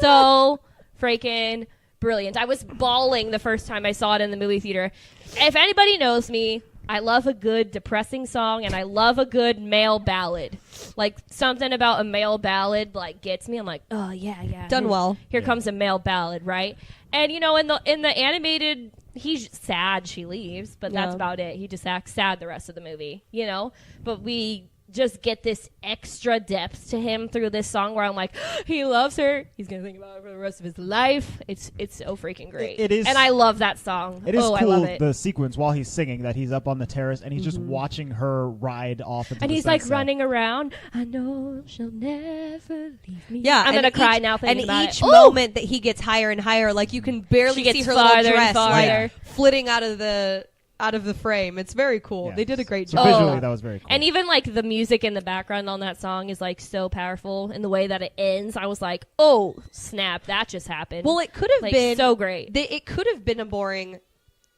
C: So freaking brilliant. I was bawling the first time I saw it in the movie theater. If anybody knows me, I love a good depressing song and I love a good male ballad. Like something about a male ballad like gets me. I'm like, oh yeah.
B: Done well.
C: Here comes a male ballad, right? And you know, in the animated, he's sad she leaves, but that's
B: Yeah.
C: about it. He just acts sad the rest of the movie, you know? But we just get this extra depth to him through this song where I'm like, he loves her. He's going to think about her for the rest of his life. It's so freaking great.
D: It is.
C: And I love that song.
D: It is
C: I
D: cool,
C: love it.
D: the sequence while he's singing that he's up on the terrace and he's just watching her ride off into
C: And
D: the
C: he's like
D: sunset.
C: running around. I know she'll never leave me.
B: Yeah,
C: I'm
B: and
C: going to cry
B: each-
C: now thinking
B: and
C: about
B: each
C: it. Ooh!
B: moment that he gets higher and higher, like you can barely
C: She gets
B: see her
C: farther
B: little
C: and
B: dress
C: farther.
B: like flitting out of the frame. It's very cool.
D: Yeah.
B: They did a great
D: So
B: job.
D: visually, that was very cool.
C: And even like the music in the background on that song is like so powerful in the way that it ends. I was like, oh snap, that just happened.
B: Well, it could have
C: like,
B: been
C: so great.
B: It could have been a boring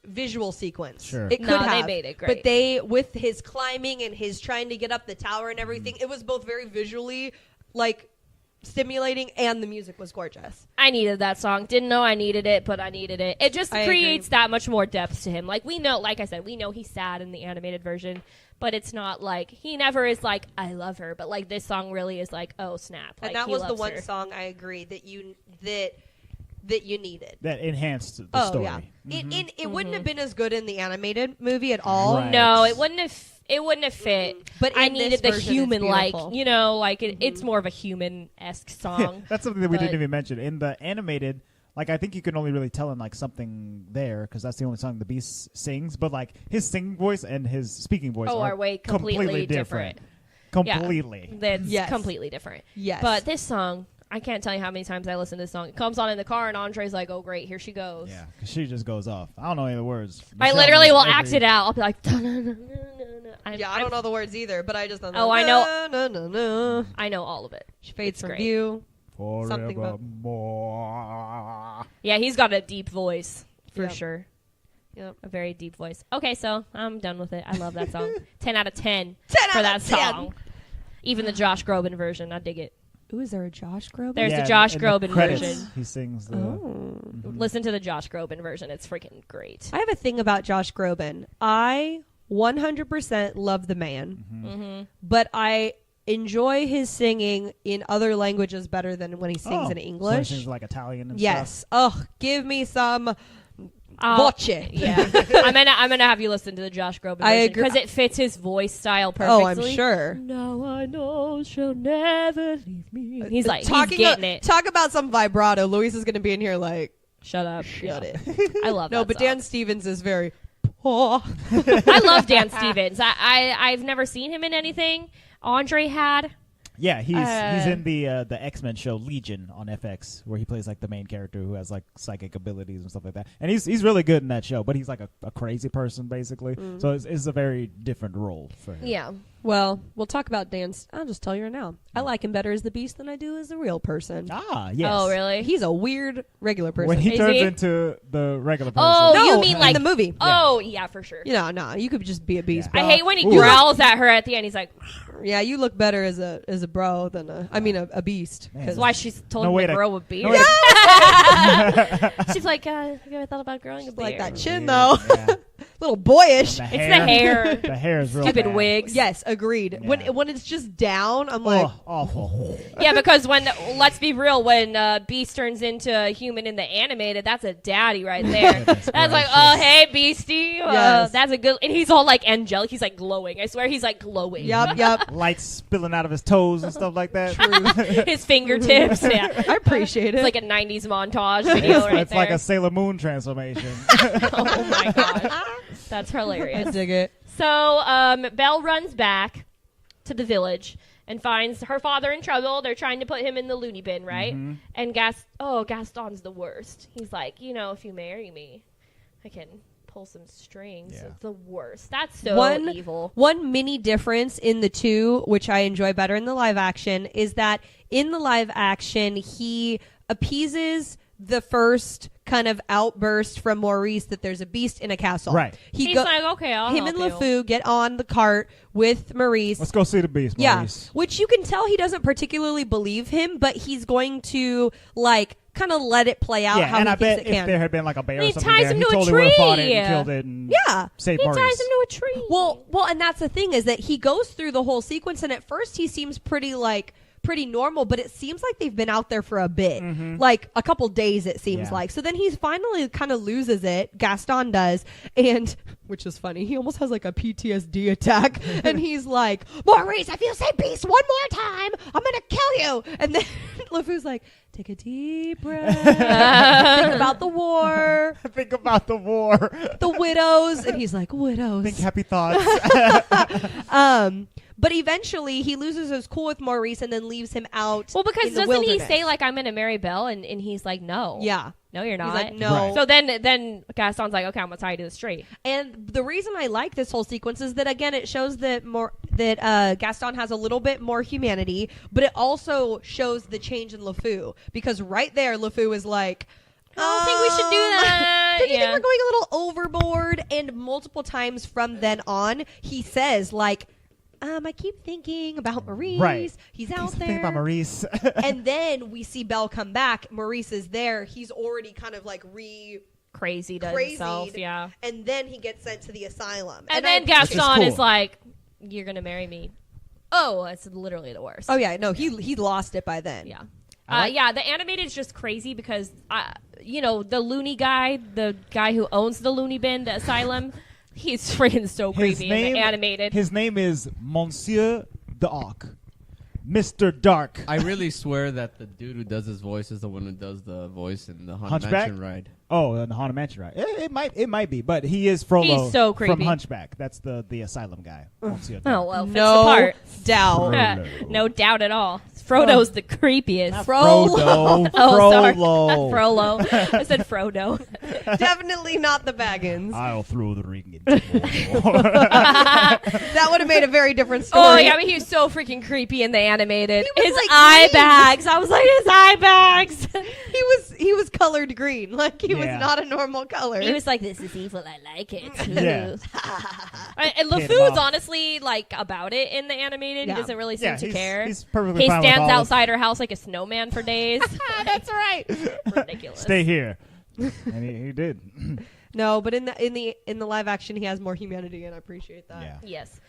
B: visual sequence.
D: Sure.
B: It could
C: No,
B: have.
C: they made it great.
B: But they, with his climbing and his trying to get up the tower and everything, it was both very visually like stimulating and the music was gorgeous.
C: I needed that song. Didn't know I needed it, but I needed it. It just
B: I
C: creates
B: agree.
C: that much more depth to him. Like we know, like I said, we know he's sad in the animated version, but it's not like he never is like I love her. But like this song really is like oh snap. Like,
B: And that
C: he
B: was the
C: loves
B: one
C: her.
B: song I agree that you needed.
D: that enhanced the
B: Oh
D: story.
B: yeah, it wouldn't have been as good in the animated movie at all.
D: Right.
C: No, it wouldn't have. It wouldn't have fit.
B: But
C: I
B: in this
C: needed the
B: version, it's
C: human-like,
B: beautiful.
C: you know, like it's more of a human-esque song.
D: That's something that we
C: But-
D: didn't even mention. In the animated, like, I think you can only really tell in, like, something there, because that's the only song the Beast sings, but, like, his singing voice and his speaking voice
C: are way completely different.
D: Completely.
C: That's
B: Yes.
C: completely different.
B: Yes.
C: But this song, I can't tell you how many times I listen to this song. It comes on in the car, and Andre's like, "Oh, great, here she goes."
D: Yeah, because she just goes off. I don't know any of the words.
C: I
D: Michelle
C: literally will
D: knows
C: act
D: every-
C: it out. I'll be like, "Da-na-na-na-na-na."
B: I don't know the words either, but I just know.
C: Oh, I know.
B: No.
C: I know all of it.
B: She fades
C: It's
B: from
C: great.
B: view. Something about-
D: Forevermore.
C: Yeah, he's got a deep voice for
B: Yep.
C: sure.
B: Yep.
C: A very deep voice. Okay, so I'm done with it. I love that song. 10 out of 10
B: 10
C: for
B: out
C: that
B: of 10.
C: song. Even the Josh Groban version, I dig it.
B: Ooh, is there a Josh Groban?
C: There's
D: Yeah,
C: the Josh
D: in
C: Groban
D: credits,
C: version.
D: He sings the.
B: Oh.
C: Listen to the Josh Groban version. It's freaking great.
B: I have a thing about Josh Groban. I 100% love the man,
C: Mm-hmm.
B: but I enjoy his singing in other languages better than when he sings in
D: So he
B: English.
D: sings like Italian and stuff.
B: Yes. Oh, give me some
C: I'll-
B: voce.
C: Yeah, I'm gonna have you listen to the Josh Groban
B: I
C: version
B: agree.
C: because it fits his voice style perfectly.
B: Oh, I'm sure.
C: Now I know she'll never leave me. He's like,
B: Talking
C: he's getting it.
B: Talk about some vibrato. Luis is going to be in here like,
C: Shut up.
B: shut
C: Yeah.
B: it.
C: I love
B: No,
C: that
B: but
C: song.
B: Dan Stevens is very. Oh.
C: I love Dan Stevens. I've never seen him in anything. Andre had.
D: Yeah, he's in the X-Men show Legion on FX, where he plays like the main character who has like psychic abilities and stuff like that. And he's really good in that show, but he's like a crazy person basically. So it's a very different role for him.
C: Yeah.
B: Well, we'll talk about Dan's. I'll just tell you right now. I like him better as the Beast than I do as a real person.
D: Ah, yes.
C: Oh, really?
B: He's a weird regular person.
D: When he
C: Is
D: turns
C: he?
D: into the regular person.
C: Oh,
B: no,
C: you mean like
B: in the movie?
C: Oh, yeah, for sure.
B: You know, no, you could just be a beast.
D: Yeah.
B: Bro.
C: I hate when he
D: Ooh.
C: growls at her at the end. He's like,
B: Yeah, you look better as a bro than a beast.
D: Man.
C: that's why she's told
D: No
C: him
D: way
C: to
D: to-
C: grow a beard.
D: no way to-
C: She's like, have you ever thought about growing a beard?
B: Like that chin
D: Weird.
B: though.
D: Yeah.
B: little boyish.
C: It's the hair.
D: The hair is real
C: Stupid
D: bad.
C: wigs.
B: Yes, agreed.
D: Yeah.
B: When it's just down, I'm like,
D: Awful.
C: Yeah, because let's be real, when Beast turns into a human in the animated, that's a daddy right there.
D: Goodness
C: That's like,
D: gracious.
C: oh, hey, Beastie.
B: Yes.
C: That's a good, and he's all like angelic. He's like glowing. I swear he's like glowing.
B: yep.
D: Lights spilling out of his toes and stuff like that.
C: His fingertips. Yeah.
B: I appreciate it.
C: It's like a 90s montage video right
D: It's
C: there.
D: like a Sailor Moon transformation.
C: Oh my gosh. That's
B: I
C: hilarious.
B: dig it.
C: So Belle runs back to the village and finds her father in trouble. They're trying to put him in the loony bin, right?
D: Mhm.
C: And Gaston's the worst. He's like, if you marry me, I can pull some strings.
D: Yeah.
C: It's the worst. That's so evil.
B: One mini difference in the two, which I enjoy better in the live action, is that in the live action, he appeases the first kind of outburst from Maurice that there's a beast in a castle.
D: Right.
C: He's like, okay, I'll
B: him
C: help
B: and
C: you.
B: LeFou get on the cart with Maurice.
D: Let's go see the beast, Maurice.
B: Yeah, which you can tell he doesn't particularly believe him, but he's going to kind of let it play out how
D: and
B: he
D: I
B: thinks
D: bet
B: it can.
D: if there had been like a bear
C: He
D: or something
C: ties
D: there,
C: him
D: he
C: to a
D: totally would have fought it
C: tree.
D: and killed it and
B: Yeah.
D: saved
C: He
D: Maurice.
C: ties him to a tree.
B: Well, and that's the thing is that he goes through the whole sequence, and at first he seems pretty normal, but it seems like they've been out there for a bit, like a couple days it seems
D: Yeah.
B: like. So then he's finally kind of loses it, Gaston does, and which is funny, he almost has like a PTSD attack, and he's like, Maurice, if you say beast one more time, I'm gonna kill you. And then LeFou's like, take a deep breath, think about the war,
D: Think about the war.
B: the widows, and he's like, widows.
D: Think happy thoughts.
B: But eventually he loses his cool with Maurice and then leaves him out.
C: Well, because
B: in the
C: doesn't he
B: wilderness.
C: say like I'm gonna marry Belle, and he's like no,
B: Yeah.
C: no, you're not.
B: He's like, no.
D: Right.
C: So then Gaston's like, okay, I'm gonna tie you to this tree.
B: And the reason I like this whole sequence is that again it shows that Gaston has a little bit more humanity, but it also shows the change in LeFou, because right there LeFou is like,
C: I don't think we should do that.
B: Don't you think
C: Yeah.
B: we're going a little overboard? And multiple times from then on, he says like, I keep thinking about Maurice.
D: Right.
B: He's out
D: Think
B: there.
D: about Maurice.
B: And then we see Belle come back. Maurice is there. He's already kind of like
C: Crazy to himself,
B: crazied,
C: yeah.
B: and then he gets sent to the asylum.
C: And
B: I
C: then
B: appreciate-
C: Gaston
D: cool.
C: is like, you're gonna marry me. Oh, it's literally the worst.
B: Oh yeah, no, he lost it by then.
C: Yeah.
D: like-
C: Yeah, the animated is just crazy because, the loony guy, the guy who owns the loony bin, the asylum, he's freaking so creepy in the animated.
D: His name is Monsieur Dark. Mr. Dark.
A: I really swear that the dude who does his voice is the one who does the voice in the Haunted
D: Hunchback?
A: Mansion ride.
D: Oh, and the Haunted Mansion, right? It might be, but he is Frollo.
C: He's so
D: from
C: creepy.
D: Hunchback. That's the asylum guy. Monsieur
C: Oh,
D: Dark.
C: well, fits the
B: No
C: part.
B: doubt.
D: Frollo.
C: No doubt at all. Frodo's the creepiest.
D: Frodo.
C: Oh, sorry.
D: Frollo.
C: Frollo. I said Frodo.
B: Definitely not the Baggins.
D: I'll throw the ring into
B: That would have made a very different story.
C: Oh, yeah, but he was so freaking creepy in the animated.
B: He was,
C: His
B: like,
C: eye
B: green.
C: bags. I was like, his eye bags.
B: he was colored green. Like he was
D: Yeah.
B: not a normal color.
C: He was like, this is evil. I like it.
D: Yeah.
C: And
D: Hit him
C: LeFou's
D: off.
C: honestly like about it in the animated.
B: Yeah.
C: He doesn't really seem to care.
D: He's perfectly
C: He
D: fine with
C: stands
D: all
C: outside her house like a snowman for days.
B: That's right.
C: Ridiculous.
D: Stay here. And he did.
B: No, but in the live action, he has more humanity, and I appreciate that.
D: Yeah.
C: Yes.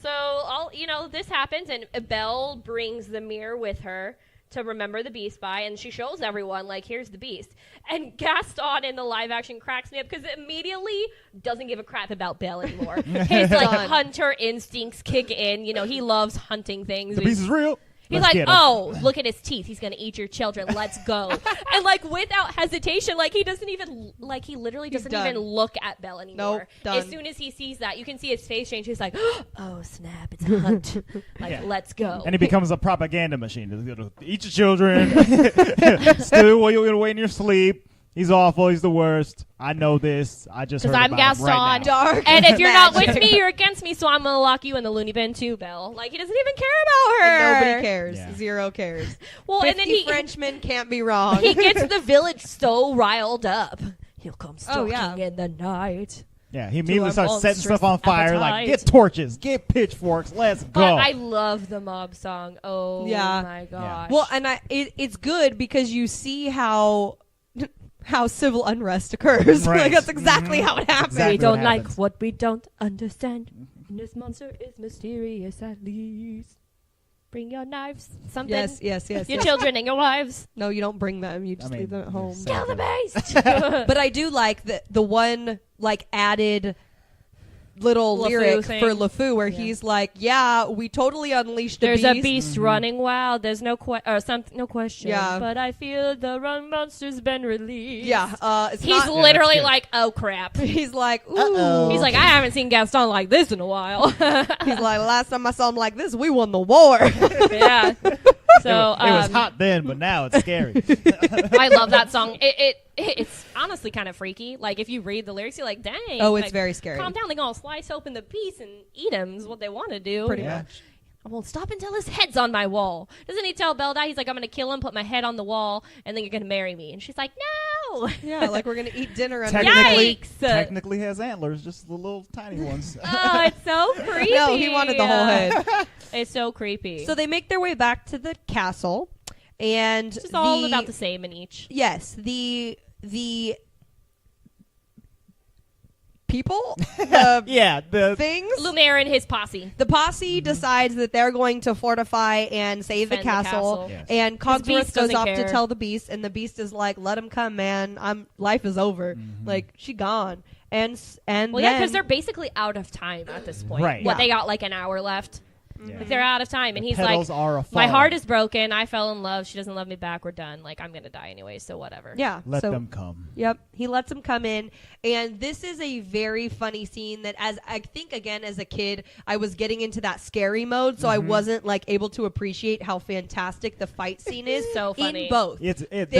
C: So this happens, and Belle brings the mirror with her to remember the beast by, and she shows everyone like, here's the beast. And Gaston in the live action cracks me up because it immediately doesn't give a crap about Belle anymore. His like
B: Done.
C: hunter instincts kick in. He loves hunting things.
D: The beast is real.
C: He's
D: Let's
C: like,
D: get him.
C: oh, look at his teeth. He's gonna eat your children. Let's go. And like without hesitation, like he literally doesn't
B: done.
C: even look at Belle anymore.
B: Nope, done.
C: As soon as he sees that, you can see his face change. He's like, oh snap, it's a hunt. Like,
D: Yeah.
C: let's go.
D: And he becomes a propaganda machine. He's gonna eat your children. Steal while you're away in your sleep. He's awful. He's the worst. I know this. I just heard
C: Because I'm
D: about him
C: Gaston.
D: right now.
B: Dark.
C: And if you're not with
B: magic.
C: me, you're against me. So I'm gonna lock you in the loony bin too, Belle. Like he doesn't even care about her.
B: And nobody cares.
D: Yeah.
B: Zero cares.
C: Well,
B: 50
C: and then he
B: Frenchmen can't be wrong.
C: he gets the village so riled up. He'll come stalking
B: yeah.
C: in the night.
D: Yeah, he immediately
C: our
D: starts setting
C: monstrous
D: stuff on fire. Like,
C: appetite.
D: get torches, get pitchforks, let's go.
C: But I love the mob song. Oh
B: Yeah.
C: my gosh.
B: Well, and it's good because you see how how civil unrest occurs.
D: Right.
B: Like that's exactly how it happens.
D: Exactly
C: We don't
D: what
C: like
D: happens.
C: what we don't understand. And this monster is mysterious at least. Bring your knives. Something.
B: Yes.
C: Your
B: yes.
C: children and your wives.
B: No, you don't bring them. You just leave them at home.
D: there's
C: Kill the beast.
B: But I do like the one like added little
C: LeFou
B: lyric
C: thing.
B: for LeFou where
C: Yeah.
B: he's like, "Yeah, we totally unleashed a
C: There's
B: beast."
C: a beast running wild. There's no no question.
B: Yeah.
C: But I feel the run monster's been released.
B: Yeah, it's
C: He's
B: not,
C: literally
A: good.
C: like, oh crap.
B: he's like, "Ooh."
D: Uh-oh.
C: He's like, I haven't seen Gaston like this in a while.
B: He's like, "Last time I saw him like this, we won the war."
C: Yeah. So
D: it was hot then, but now it's scary.
C: I love that song. It's honestly kind of freaky. Like if you read the lyrics, you're like, dang.
B: Oh, it's
C: like,
B: very scary.
C: Calm down. They're gonna slice open the piece and eat him. Is what they want to do.
B: Pretty
D: Yeah.
B: much.
C: I won't stop until his head's on my wall. Doesn't he tell Belle that? He's like, I'm gonna kill him, put my head on the wall, and then you're gonna marry me. And she's like, no.
B: Yeah, like we're gonna eat dinner. Under
D: Technically,
C: Yikes.
D: technically has antlers, just the little tiny ones.
C: Oh, it's so creepy.
B: No, he wanted the whole head.
C: It's so creepy.
B: So they make their way back to the castle, and
C: it's just all about the same in each.
B: Yes, the people, the
D: Yeah, the
B: things.
C: Lumiere and his posse.
B: The posse decides that they're going to fortify and save the
C: Defend the
B: castle,
C: castle.
D: Yes.
B: and
C: Beast
B: Cogsworth goes
C: doesn't
B: off to
C: care.
B: tell the Beast, and the Beast is like, "Let him come, man. Life is over. Like she gone." And
C: Well, yeah,
B: then,
C: because they're basically out of time at this point.
D: Right.
C: What,
B: Yeah.
C: they got like an hour left?
D: Yeah.
C: Like, they're out of time. And
D: The
C: he's
D: petals
C: like,
D: are
C: my
D: afar.
C: heart is broken. I fell in love. She doesn't love me back. We're done. Like, I'm going to die anyway, so whatever.
B: yeah,
D: Let
B: so,
D: them come.
B: Yep, he lets him come in, and this is a very funny scene that, as I think, again, as a kid, I was getting into that scary mode, so I wasn't like able to appreciate how fantastic the fight scene is.
C: So funny.
B: in both.
D: They're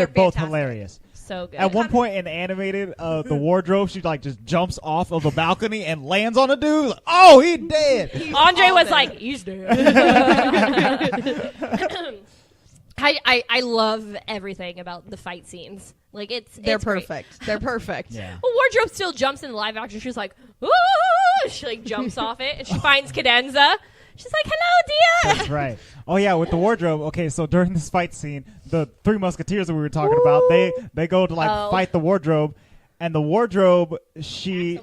D: both
B: fantastic.
D: hilarious.
C: So good.
D: At one point in the animated, the wardrobe, she like just jumps off of a balcony and lands on a dude. Like, oh, he dead.
C: Andre
B: all
C: was
B: dead.
C: like, he's dead. I love everything about the fight scenes. Like,
B: They're
C: it's great.
B: perfect. They're perfect.
D: Yeah.
C: Well, Wardrobe still jumps in the live action. She's like, ooh! She like jumps off it, and she finds Cadenza. She's like, hello, dear.
D: That's right. Oh yeah, with the wardrobe. Okay, so during this fight scene, the three musketeers that we were talking about, they go to like
C: Oh.
D: fight the wardrobe, and the wardrobe she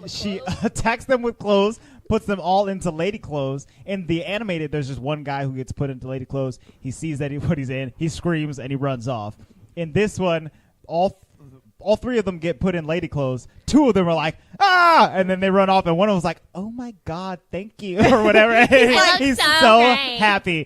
D: attacks them with clothes, puts them all into lady clothes. In the animated, there's just one guy who gets put into lady clothes. He sees that what he's in, he screams and he runs off. In this one, all three of them get put in lady clothes. Two of them are like, ah! And then they run off, and one of them was like, oh my God, thank you, or whatever.
C: look
D: He's
C: so
D: so
C: great.
D: happy.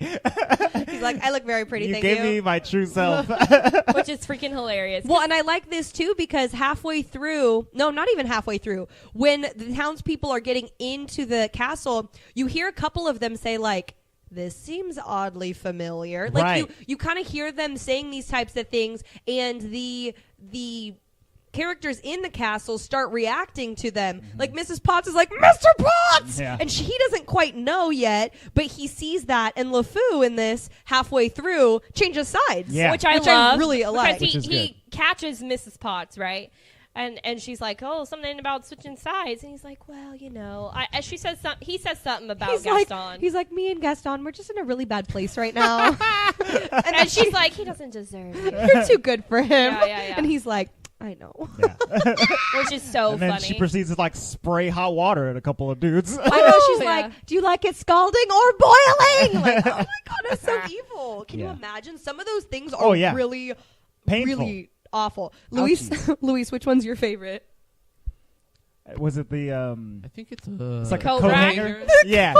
B: He's like, I look very pretty,
D: You
B: thank
D: gave
B: you.
D: me my true self.
C: Which is freaking hilarious.
B: Well, and I like this too because halfway through, no, not even halfway through, when the townspeople are getting into the castle, you hear a couple of them say like, this seems oddly familiar. Like
D: Right.
B: you kind of hear them saying these types of things, and the characters in the castle start reacting to them. Like Mrs. Potts is like, Mr. Potts!
D: Yeah.
B: And he doesn't quite know yet, but he sees that, and LeFou in this, halfway through, changes sides.
D: Yeah.
C: Which I love.
B: really like.
C: Because
D: Which is
C: he catches Mrs. Potts, right? And she's like, oh, something about switching sides. And he's like, well, you know. He says something about Gaston.
B: He's like, me and Gaston, we're just in a really bad place right now.
C: and she's like, he doesn't deserve it.
B: You're too good for him.
C: Yeah.
B: And he's like, I know.
D: Yeah.
C: Which is so
D: And then
C: funny.
D: she proceeds to like spray hot water at a couple of dudes.
B: I know. She's
C: Yeah.
B: like, do you like it scalding or boiling? Like, oh my God, that's so evil. Can you
D: Yeah.
B: imagine? Some of those things are
D: Oh, yeah.
B: really,
D: Painful.
B: really awful. Luis, Luis, which one's your favorite?
D: Was it the
A: I think it's
D: It's like a
C: Coat
D: coat
C: rack?
D: hanger. Yeah.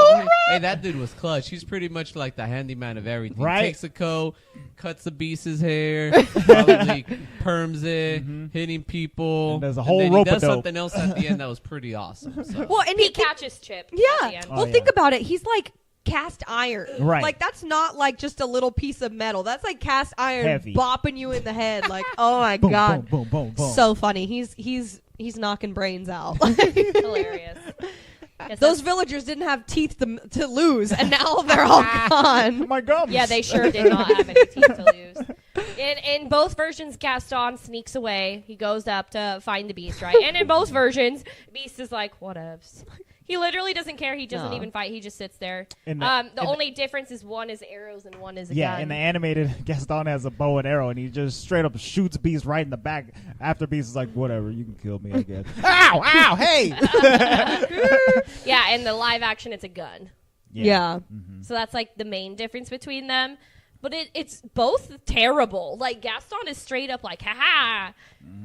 A: Hey, that dude was clutch. He's pretty much like the handyman of everything.
D: Right.
A: Takes a coat, cuts the beast's hair, probably perms it, hitting people.
D: And there's a whole
A: then
D: rope
A: he
D: of
A: does
D: dope.
A: something else at the end that was pretty awesome. So.
B: Well, and
C: he catches Chip. at the
B: Yeah.
C: end.
D: Oh,
B: Well,
D: yeah.
B: think about it. He's like cast iron.
D: Right.
B: Like that's not like just a little piece of metal. That's like cast iron
D: Heavy.
B: bopping you in the head. Like, oh my
D: Boom,
B: God.
D: boom, boom, boom, boom.
B: So funny. He's knocking brains out.
C: Hilarious. Yes,
B: Those villagers didn't have teeth to lose, and now they're all gone.
D: my gums.
C: Yeah, they sure did not have any teeth to lose. In both versions, Gaston sneaks away. He goes up to find the beast, right? And in both versions, Beast is like, whatevs. He literally doesn't care. He doesn't even fight. He just sits there. The only difference is one is arrows and one is a gun.
D: Yeah, in the animated, Gaston has a bow and arrow, and he just straight up shoots Beast right in the back. After Beast is like, whatever, you can kill me, I guess. Ow, ow, hey!
C: Yeah, in the live action, it's a gun.
B: Yeah.
D: Mm-hmm.
C: So that's like the main difference between them. But it's both terrible. Like, Gaston is straight up like, ha-ha.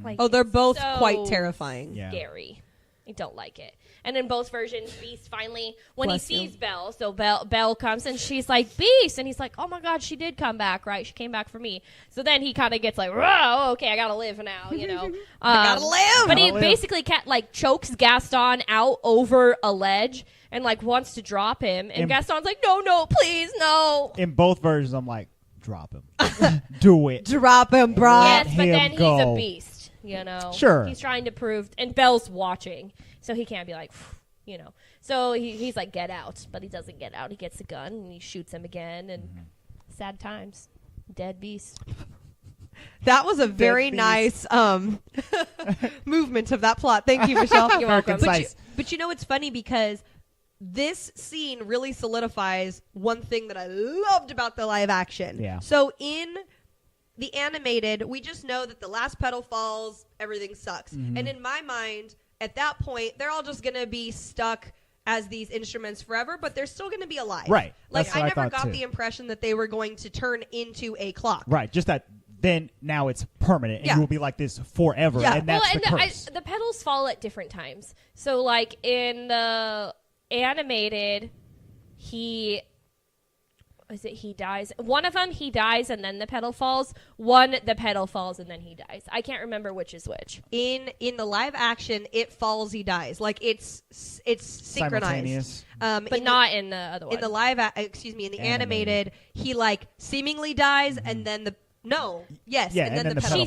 C: Like,
B: Oh, they're both
C: so
B: quite terrifying.
D: Yeah.
C: scary. I don't like it. And in both versions, Beast finally, when
B: Bless
C: he sees
B: you.
C: Belle, so Belle comes and she's like, Beast! And he's like, oh my God, she did come back, right? She came back for me. So then he kind of gets like, whoa, okay, I gotta live now, you know?
B: I gotta live!
C: But he
D: Gotta live.
C: basically chokes Gaston out over a ledge and like wants to drop him. And Gaston's like, no, please, no.
D: In both versions, I'm like, drop him. Do it.
B: Drop him, bro.
C: Yes, but
D: him
C: then he's
D: go.
C: a beast, you know?
D: Sure.
C: He's trying to prove, and Belle's watching, so he can't be like, you know. So he's like, get out, but he doesn't get out. He gets a gun, and he shoots him again, and sad times. Dead beast.
B: That was a very
D: Beast.
B: nice movement of that plot. Thank you, Michelle.
C: You're welcome.
D: concise.
B: But you know, it's funny because this scene really solidifies one thing that I loved about the live action.
D: Yeah.
B: So in the animated, we just know that the last petal falls, everything sucks.
D: Mm-hmm.
B: And in my mind, at that point, they're all just going to be stuck as these instruments forever, but they're still going to be alive.
D: Right.
B: Like,
D: That's what
B: I
D: I
B: never
D: thought,
B: got
D: too.
B: the impression that they were going to turn into a clock.
D: Right, just that then now it's permanent, and
B: Yeah.
D: you will be like this forever,
B: Yeah.
D: and that's
C: and
D: the curse.
C: the petals fall at different times. So, like, in the animated, he dies. One of them, he dies, and then the petal falls. One, the petal falls, and then he dies. I can't remember which is which.
B: In the live action, it falls, he dies. Like it's synchronized.
D: Simultaneous.
C: But not in the other one.
B: in the in the
D: Animated.
B: animated, he like seemingly dies, and then and then the petal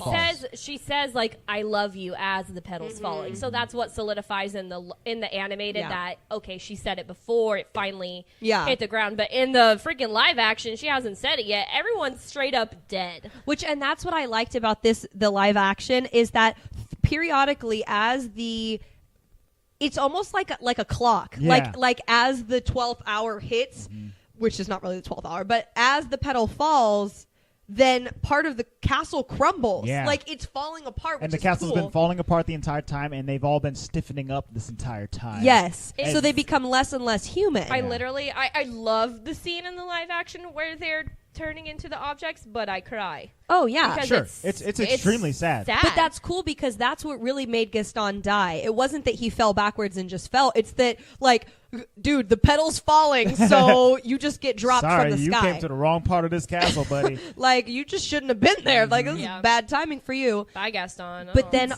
C: she
B: falls.
C: says like I love you as the petals falling. So that's what solidifies in the animated
B: Yeah.
C: that okay, she said it before it finally
B: Yeah.
C: hit the ground. But in the freaking live action, she hasn't said it yet. Everyone's straight up dead.
B: And that's what I liked about the live action is that periodically it's almost like a clock.
D: Yeah.
B: Like as the 12th hour hits, which is not really the 12th hour, but as the petal falls, then part of the castle crumbles.
D: Yeah.
B: Like it's falling apart, which
D: And the
B: is
D: castle's
B: cool.
D: been falling apart the entire time, and they've all been stiffening up this entire time.
B: Yes.
C: It's-
B: So they become less and less human.
C: I literally I love the scene in the live action where they're turning into the objects, but I cry.
B: Oh yeah.
C: Because
D: Sure. It's extremely sad.
B: But that's cool because that's what really made Gaston die. It wasn't that he fell backwards and just fell. It's that, like, dude, the petal's falling, so you just get dropped
D: Sorry,
B: from the
D: you
B: sky.
D: came to the wrong part of this castle, buddy.
B: Like, you just shouldn't have been there. Like, this
C: Yeah.
B: is bad timing for you.
C: Bye, Gaston.
B: But
C: Oh.
B: then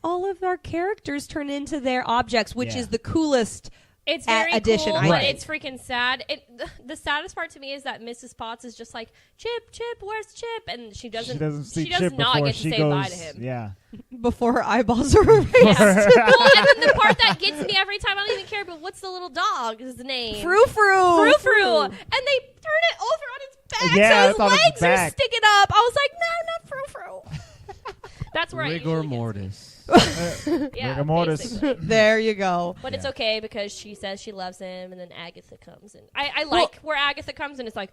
B: all of our characters turn into their objects, which
D: Yeah.
B: is the coolest.
C: It's very
B: addition,
C: cool,
B: I
C: but
B: think.
C: it's freaking sad. The saddest part to me is that Mrs. Potts is just like, Chip, where's Chip? And she does
D: She doesn't see
C: does
D: Chip
C: not
D: before
C: get to
D: she
C: say
D: goes.
C: bye to him.
D: Yeah.
B: Before her eyeballs are erased.
C: Yeah. Well, and then the part that gets me every time, I don't even care, but what's the little dog's name?
B: Frou Frou.
C: Frou. And they turn it over on its back,
D: Yeah,
C: so
D: it's on
C: his
D: its
C: legs are
D: back.
C: sticking up. I was like, no, not Frou. That's where I
A: Rigor
C: usually get-
A: mortis.
C: Yeah,
D: Rigor mortis.
C: basically.
B: There you go.
C: But it's
D: Yeah.
C: okay because she says she loves him, and then Agatha comes, and I like where Agatha comes, and it's like,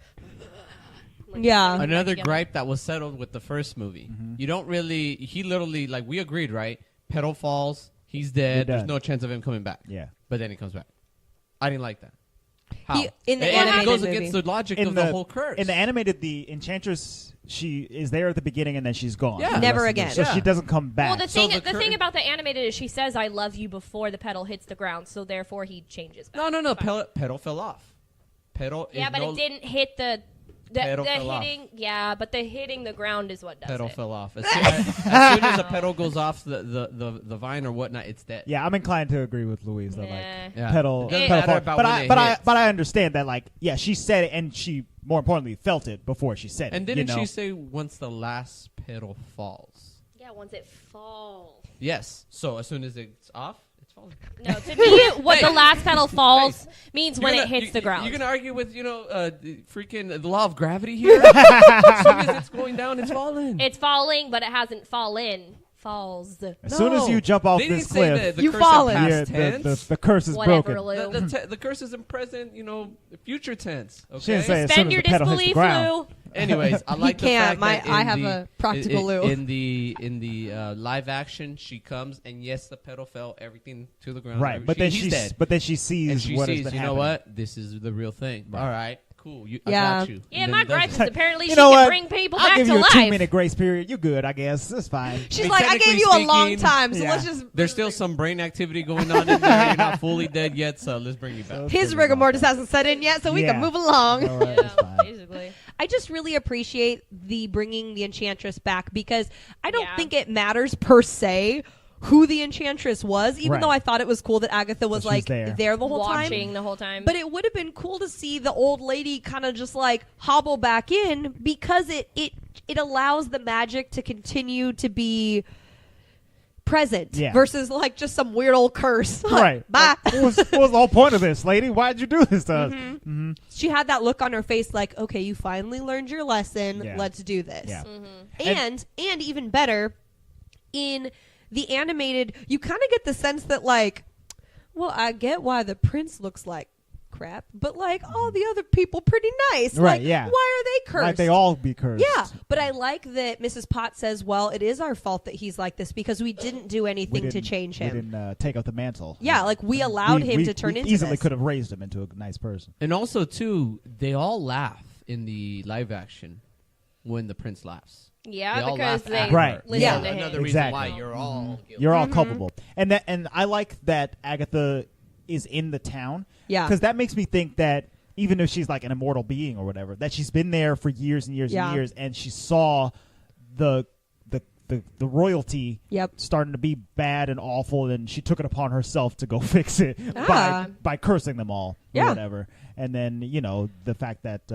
B: Yeah.
C: everything
A: Another
C: together.
A: gripe that was settled with the first movie. You don't really. He literally, like, we agreed, right? Petal falls. He's dead.
D: You're
A: There's
D: done.
A: no chance of him coming back.
D: Yeah.
A: But then he comes back. I didn't like that. How?
B: In the
A: and it
B: animated
A: goes
B: movie.
A: against the logic
D: In
A: of the whole curse.
D: In the animated, the Enchantress, she is there at the beginning, and then she's gone.
A: Yeah.
D: for the
B: Never
D: rest of the-
B: again.
D: So
A: Yeah.
D: she doesn't come back.
C: Well, the
A: So
C: thing,
A: the
C: the
A: cur-
C: thing about the animated is she says "I love you" before the petal hits the ground, so therefore he changes. Back.
A: no. Petal fell off. Petal.
C: Yeah,
A: is
C: but
A: no,
C: it didn't hit the
A: Petal fell off.
C: hitting. Yeah, but the hitting the ground is what does
A: Petal
C: it.
A: fell off. As soon as a petal goes off the vine or whatnot, it's dead.
D: Yeah, I'm inclined to agree with Louise. Though, like,
C: Nah.
A: Yeah.
D: pedal,
A: It doesn't
D: pedal
A: matter
D: fall.
A: about
D: But
A: when
D: I,
A: it
D: but I,
A: hits.
D: but I understand that, like, yeah, she said it, and she, more importantly, felt it before she said
A: And
D: it.
A: didn't
D: you know?
A: she say once the last petal falls?
C: Yeah, once it falls.
A: Yes. So as soon as it's off, it's falling.
C: No, to me, what
A: Hey.
C: the last petal falls means when
A: You're
C: it hits the ground.
A: You're gonna argue with the law of gravity here. As soon as it's going down, it's falling.
C: It's falling, but it hasn't fallen Falls.
D: As soon as you jump off
A: They
D: this
A: didn't say
D: cliff,
A: the
B: You
A: curse
B: fallen.
A: in
D: yeah,
A: past tense.
D: the curse is
C: Whatever,
D: broken.
C: Lou.
A: The curse is in present, future tense. Okay.
D: She didn't say as soon
C: Suspend
D: as
C: your
D: the pedal hits the
C: disbelief,
D: ground.
C: Lou.
A: Anyways, I like the
B: can't.
A: fact that
B: I
A: in
B: have
A: the,
B: a practical Lou.
A: in the live action, she comes and yes, the pedal fell, everything to the ground.
D: Right, but then
A: he's dead.
D: she sees
A: And she
D: what has
A: sees,
D: been
A: you know
D: happening.
A: what? This is the real thing.
D: Right.
A: All right, cool. I
B: Yeah.
A: got you.
C: Yeah,
A: And
C: my
A: then
C: gripe
A: does
C: is
A: it.
C: apparently
D: You
C: she
D: know
C: can
D: what?
C: bring people
D: I'll
C: back
D: give
C: to
D: you a
C: life.
D: 2-minute grace period. You're good, I guess. That's fine.
B: She's
A: And
B: like, I gave
A: technically
B: you a long
A: speaking-
B: time, so
D: Yeah.
B: let's just.
A: There's still some brain activity going on in there. You're not fully dead yet, so let's bring you back.
B: His rigor mortis hasn't set in yet, so we
D: Yeah.
B: can move along.
D: All right, that's
C: Yeah,
D: fine.
C: basically.
B: I just really appreciate the bringing the Enchantress back because I don't
C: Yeah.
B: think it matters per se who the Enchantress was, even
D: Right.
B: though I thought it was cool that Agatha was
D: That she's
B: like
D: there.
B: the whole time.
C: Watching the whole time.
B: But it would have been cool to see the old lady kind of just like hobble back in because it allows the magic to continue to be present
D: Yeah.
B: versus like just some weird old curse.
D: Right.
B: Bye.
D: What was the whole point of this, lady? Why'd you do this to us? Mm-hmm.
B: She had that look on her face like, okay, you finally learned your lesson.
D: Yeah.
B: Let's do this.
D: Yeah.
B: And even better, in the animated, you kind of get the sense that like, well, I get why the prince looks like crap, but like all the other people pretty nice.
D: Right,
B: Like,
D: yeah.
B: why are they cursed?
D: Like they all be cursed.
B: Yeah, but I like that Mrs. Potts says, well, it is our fault that he's like this because we didn't do
D: We
B: anything to
D: didn't-
B: change
D: We
B: him.
D: didn't take up the mantle.
B: Yeah, like we allowed him to turn
D: we
B: into
D: easily
B: this.
D: could have raised him into a nice person.
A: And also, too, they all laugh in the live action when the prince laughs.
C: yeah,
A: They all
C: because
A: laugh
C: they
A: at
D: Right.
C: listen
B: Yeah.
C: to him.
A: Another reason
D: Exactly.
A: why you're all guilty.
D: You're all culpable, and I like that Agatha is in the town.
B: Yeah.
D: because that makes me think that even if she's like an immortal being or whatever, that she's been there for years and years
B: Yeah.
D: and years, and she saw the royalty
B: Yep.
D: starting to be bad and awful, and she took it upon herself to go fix it
B: Ah.
D: by cursing them all or
B: Yeah.
D: whatever. And then the fact that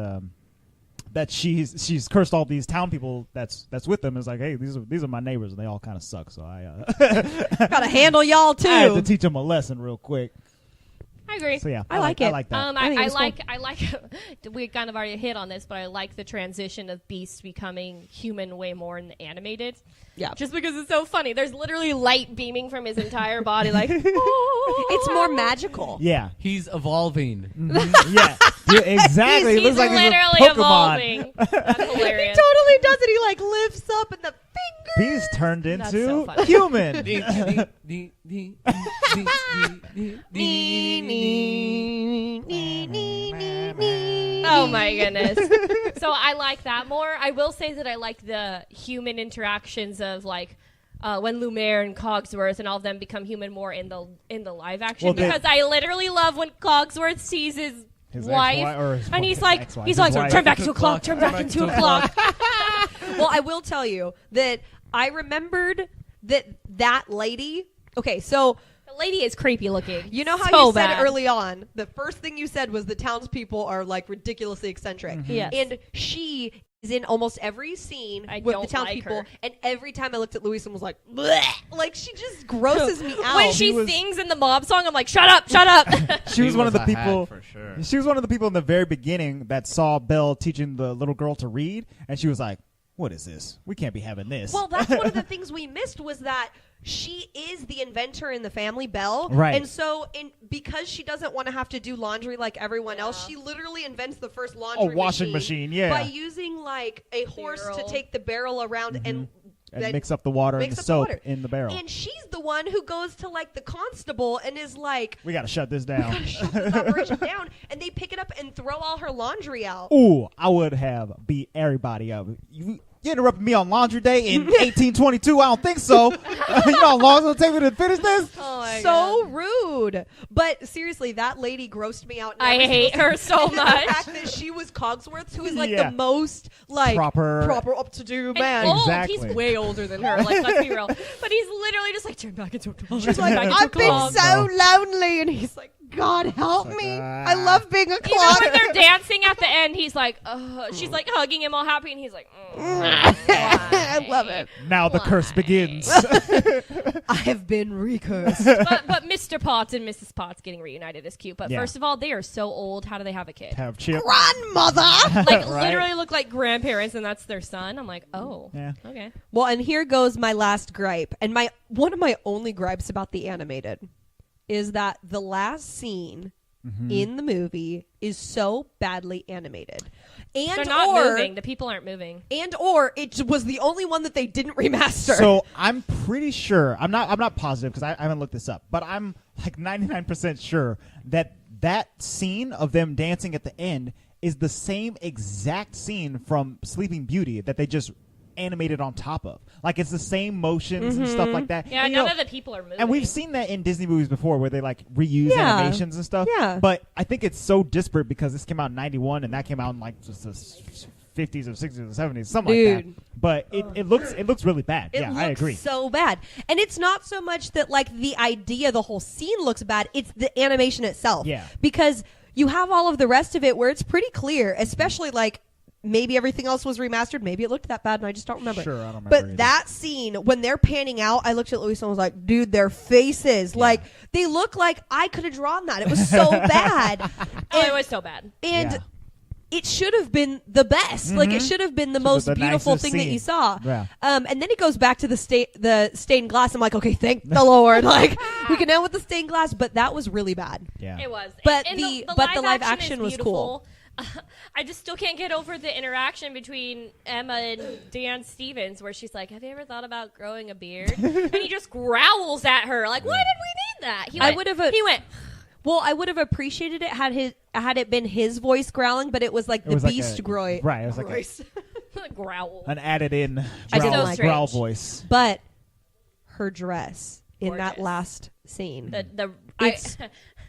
D: that she's cursed all these town people that's with them is like, hey, these are my neighbors and they all kind of suck, so I
B: Gotta handle y'all too.
D: I had to teach them a lesson real quick.
C: I agree.
D: So yeah,
B: I like it.
D: I like that.
B: I think
C: I
B: it's
C: like we kind of already hit on this, but I like the transition of Beast becoming human way more in the animated.
B: Yeah.
C: Just because it's so funny. There's literally light beaming from his entire body, like
B: It's more magical.
D: Yeah.
A: He's evolving.
D: Yeah, exactly. It
C: He's
D: looks like
C: literally
D: he's a Pokemon.
C: evolving. That's
B: He
C: hilarious.
B: totally does it. He like lifts up and the fingers.
D: He's turned
C: That's so
D: into
C: funny.
D: human.
C: Oh my goodness. So I like that more. I will say that I like the human interactions of like when Lumiere and Cogsworth and all of them become human more in the live action,
D: Well, they-
C: because I literally love when Cogsworth sees his
D: His
C: wife
D: ex-wife or his
C: and he's
D: his
C: like
D: ex-wife,
C: he's
D: his
C: like
D: wife.
C: turn back into a clock, turn back into a clock.
B: Well, I will tell you that I remembered that lady. Okay, so
C: The lady is creepy looking.
B: you know how
C: So
B: you said
C: bad.
B: early on, the first thing you said was the townspeople are like ridiculously eccentric.
C: Yes.
B: And she is in almost every scene
C: I
B: with
C: don't
B: the townspeople.
C: like her.
B: And every time I looked at Louise and was like, bleh, like she just grosses me out.
C: When she
D: was-
C: sings in the mob song, I'm like, shut up, shut up.
D: She was one of the
A: a hack
D: people.
A: for sure.
D: She was one of the people in the very beginning that saw Belle teaching the little girl to read, and she was like, "What is this? We can't be having this."
B: Well, that's one of the things we missed was that she is the inventor in the family, Belle.
D: Right.
B: And so, because she doesn't want to have to do laundry like everyone else, she literally invents the first laundry
D: washing machine, yeah.
B: by using like a horse to
C: Barrel.
B: take the barrel around and then
D: mix up the water and
B: mix
D: the
B: up
D: soap
B: water.
D: in the barrel.
B: And she's the one who goes to like the constable and is like,
D: We got to shut this down.
B: shut this operation down. And they pick it up and throw all her laundry out.
D: Ooh, I would have beat everybody up. You interrupted me on laundry day in 1822. I don't think so. You know how long it's going to take me to finish this?
C: Oh my
B: So
C: God.
B: rude. But seriously, that lady grossed me out. in
C: I
B: every
C: hate
B: single
C: her
B: scene.
C: so
B: And then
C: much.
B: The fact that she was Cogsworth, who is like
D: Yeah.
B: the most like
D: Proper
B: up-to-do
C: And
B: man.
C: old.
D: Exactly.
C: He's way older than her. Like, let's be real. But he's literally just like, turn back into a clock.
B: She's like,
C: turn back into a
B: I've been
C: clock."
B: so lonely. And he's like, God, help
D: It's like,
B: me. I love being a
C: Even
B: clock.
C: when they're dancing at the end, he's like, she's like hugging him all happy, and he's like,
B: I love it.
D: Now the curse
C: Why?
D: begins.
B: I have been recursed.
C: but Mr. Potts and Mrs. Potts getting reunited is cute. But
D: Yeah.
C: first of all, they are so old. How do they have a kid?
D: Have Chip.
B: Grandmother.
C: Like
D: Right.
C: literally look like grandparents, and that's their son. I'm like, oh,
D: Yeah.
C: okay.
B: Well, and here goes my last gripe. And one of my only gripes about the animated is that the last scene in the movie is so badly animated. And
C: They're not
B: or,
C: moving. The people aren't moving.
B: And or it was the only one that they didn't remaster.
D: So I'm pretty sure. I'm not positive because I haven't looked this up, but I'm like 99% sure that scene of them dancing at the end is the same exact scene from Sleeping Beauty that they just animated on top of. Like it's the same motions and stuff like that.
C: Yeah,
D: and, you
C: none
D: know,
C: of the people are moving.
D: and we've seen that in Disney movies before where they like reuse
B: Yeah.
D: animations and stuff.
B: Yeah.
D: But I think it's so disparate because this came out in 91 and that came out in like just the 50s or 60s or 70s, something like
B: Dude.
D: that. But it looks really bad.
B: It
D: Yeah,
B: looks
D: I agree.
B: so bad. And it's not so much that like the idea, the whole scene looks bad, it's the animation itself.
D: Yeah.
B: Because you have all of the rest of it where it's pretty clear, especially like maybe everything else was remastered. Maybe it looked that bad and I just don't remember.
D: Sure, I don't remember
B: But
D: either.
B: that scene, when they're panning out, I looked at Luis and was like, dude, their faces, like, they look like I could have drawn that. It was so bad.
C: Oh, it was so bad.
B: And
D: Yeah.
B: it should have been the best. Like it should have been the most
D: the
B: beautiful
D: nicest
B: thing that
D: scene.
B: you saw.
D: Yeah.
B: And then it goes back to the stained glass. I'm like, okay, thank the Lord. Like we can end with the stained glass, but that was really bad.
D: Yeah.
C: It was.
B: But
C: And
B: the live action
C: is
B: was cool.
C: beautiful. I just still can't get over the interaction between Emma and Dan Stevens, where she's like, "Have you ever thought about growing a beard?" And he just growls at her, like, "Why did we need that?" He
B: I
C: went,
B: would've-
C: He went.
B: Well, I would have appreciated it had it been his voice growling, but it was like
D: It
B: the
D: was like
B: beast
D: a-
B: growl.
D: right, it was like a-
B: voice.
C: Growl.
D: An added in
B: I didn't
D: growl,
B: like
D: growl
C: it.
D: voice.
B: But her dress in that
C: Gorgeous.
B: last scene.
C: It's,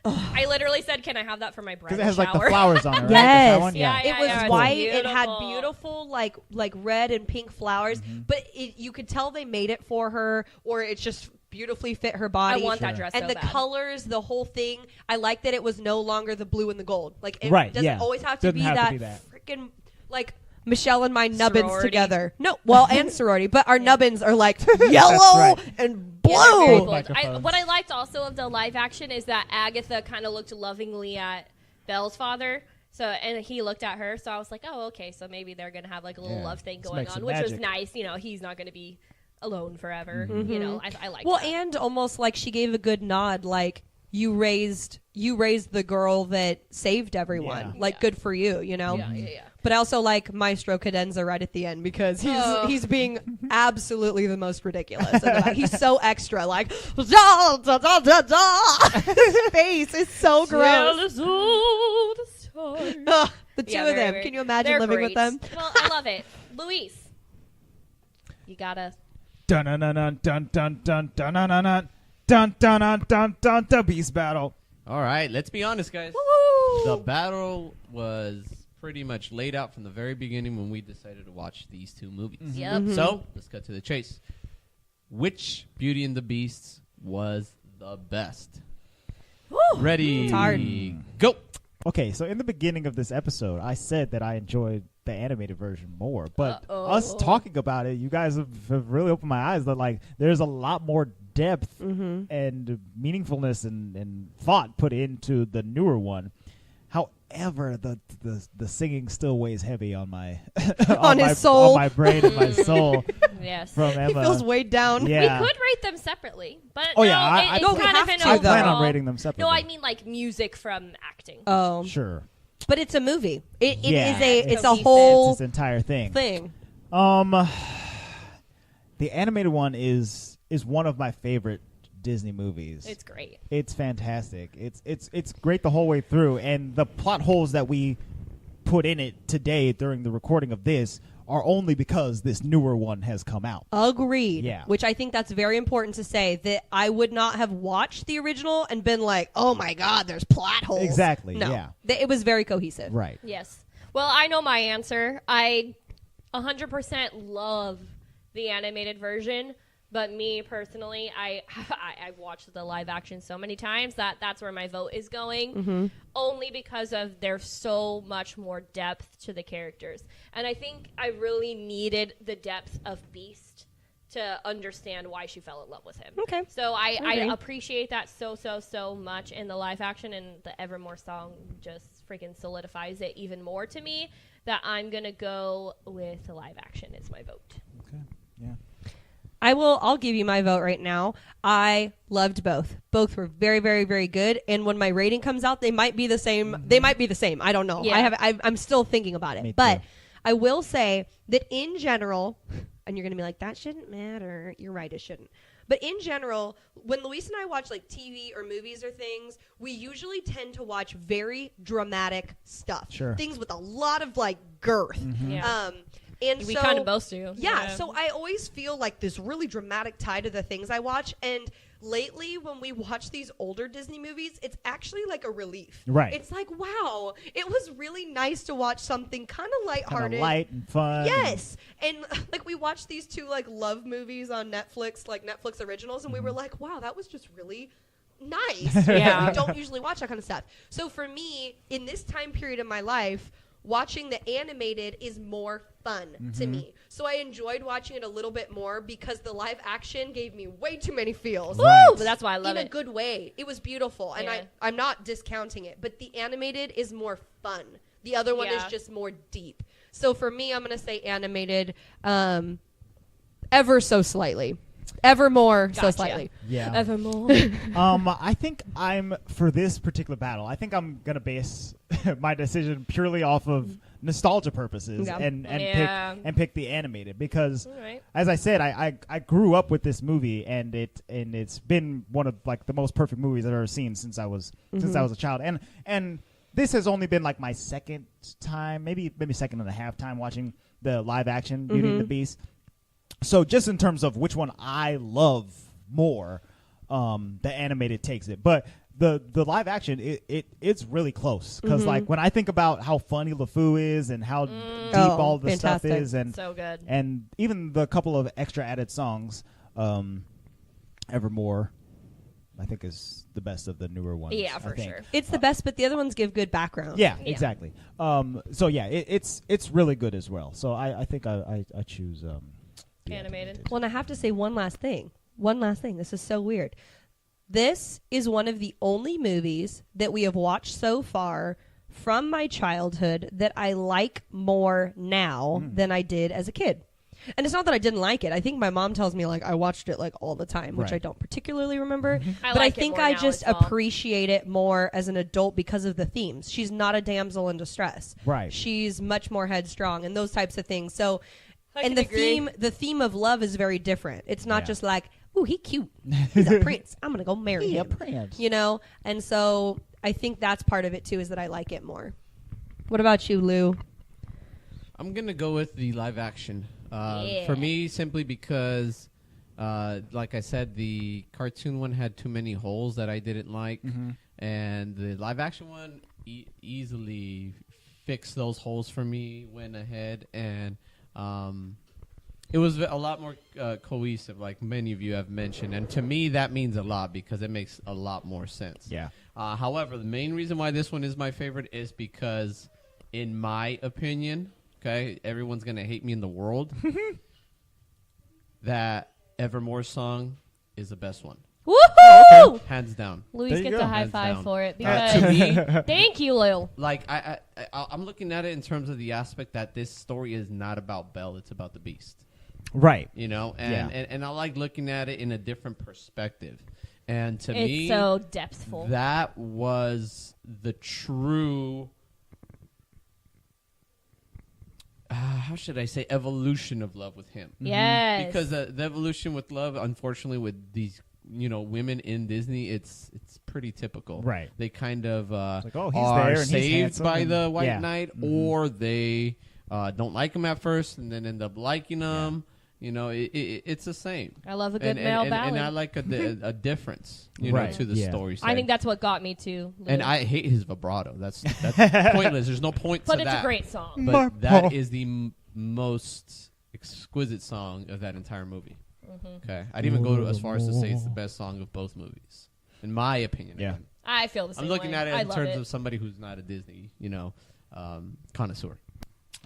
C: I literally said, "Can I have that for my
D: Because
C: bridal
D: it has like the
C: shower?"
D: flowers on it, right?
B: Yes.
D: That one?
C: Yeah,
B: It was
C: it's
B: white. It had
C: beautiful.
B: beautiful, like red and pink flowers, but you could tell they made it for her, or it just beautifully fit her
C: I
B: body.
C: want that dress
B: and
C: so
B: the
C: bad.
B: colors, the whole thing. I like that it was no longer the blue and the gold. Like it
D: Right,
B: doesn't
D: yeah.
B: always have to
D: Doesn't
B: be
D: have to
B: that,
D: be that.
B: freaking like Michelle and my nubbins
C: Sorority.
B: together. No, well, and sorority, but our nubbins are like yellow
D: right.
B: and
C: Yeah, they're very
B: blue.
C: bold.
D: Microphones.
C: What I liked also of the live action is that Agatha kind of looked lovingly at Belle's father. So and he looked at her. So I was like, oh, okay. So maybe they're gonna have like a little
D: Yeah.
C: love thing
D: Let's
C: going
D: make some
C: on, which was
D: magic.
C: nice. You know, he's not gonna be alone forever. You know, I like.
B: Well,
C: that.
B: and almost like she gave a good nod, like you raised the girl that saved everyone.
D: Yeah.
B: Like
C: Yeah.
B: good for you, you know.
C: yeah.
B: But I also like Maestro Cadenza right at the end because
C: Oh.
B: he's being absolutely the most ridiculous. In the back. He's so extra, like da, da, da, da, da. His face is so gross. Ugh, the two
C: Yeah,
B: of
C: very,
B: them.
C: very-
B: Can you imagine
C: they're
B: living
C: great.
B: with them?
C: Well, I love it, Luis. You gotta.
D: Dun dun dun dun dun dun dun dun dun dun dun dun dun dun dun dun beast battle.
A: All right, let's be honest, guys. The battle was pretty much laid out from the very beginning when we decided to watch these two movies.
C: Yep.
A: So let's cut to the chase. Which Beauty and the Beast was the best? Ready?
B: It's hard.
A: Go.
D: Okay, so in the beginning of this episode, I said that I enjoyed the animated version more, but
C: Uh-oh.
D: us talking about it, you guys have really opened my eyes that like there's a lot more depth and meaningfulness and thought put into the newer one. However, the singing still weighs heavy on my
B: On his
D: my,
B: soul.
D: on my brain and my soul
C: Yes.
D: from Emma.
B: He feels weighed down.
D: Yeah.
C: We could rate them separately, but
D: Oh,
C: no,
D: yeah, I-
C: it's
B: No, we
C: kind
B: have
C: of an
B: to,
D: I
B: though.
D: plan on
C: overall-
D: rating them separately.
C: No, I mean like music from acting.
B: Oh,
D: Sure.
B: but it's a movie. It
D: Yeah,
B: is it's a
C: cohesive.
B: whole
D: It's this entire thing.
B: thing.
D: The animated one is one of my favorite Disney movies.
C: It's great.
D: It's fantastic. It's great the whole way through, and the plot holes that we put in it today during the recording of this are only because this newer one has come out.
B: Agreed.
D: Yeah.
B: Which I think that's very important to say that I would not have watched the original and been like, oh my God, there's plot holes.
D: Exactly,
B: No.
D: yeah.
B: It was very cohesive.
D: Right.
C: Yes. Well, I know my answer. I 100% love the animated version, But me personally, I've watched the live action so many times that's where my vote is going. Only because of there's so much more depth to the characters. And I think I really needed the depth of Beast to understand why she fell in love with him.
B: Okay.
C: So I
B: agree.
C: appreciate that so much in the live action, and the Evermore song just freaking solidifies it even more to me that I'm going to go with the live action as my vote.
D: Okay. Yeah.
B: I'll give you my vote right now. I loved both. Both were very, very, very good. And when my rating comes out, they might be the same. They might be the same. I don't know.
C: Yeah.
B: I'm still thinking about
D: Me
B: it. But
D: too.
B: I will say that in general, and you're going to be like, that shouldn't matter. You're right, it shouldn't. But in general, when Luis and I watch like TV or movies or things, we usually tend to watch very dramatic stuff.
D: Sure.
B: Things with a lot of like girth.
C: Yeah.
B: And
C: We
B: so,
C: kind of both do.
B: Yeah, so I always feel like this really dramatic tie to the things I watch. And lately, when we watch these older Disney movies, it's actually like a relief.
D: Right.
B: It's like, wow, it was really nice to watch something kind of
D: Kind
B: lighthearted.
D: of light and fun.
B: Yes. And like we watched these two like love movies on Netflix, like Netflix originals, and we were like, wow, that was just really nice.
C: Yeah.
B: We don't usually watch that kind of stuff. So for me, in this time period of my life, watching the animated is more fun to me. So I enjoyed watching it a little bit more because the live action gave me way too many feels.
D: Right.
C: But that's why I love
B: In
C: it.
B: a good way. It was beautiful. And
C: Yeah.
B: I'm not discounting it, but the animated is more fun. The other one is
C: Yeah.
B: just more deep. So for me, I'm going to say animated ever so slightly. Evermore so
C: Gotcha.
B: slightly.
D: Yeah.
C: Evermore.
D: I think for this particular battle, I think I'm gonna base my decision purely off of nostalgia purposes
B: Yeah.
C: Yeah.
D: pick the animated because,
C: All right.
D: as I said, I grew up with this movie and it's been one of like the most perfect movies I've ever seen since I was a child, and this has only been like my second time, maybe second and a half time watching the live action Beauty and the Beast. So just in terms of which one I love more, the animated takes it. But the live action, it's really close. Because like when I think about how funny LeFou is and how deep all the
B: fantastic.
D: stuff is, and
C: So good.
D: and even the couple of extra added songs, Evermore, I think is the best of the newer ones.
C: Yeah,
D: I
C: for
D: think.
C: sure.
B: It's the best, but the other ones give good background.
D: Yeah,
C: Yeah.
D: exactly. So yeah, it's really good as well. So I think I choose the
C: Animated.
B: Well, and I have to say one last thing. This is so weird. This is one of the only movies that we have watched so far from my childhood that I like more now than I did as a kid. And it's not that I didn't like it. I think my mom tells me like I watched it like all the time, which
D: Right.
B: I don't particularly remember.
C: I
B: But
C: like
B: I
C: it
B: think
C: more
B: I
C: now
B: just
C: as well.
B: appreciate it more as an adult because of the themes. She's not a damsel in distress.
D: Right.
B: She's much more headstrong and those types of things. So
C: I
B: and
C: can
B: the
C: agree.
B: theme of love is very different. It's not
D: Yeah.
B: just like, ooh, he cute. He's a prince. I'm gonna go marry
D: He a
B: him.
D: prince.
B: You know? And so I think that's part of it too, is that I like it more. What about you, Lou?
A: I'm gonna go with the live action.
C: Yeah.
A: For me, simply because, like I said, the cartoon one had too many holes that I didn't like, and the live action one easily fixed those holes for me. Went ahead and it was a lot more cohesive, like many of you have mentioned, and to me that means a lot because it makes a lot more sense.
D: Yeah.
A: However, the main reason why this one is my favorite is because, in my opinion, okay, everyone's gonna hate me in the world, that Evermore song is the best one,
C: Woohoo!
A: hands down.
C: Luis
D: There you
C: gets
D: go.
C: a high
A: Hands
C: five
A: down.
C: for it
A: To
C: because
A: me,
C: thank you, Lou.
A: like I'm looking at it in terms of the aspect that this story is not about Belle, it's about the Beast.
D: Right.
A: You know, and,
D: Yeah.
A: and I like looking at it in a different perspective. And to
C: It's
A: me,
C: so depthful.
A: that was the true, how should I say, evolution of love with him.
C: Yes.
A: Because the evolution with love, unfortunately, with these, women in Disney, it's pretty typical.
D: Right.
A: They kind of
D: like, oh, he's
A: are
D: there and he's
A: saved
D: handsome
A: by
D: and-
A: the White
D: yeah.
A: Knight, or they don't like him at first and then end up liking him. You know, it's the same.
C: I love a good
A: and,
C: male
A: and,
C: ballad.
A: and I like a difference,
D: Right.
A: to the
D: Yeah.
A: story.
C: I think
A: side.
C: that's what got me to. Lou.
A: And I hate his vibrato. That's pointless. There's no point
C: but
A: to
C: it's
A: that.
C: a great song.
A: But that is the most exquisite song of that entire movie. Okay, I'd even go as far as to say it's the best song of both movies, in my opinion.
D: Yeah.
A: Again.
C: I feel the same
A: I'm looking
C: way.
A: at it
C: I
A: in
C: love
A: terms of somebody who's not a Disney, connoisseur.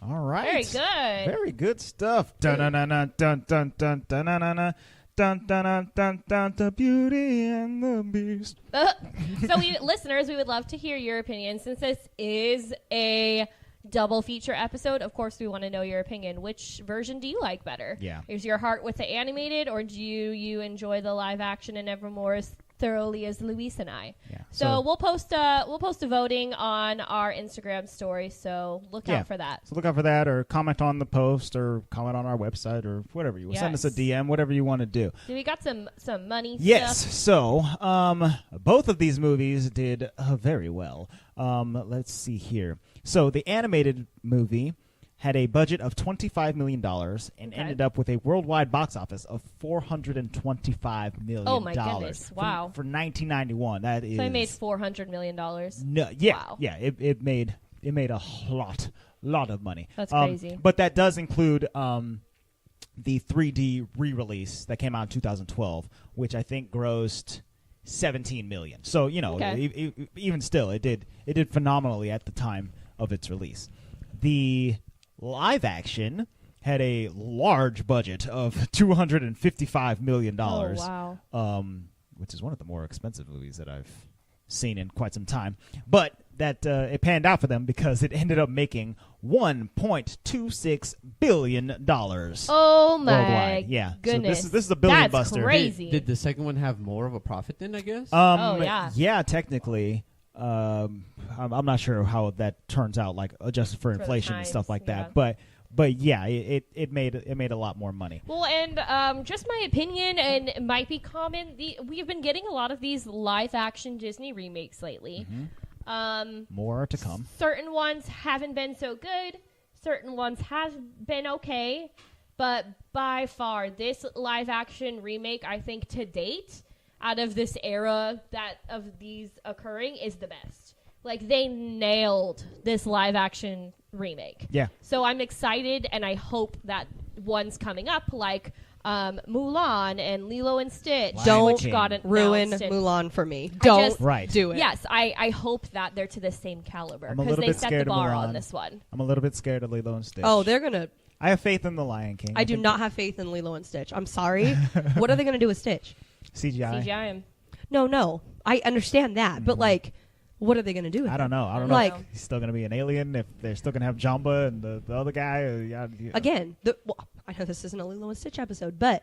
D: All right.
C: Very good.
D: Very good stuff. Dun dun dun dun dun dun dun dun dun dun dun dun dun dun. The Beauty and the Beast.
C: So, listeners, we would love to hear your opinion. Since this is a double feature episode, of course, we want to know your opinion. Which version do you like better?
D: Yeah.
C: Is your heart with the animated, or do you enjoy the live action and Evermore as thoroughly as Luis and I?
D: Yeah.
C: So we'll post a voting on our Instagram story. So look out for that.
D: So look out for that, or comment on the post, or comment on our website, or whatever you want. Send us a DM, whatever you want to do.
C: Do we got some money?
D: Yes.
C: Stuff?
D: So both of these movies did very well. Let's see here. So the animated movie had a budget of $25 million and ended up with a worldwide box office of $425 million.
C: Oh my goodness! Wow.
D: For 1991, that is.
C: So they made $400 million.
D: No, yeah,
C: wow.
D: yeah. It made a lot of money.
C: That's crazy.
D: But that does include the 3D re-release that came out in 2012, which I think grossed $17 million. So even still, it did phenomenally at the time of its release. The live action had a large budget of $255 million.
C: Oh, wow.
D: Which is one of the more expensive movies that I've seen in quite some time. But that it panned out for them because it ended up making $1.26 billion.
C: Oh my
D: worldwide. Yeah.
C: goodness!
D: So this is a billion
C: That's
D: buster.
C: crazy.
A: Did the second one have more of a profit then, I guess?
C: Yeah.
D: Yeah, technically. I'm not sure how that turns out, like adjusted for inflation and stuff like that. But yeah, it made a lot more money.
C: Well, and just my opinion, and it might be common. We've been getting a lot of these live action Disney remakes lately.
D: More to come.
C: Certain ones haven't been so good. Certain ones have been okay. But by far, this live action remake, I think to date, out of this era of these occurring, is the best. Like, they nailed this live action remake.
D: Yeah.
C: So I'm excited, and I hope that one's coming up, like Mulan and Lilo and Stitch.
B: Don't
C: which got announced
B: ruin
C: and-
B: Mulan for me.
C: I
B: Don't
C: just-
D: Right.
B: do it.
C: Yes, I hope that they're to the same caliber
D: I'm a
C: because
D: little
C: they
D: bit
C: set
D: scared
C: the
D: of
C: bar
D: Mulan.
C: on this one.
D: I'm a little bit scared of Lilo and Stitch.
B: Oh, they're gonna.
D: I have faith in the Lion King.
B: I do
D: think
B: not have faith in Lilo and Stitch. I'm sorry. What are they gonna do with Stitch?
D: CGI.
C: CGI.
B: No. I understand that, but like, what are they gonna do with
D: I
B: him?
D: don't know. I don't know.
B: Like-
D: if he's still going to be an alien. If they're still going to have Jamba and the other guy.
B: Again, I know this isn't a Lilo and Stitch episode, but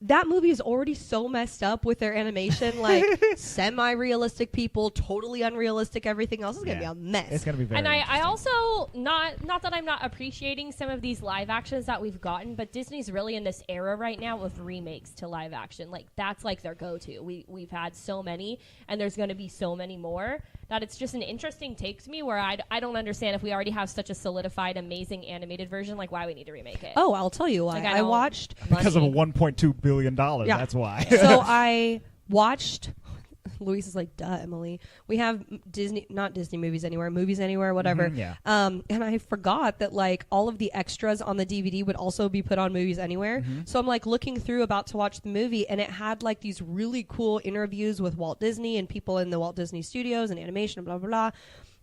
B: that movie is already so messed up with their animation, like semi-realistic people, totally unrealistic. Everything else is gonna be a mess.
D: It's going to be very.
C: And I
D: interesting.
C: also not that I'm not appreciating some of these live actions that we've gotten, but Disney's really in this era right now of remakes to live action. Like, that's like their go-to. We've had so many, and there's going to be so many more, that it's just an interesting take to me where I don't understand, if we already have such a solidified, amazing animated version, like why we need to remake it.
B: Oh, I'll tell you why.
C: Like,
B: I
C: don't-
B: watched.
D: because of a
C: money.
D: $1.2 billion.
B: Yeah.
D: That's why.
B: So I watched. Luis is like, duh, Emily. We have not Disney movies anywhere, whatever.
D: Mhm, yeah.
B: And I forgot that like all of the extras on the DVD would also be put on Movies Anywhere. So I'm like looking through, about to watch the movie, and it had like these really cool interviews with Walt Disney and people in the Walt Disney Studios and animation, blah blah blah.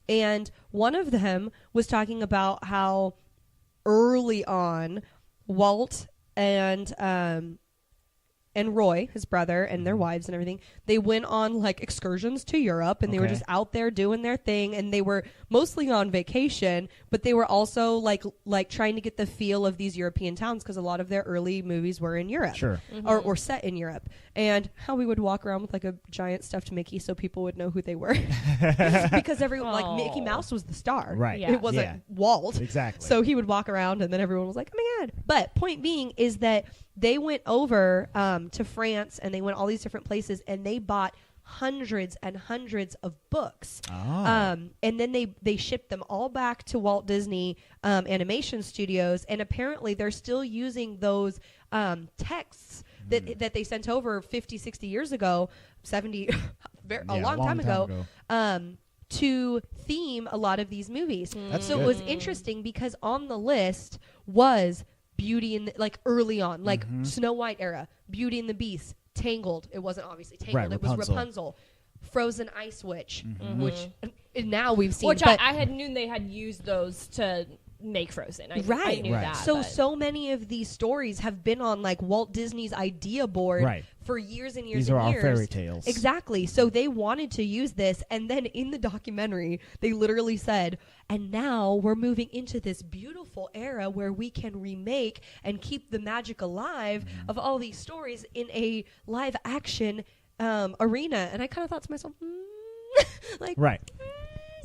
B: And one of them was talking about how early on Walt and Roy, his brother, and their wives and everything, they went on like excursions to Europe, and they were
D: Okay.
B: just out there doing their thing, and they were mostly on vacation, but they were also like trying to get the feel of these European towns, because a lot of their early movies were in Europe.
D: Sure.
B: Or set in Europe. And how we would walk around with like a giant stuffed Mickey so people would know who they were. Because everyone, like Mickey
C: Aw.
B: Mouse was the star.
D: Right.
C: Yeah.
B: It wasn't
D: Yeah.
B: Walt.
D: Exactly.
B: So he would walk around, and then everyone was like, oh my God. But point being is that they went over to France, and they went all these different places, and they bought hundreds and hundreds of books.
D: Oh.
B: And then they shipped them all back to Walt Disney Animation Studios, and apparently they're still using those texts that they sent over 50, 60 years ago, 70, a long time ago. To theme a lot of these movies.
D: That's
B: So
D: good.
B: it was interesting because on the list was Beauty and like early on, like Snow White era, Beauty and the Beast, Tangled. It wasn't obviously Tangled.
D: Right,
B: it was
D: Rapunzel.
B: Rapunzel, Frozen Ice Witch, which now we've seen.
C: Which
B: but
C: I had knew they had used those to make Frozen. I
B: Right.
C: knew
D: Right.
C: that.
B: So
C: but-
B: so many of these stories have been on like Walt Disney's idea board
D: Right.
B: for years and years
D: These
B: and
D: are our
B: years.
D: fairy tales.
B: Exactly. So they wanted to use this, and then in the documentary, they literally said, "And now we're moving into this beautiful era where we can remake and keep the magic alive of all these stories in a live action arena." And I kind of thought to myself, like,
D: Right.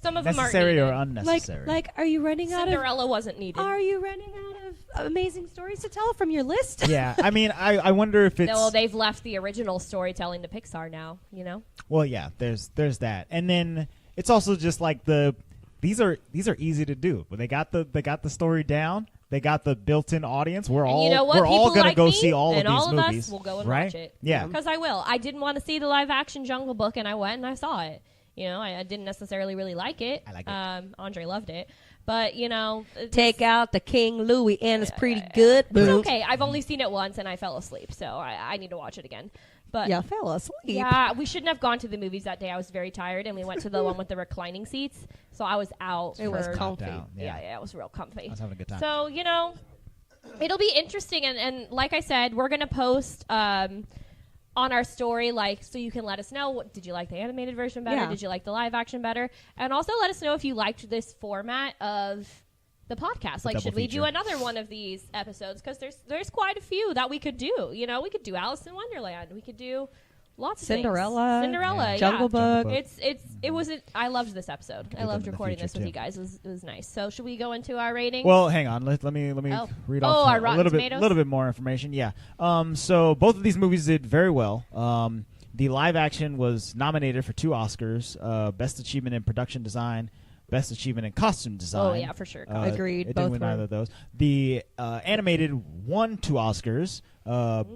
C: some of them aren't
D: Necessary
C: needed.
D: or unnecessary?
B: like, are you running out of?
C: Cinderella wasn't needed.
B: Are you running out of amazing stories to tell from your list?
D: Yeah, I mean, I wonder if it's
C: No, they've left the original storytelling to Pixar now. You know.
D: well, yeah. There's that, and then it's also just like these are easy to do, but they got the story down. They got the built-in audience. We're
C: And
D: all
C: you know what?
D: we're all
C: People
D: gonna
C: like
D: go
C: me
D: see all of
C: and
D: these
C: all of
D: movies.
C: us will go and
D: right?
C: watch it.
D: Yeah.
C: Because I will. I didn't want to see the live-action Jungle Book, and I went and I saw it. You know, I didn't necessarily really like it.
D: I like it.
C: Andre loved it, but you know,
B: Take out the King Louis, and it's pretty good.
C: it's okay. I've only seen it once, and I fell asleep, so I need to watch it again. But
B: Yeah, fell asleep.
C: yeah, we shouldn't have gone to the movies that day. I was very tired, and we went to the one with the reclining seats, so I was out.
B: It was
C: for-
B: comfy.
D: Down,
C: Yeah, it was real comfy.
D: I was having a good time.
C: So, you know, it'll be interesting. And like I said, we're going to post on our story, like, so you can let us know, did you like the animated version better?
B: Yeah.
C: Did you like the live action better? And also let us know if you liked this format of the podcast. Like,
D: double
C: should we
D: feature.
C: do another one of these episodes? Because there's quite a few that we could do. You know, we could do Alice in Wonderland. We could do lots of
B: Cinderella.
C: things. Cinderella, yeah.
B: Jungle Book.
D: Book.
C: It was. I loved this episode. I
D: do
C: loved
D: them in the
C: recording
D: future,
C: this with
D: too.
C: you guys. It was nice. So should we go into our ratings?
D: Well, hang on. Let me
C: Oh.
D: read
C: Oh,
D: off
C: our
D: a
C: Rotten
D: little
C: Tomatoes?
D: bit more information. Yeah. So both of these movies did very well. The live action was nominated for 2 Oscars: Best Achievement in Production Design, Best Achievement in Costume Design.
C: Oh, yeah, for sure.
B: Agreed,
D: It
B: both
D: didn't win
B: were.
D: either of those. The animated won 2 Oscars: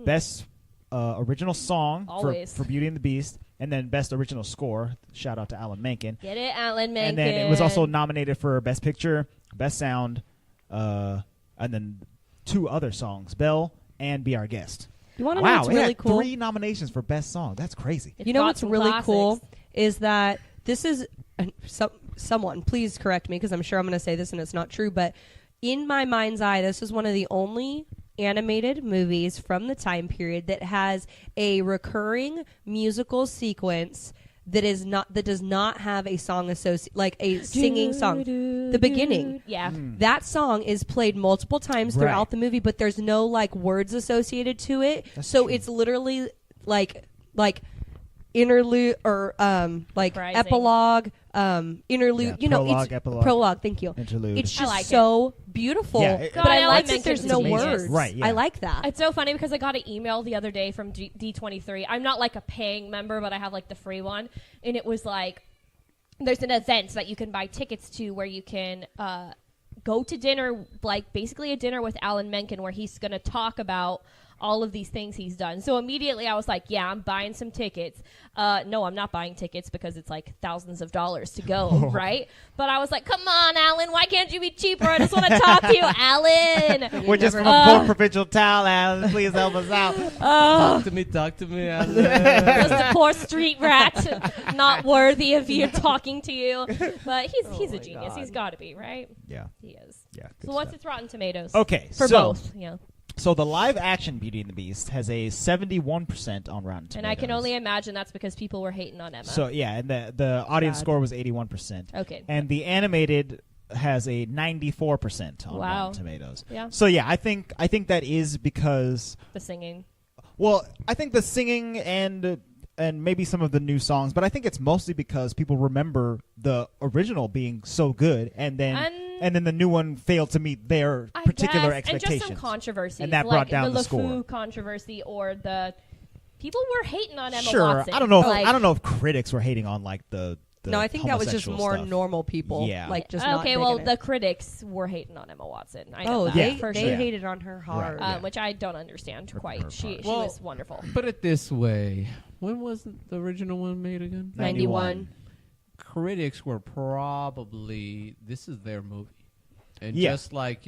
D: Best Original Song
C: Always.
D: for Beauty and the Beast, and then Best Original Score. Shout out to Alan Menken.
C: Get it, Alan Menken.
D: And then it was also nominated for Best Picture, Best Sound, and then 2 other songs, Belle and Be Our Guest.
B: You want to know
D: Wow,
B: what's
D: it
B: really
D: had
B: cool?
D: 3 nominations for Best Song. That's crazy.
C: It's
B: You know
C: got
B: what's
C: some
B: really
C: classics.
B: cool is that this is someone. Please correct me because I'm sure I'm going to say this and it's not true. But in my mind's eye, this is one of the only animated movies from the time period that has a recurring musical sequence that does not have a song like a singing song. The beginning.
C: Yeah.
B: That song is played multiple times throughout
D: Right.
B: the movie, but there's no like words associated to it.
D: That's
B: So
D: true.
B: it's literally like interlude or like
C: Phrasing.
B: epilogue, interlude.
D: Yeah,
B: you know,
D: prologue,
B: it's
D: epilogue.
B: prologue. Thank you.
D: Interlude.
B: It's
C: I
B: just
C: like
B: so beautiful.
D: Yeah,
B: but I
C: God,
B: like
C: Alan
B: that there's
C: Menken's
B: no
C: amazing.
B: words.
D: Right, yeah.
B: I like that.
C: It's so funny because I got an email the other day from D23. I'm not like a paying member, but I have like the free one. And it was like, there's an event that you can buy tickets to where you can go to dinner, like basically a dinner with Alan Menken where he's going to talk about all of these things he's done. So immediately I was like, yeah, I'm buying some tickets. No, I'm not buying tickets because it's like thousands of dollars to go, right? But I was like, come on, Alan, why can't you be cheaper? I just want to talk to you, Alan.
D: We're just from a poor provincial town, Alan. Please help us out.
A: Talk to me, Alan.
C: Just a poor street rat, not worthy of you talking to you. But he's a genius. He's got to be, right?
D: Yeah.
C: He is.
D: Yeah.
C: So what's its Rotten Tomatoes?
D: Okay,
C: For
D: so
C: both, yeah.
D: So the live action Beauty and the Beast has a 71% on Rotten Tomatoes.
C: And I can only imagine that's because people were hating on Emma.
D: So yeah, and the audience
B: Sad.
D: score was 81%.
C: Okay.
D: And the animated has a 94% on
C: Wow.
D: Rotten Tomatoes.
C: Yeah.
D: So yeah, I think that is because
C: The singing.
D: well, I think the singing and maybe some of the new songs, but I think it's mostly because people remember the original being so good, and then the new one failed to meet their
C: I
D: particular
C: guess,
D: expectations.
C: And just some controversy.
D: And that
C: like
D: brought down the
C: LeFou
D: score.
C: controversy or the... People were hating on Emma
D: Sure,
C: Watson.
D: I don't know.
C: Like,
D: I don't know if critics were hating on like the
B: no, I think that was just
D: homosexual
B: more
D: stuff.
B: normal people.
D: Yeah.
B: Like just not
C: okay, well,
B: digging
C: the
B: it.
C: critics were hating on Emma Watson. I know
B: Oh,
C: that
B: they
C: for
B: they
C: sure.
B: hated on her hard.
D: Right.
C: Which I don't understand quite. She
A: Well,
C: was wonderful.
A: Put it this way: when was the original one made again?
B: 91.
A: Critics were probably this is their movie, and
D: Yeah.
A: just like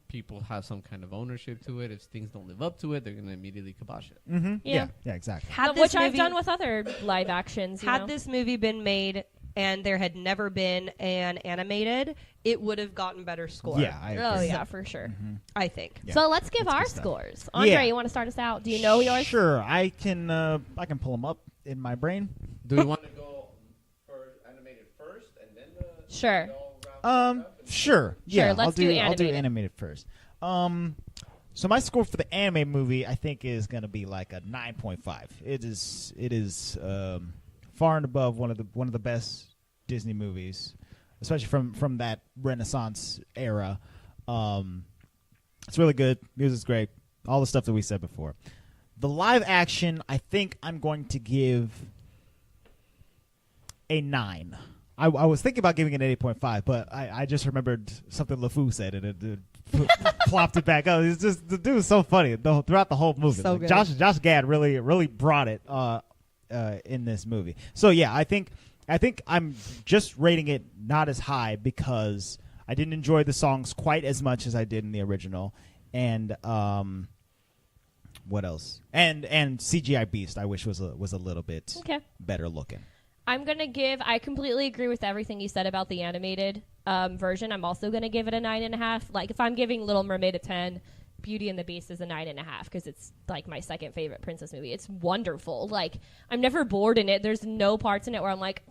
A: people have some kind of ownership to it. If things don't live up to it, they're going to immediately kibosh it.
D: Mm-hmm.
C: Yeah.
D: Yeah, exactly.
B: Had this
C: Which I've
B: movie-
C: done with other live actions.
B: Had this movie been made and there had never been an animated, it would have gotten better score.
D: Yeah, I agree.
C: Oh, yeah, for sure.
B: I think.
D: Yeah.
C: So let's give
D: That's
C: our
D: good stuff.
C: scores. Andre,
D: Yeah.
C: you want to start us out? Do you know yours?
D: Sure, I can pull them up in my brain.
A: Do we want to go for animated first and then the...
C: Sure.
D: Sure. Yeah,
C: let's
D: I'll
C: do
D: I'll do
C: animated.
D: animated first. So my score for the anime movie, I think, is going to be like a 9.5. It is far and above one of the best Disney movies, especially from that Renaissance era. It's really good. Music's great. All the stuff that we said before. The live action, I think I'm going to give a 9. I was thinking about giving it an 8.5, but I just remembered something LeFou said, and it plopped it back up. It's just, the dude is so funny throughout the whole movie.
B: So
D: Like,
B: good.
D: Josh Gad really brought it in this movie. So yeah, I think I'm just rating it not as high because I didn't enjoy the songs quite as much as I did in the original, and what else? And CGI Beast, I wish was a little bit better looking.
C: I'm going to give, I completely agree with everything you said about the animated version. I'm also going to give it a 9.5. Like, if I'm giving Little Mermaid a 10, Beauty and the Beast is a 9.5 because it's, like, my second favorite princess movie. It's wonderful. Like, I'm never bored in it. There's no parts in it where I'm like,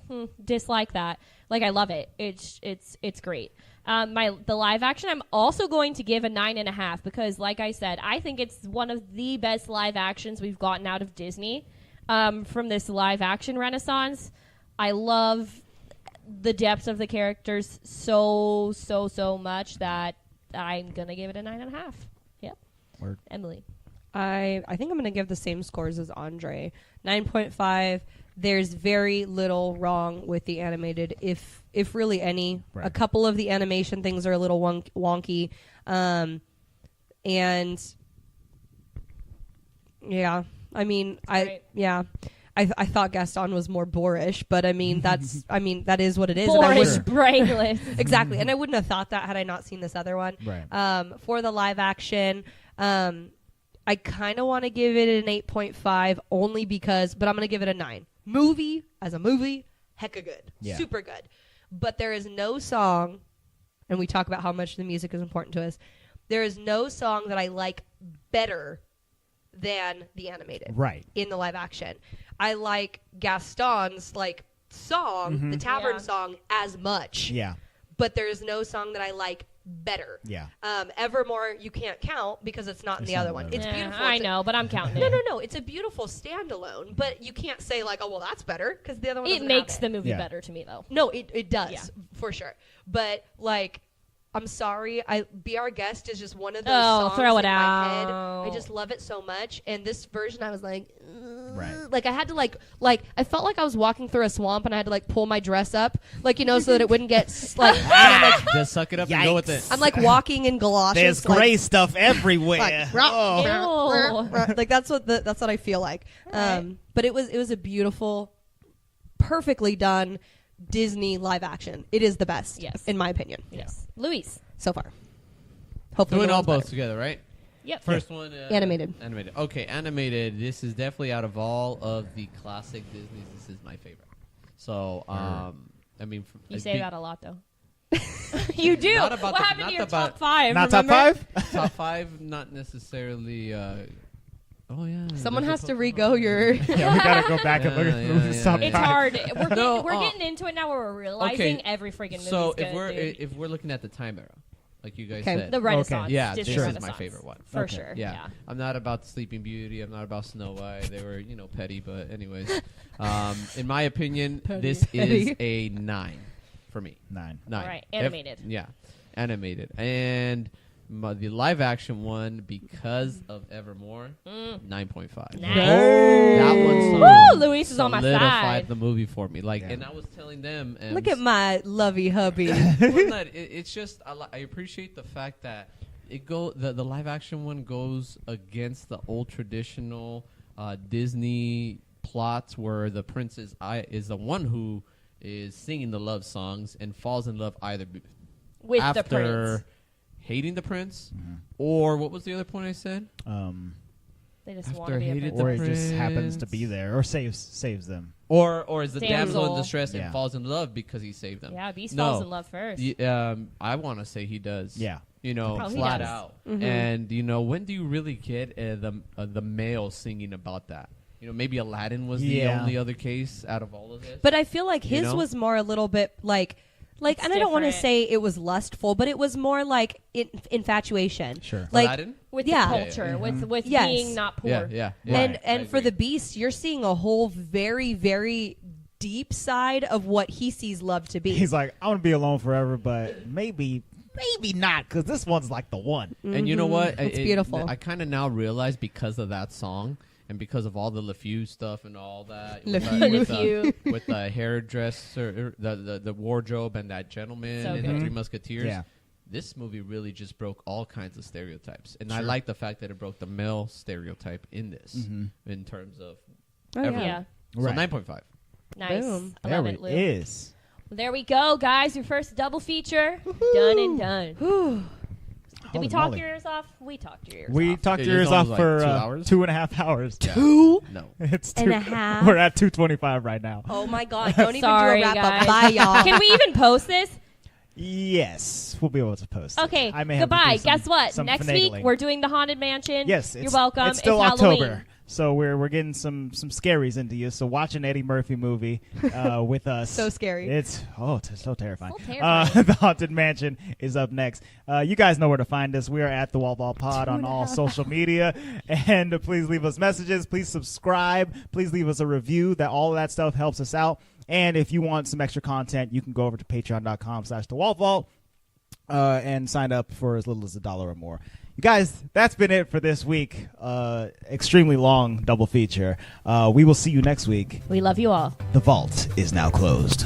C: dislike that. Like, I love it. It's great. The live action, I'm also going to give a 9.5 because, like I said, I think it's one of the best live actions we've gotten out of Disney from this live action renaissance. I love the depth of the characters so much that I'm going to give it a 9.5. Yep.
D: Word.
C: Emily.
B: I think I'm going to give the same scores as Andre. 9.5. There's very little wrong with the animated, if really any.
D: Right.
B: A couple of the animation things are a little wonky. And yeah, I mean,
C: Right.
B: I thought Gaston was more boorish, but I mean that is what it is. And I
C: Boorish,
B: wish-
C: brainless.
B: exactly, and I wouldn't have thought that had I not seen this other one.
D: Right.
B: For the live action, I kind of want to give it an 8.5 only because, but I'm going to give it a 9. Movie as a movie, hecka good,
D: Yeah.
B: super good. But there is no song, and we talk about how much the music is important to us. There is no song that I like better than the animated.
D: Right.
B: In the live action, I like Gaston's song, the tavern
C: Yeah.
B: song, as much.
D: Yeah.
B: But there is no song that I like better.
D: Yeah.
B: Evermore you can't count because it's not in
D: It's
B: the
D: not
B: other
D: in
B: one.
D: the
B: It's
D: other
B: beautiful.
C: I
B: It's a-
C: know, but I'm counting
B: No,
C: it.
B: no. It's a beautiful standalone, but you can't say oh well that's better because the other one.
C: It
B: doesn't
C: makes
B: have
C: the
B: it.
C: movie
D: Yeah.
C: better to me, though.
B: No, it does
C: Yeah.
B: for sure. But I'm sorry. Be Our Guest is just one of those
C: Oh,
B: songs
C: throw it
B: in my head.
C: out.
B: I just love it so much. And this version, I was like,
D: Right.
B: like I had to I felt like I was walking through a swamp and I had to pull my dress up, so that it wouldn't get and I'm
A: Just suck it up and go with it.
B: I'm walking in galoshes.
D: There's gray stuff everywhere.
B: like,
D: Oh.
C: Ew.
B: that's what I feel like. But it was a beautiful, perfectly done Disney live action. It is the best,
C: Yes.
B: in my opinion,
C: Yes. Luis.
B: so far. Hopefully,
A: Doing
B: the
A: all
B: one's
A: both
B: better.
A: together, right?
C: Yep.
A: First one.
B: Animated.
A: Animated. Okay, animated. This is definitely out of all of the classic Disney's, this is my favorite. So, I mean,
C: You say that a lot, though. You do.
A: Not about
C: What
A: the-
C: happened
A: not
C: to your
A: about-
C: top 5?
D: Not top
C: remember?
D: 5?
A: top 5, not necessarily. Oh yeah.
B: Someone
A: there's
B: has
A: a
B: to
A: top
B: re-go
A: five.
B: your.
D: Yeah, we gotta go back and look at the
A: Yeah,
D: movies.
A: yeah,
D: top
A: yeah.
C: It's
D: five.
C: hard. We're,
A: No,
C: we're getting into it now where we're realizing
A: Okay,
C: every friggin' movie's
A: So
C: good, dude.
A: if we're looking at the time era, like you guys
B: Okay.
A: said,
C: The Renaissance.
A: yeah,
C: Disney
A: this is
C: Renaissance.
A: my favorite one.
C: For
D: Okay.
C: sure.
A: Yeah.
C: Yeah.
A: I'm not about Sleeping Beauty. I'm not about Snow White. They were, petty, but anyways, in my opinion, this is a 9 for me.
D: 9.
A: 9.
C: All right, animated.
A: Yeah, animated. And the live action one, because of Evermore, 9.5.
C: Nice.
A: That one
C: Woo, Luis is on my
A: solidified
C: side.
A: the movie for me.
D: Yeah.
A: And I was telling them,
B: Look at my lovey hubby.
A: it's just I appreciate the fact that the live action one goes against the old traditional Disney plots where the princess is the one who is singing the love songs and falls in love either
C: With
A: after
C: the prince.
A: hating the prince, or what was the other point I said?
C: They just
A: After
C: want to be a
A: hated
C: prince.
D: Or
A: the
D: he just happens to
A: prince.
D: be there, or saves them.
A: Or is the damsel in
C: Damsel.
A: distress
D: Yeah.
A: and falls in love because he saved them?
C: Yeah, Beast
A: No.
C: falls in love first.
A: I want to say he does.
D: Yeah.
A: You know,
C: Oh, he
A: flat
C: does.
A: out. And you know, when do you really get the male singing about that? You know, maybe Aladdin was the
D: Yeah.
A: only other case out of all of this.
B: But I feel like
A: You
B: his
A: know?
B: was more a little bit like,
C: It's
B: and I don't want to
C: different.
B: say it was lustful, but it was more like infatuation.
D: Sure.
B: Like,
A: Aladdin?
C: with
B: Yeah.
C: the
B: Yeah,
C: culture, with
B: Yes.
C: being not poor.
A: Yeah.
B: and
A: I
B: and for
A: agree.
B: the Beast, you're seeing a whole very, very deep side of what he sees love to be.
D: He's like, I want to be alone forever, but maybe not, because this one's like the one.
A: And you know what?
B: It's beautiful.
A: I kind of now realize because of that song and because of all the LeFou stuff and all that
C: LeFou.
A: with the hairdresser, the wardrobe, and that gentleman
C: So
A: and
C: good.
A: the Three Musketeers.
D: Yeah.
A: This movie really just broke all kinds of stereotypes, and I
D: Sure.
A: like the fact that it broke the male stereotype in this, in terms of
B: Oh,
A: everything.
C: Yeah.
A: So
D: Right.
A: 9.5.
C: Nice.
B: Boom.
C: I
D: There
C: love
D: it
C: it, Lou.
D: is.
C: There we go, guys. Your first double feature. Done and done. Did we
D: Holy
C: talk
D: moly.
C: your ears off? We talked your ears
D: We
C: off.
D: talked
A: It
D: your
A: is
D: ears off
A: almost
D: for
A: like 2 hours?
D: 2.5 hours.
B: Two
A: No.
D: It's
B: and a half.
D: We're at 2:25 right now.
B: Oh my God! Don't even
C: Sorry,
B: do a wrap
C: guys.
B: up. Bye, y'all.
C: Can we even post this?
D: Yes, we'll be able to post. it.
C: Okay,
D: I may have to
C: goodbye.
D: do some-
C: Guess what?
D: some
C: Next
D: finagling.
C: week, we're doing the Haunted Mansion.
D: Yes,
C: You're welcome.
D: It's still
C: Halloween.
D: October, so we're getting some scaries into you. So watch an Eddie Murphy movie with us.
B: So scary.
D: It's so terrifying.
C: So terrifying.
D: The Haunted Mansion is up next. You guys know where to find us. We are at the Walt Pod on all social media, and please leave us messages. Please subscribe. Please leave us a review. All of that stuff helps us out. And if you want some extra content, you can go over to patreon.com/thewaltvault. And sign up for as little as $1 or more. You guys, that's been it for this week. Extremely long double feature. We will see you next week.
C: We love you all.
D: The vault is now closed.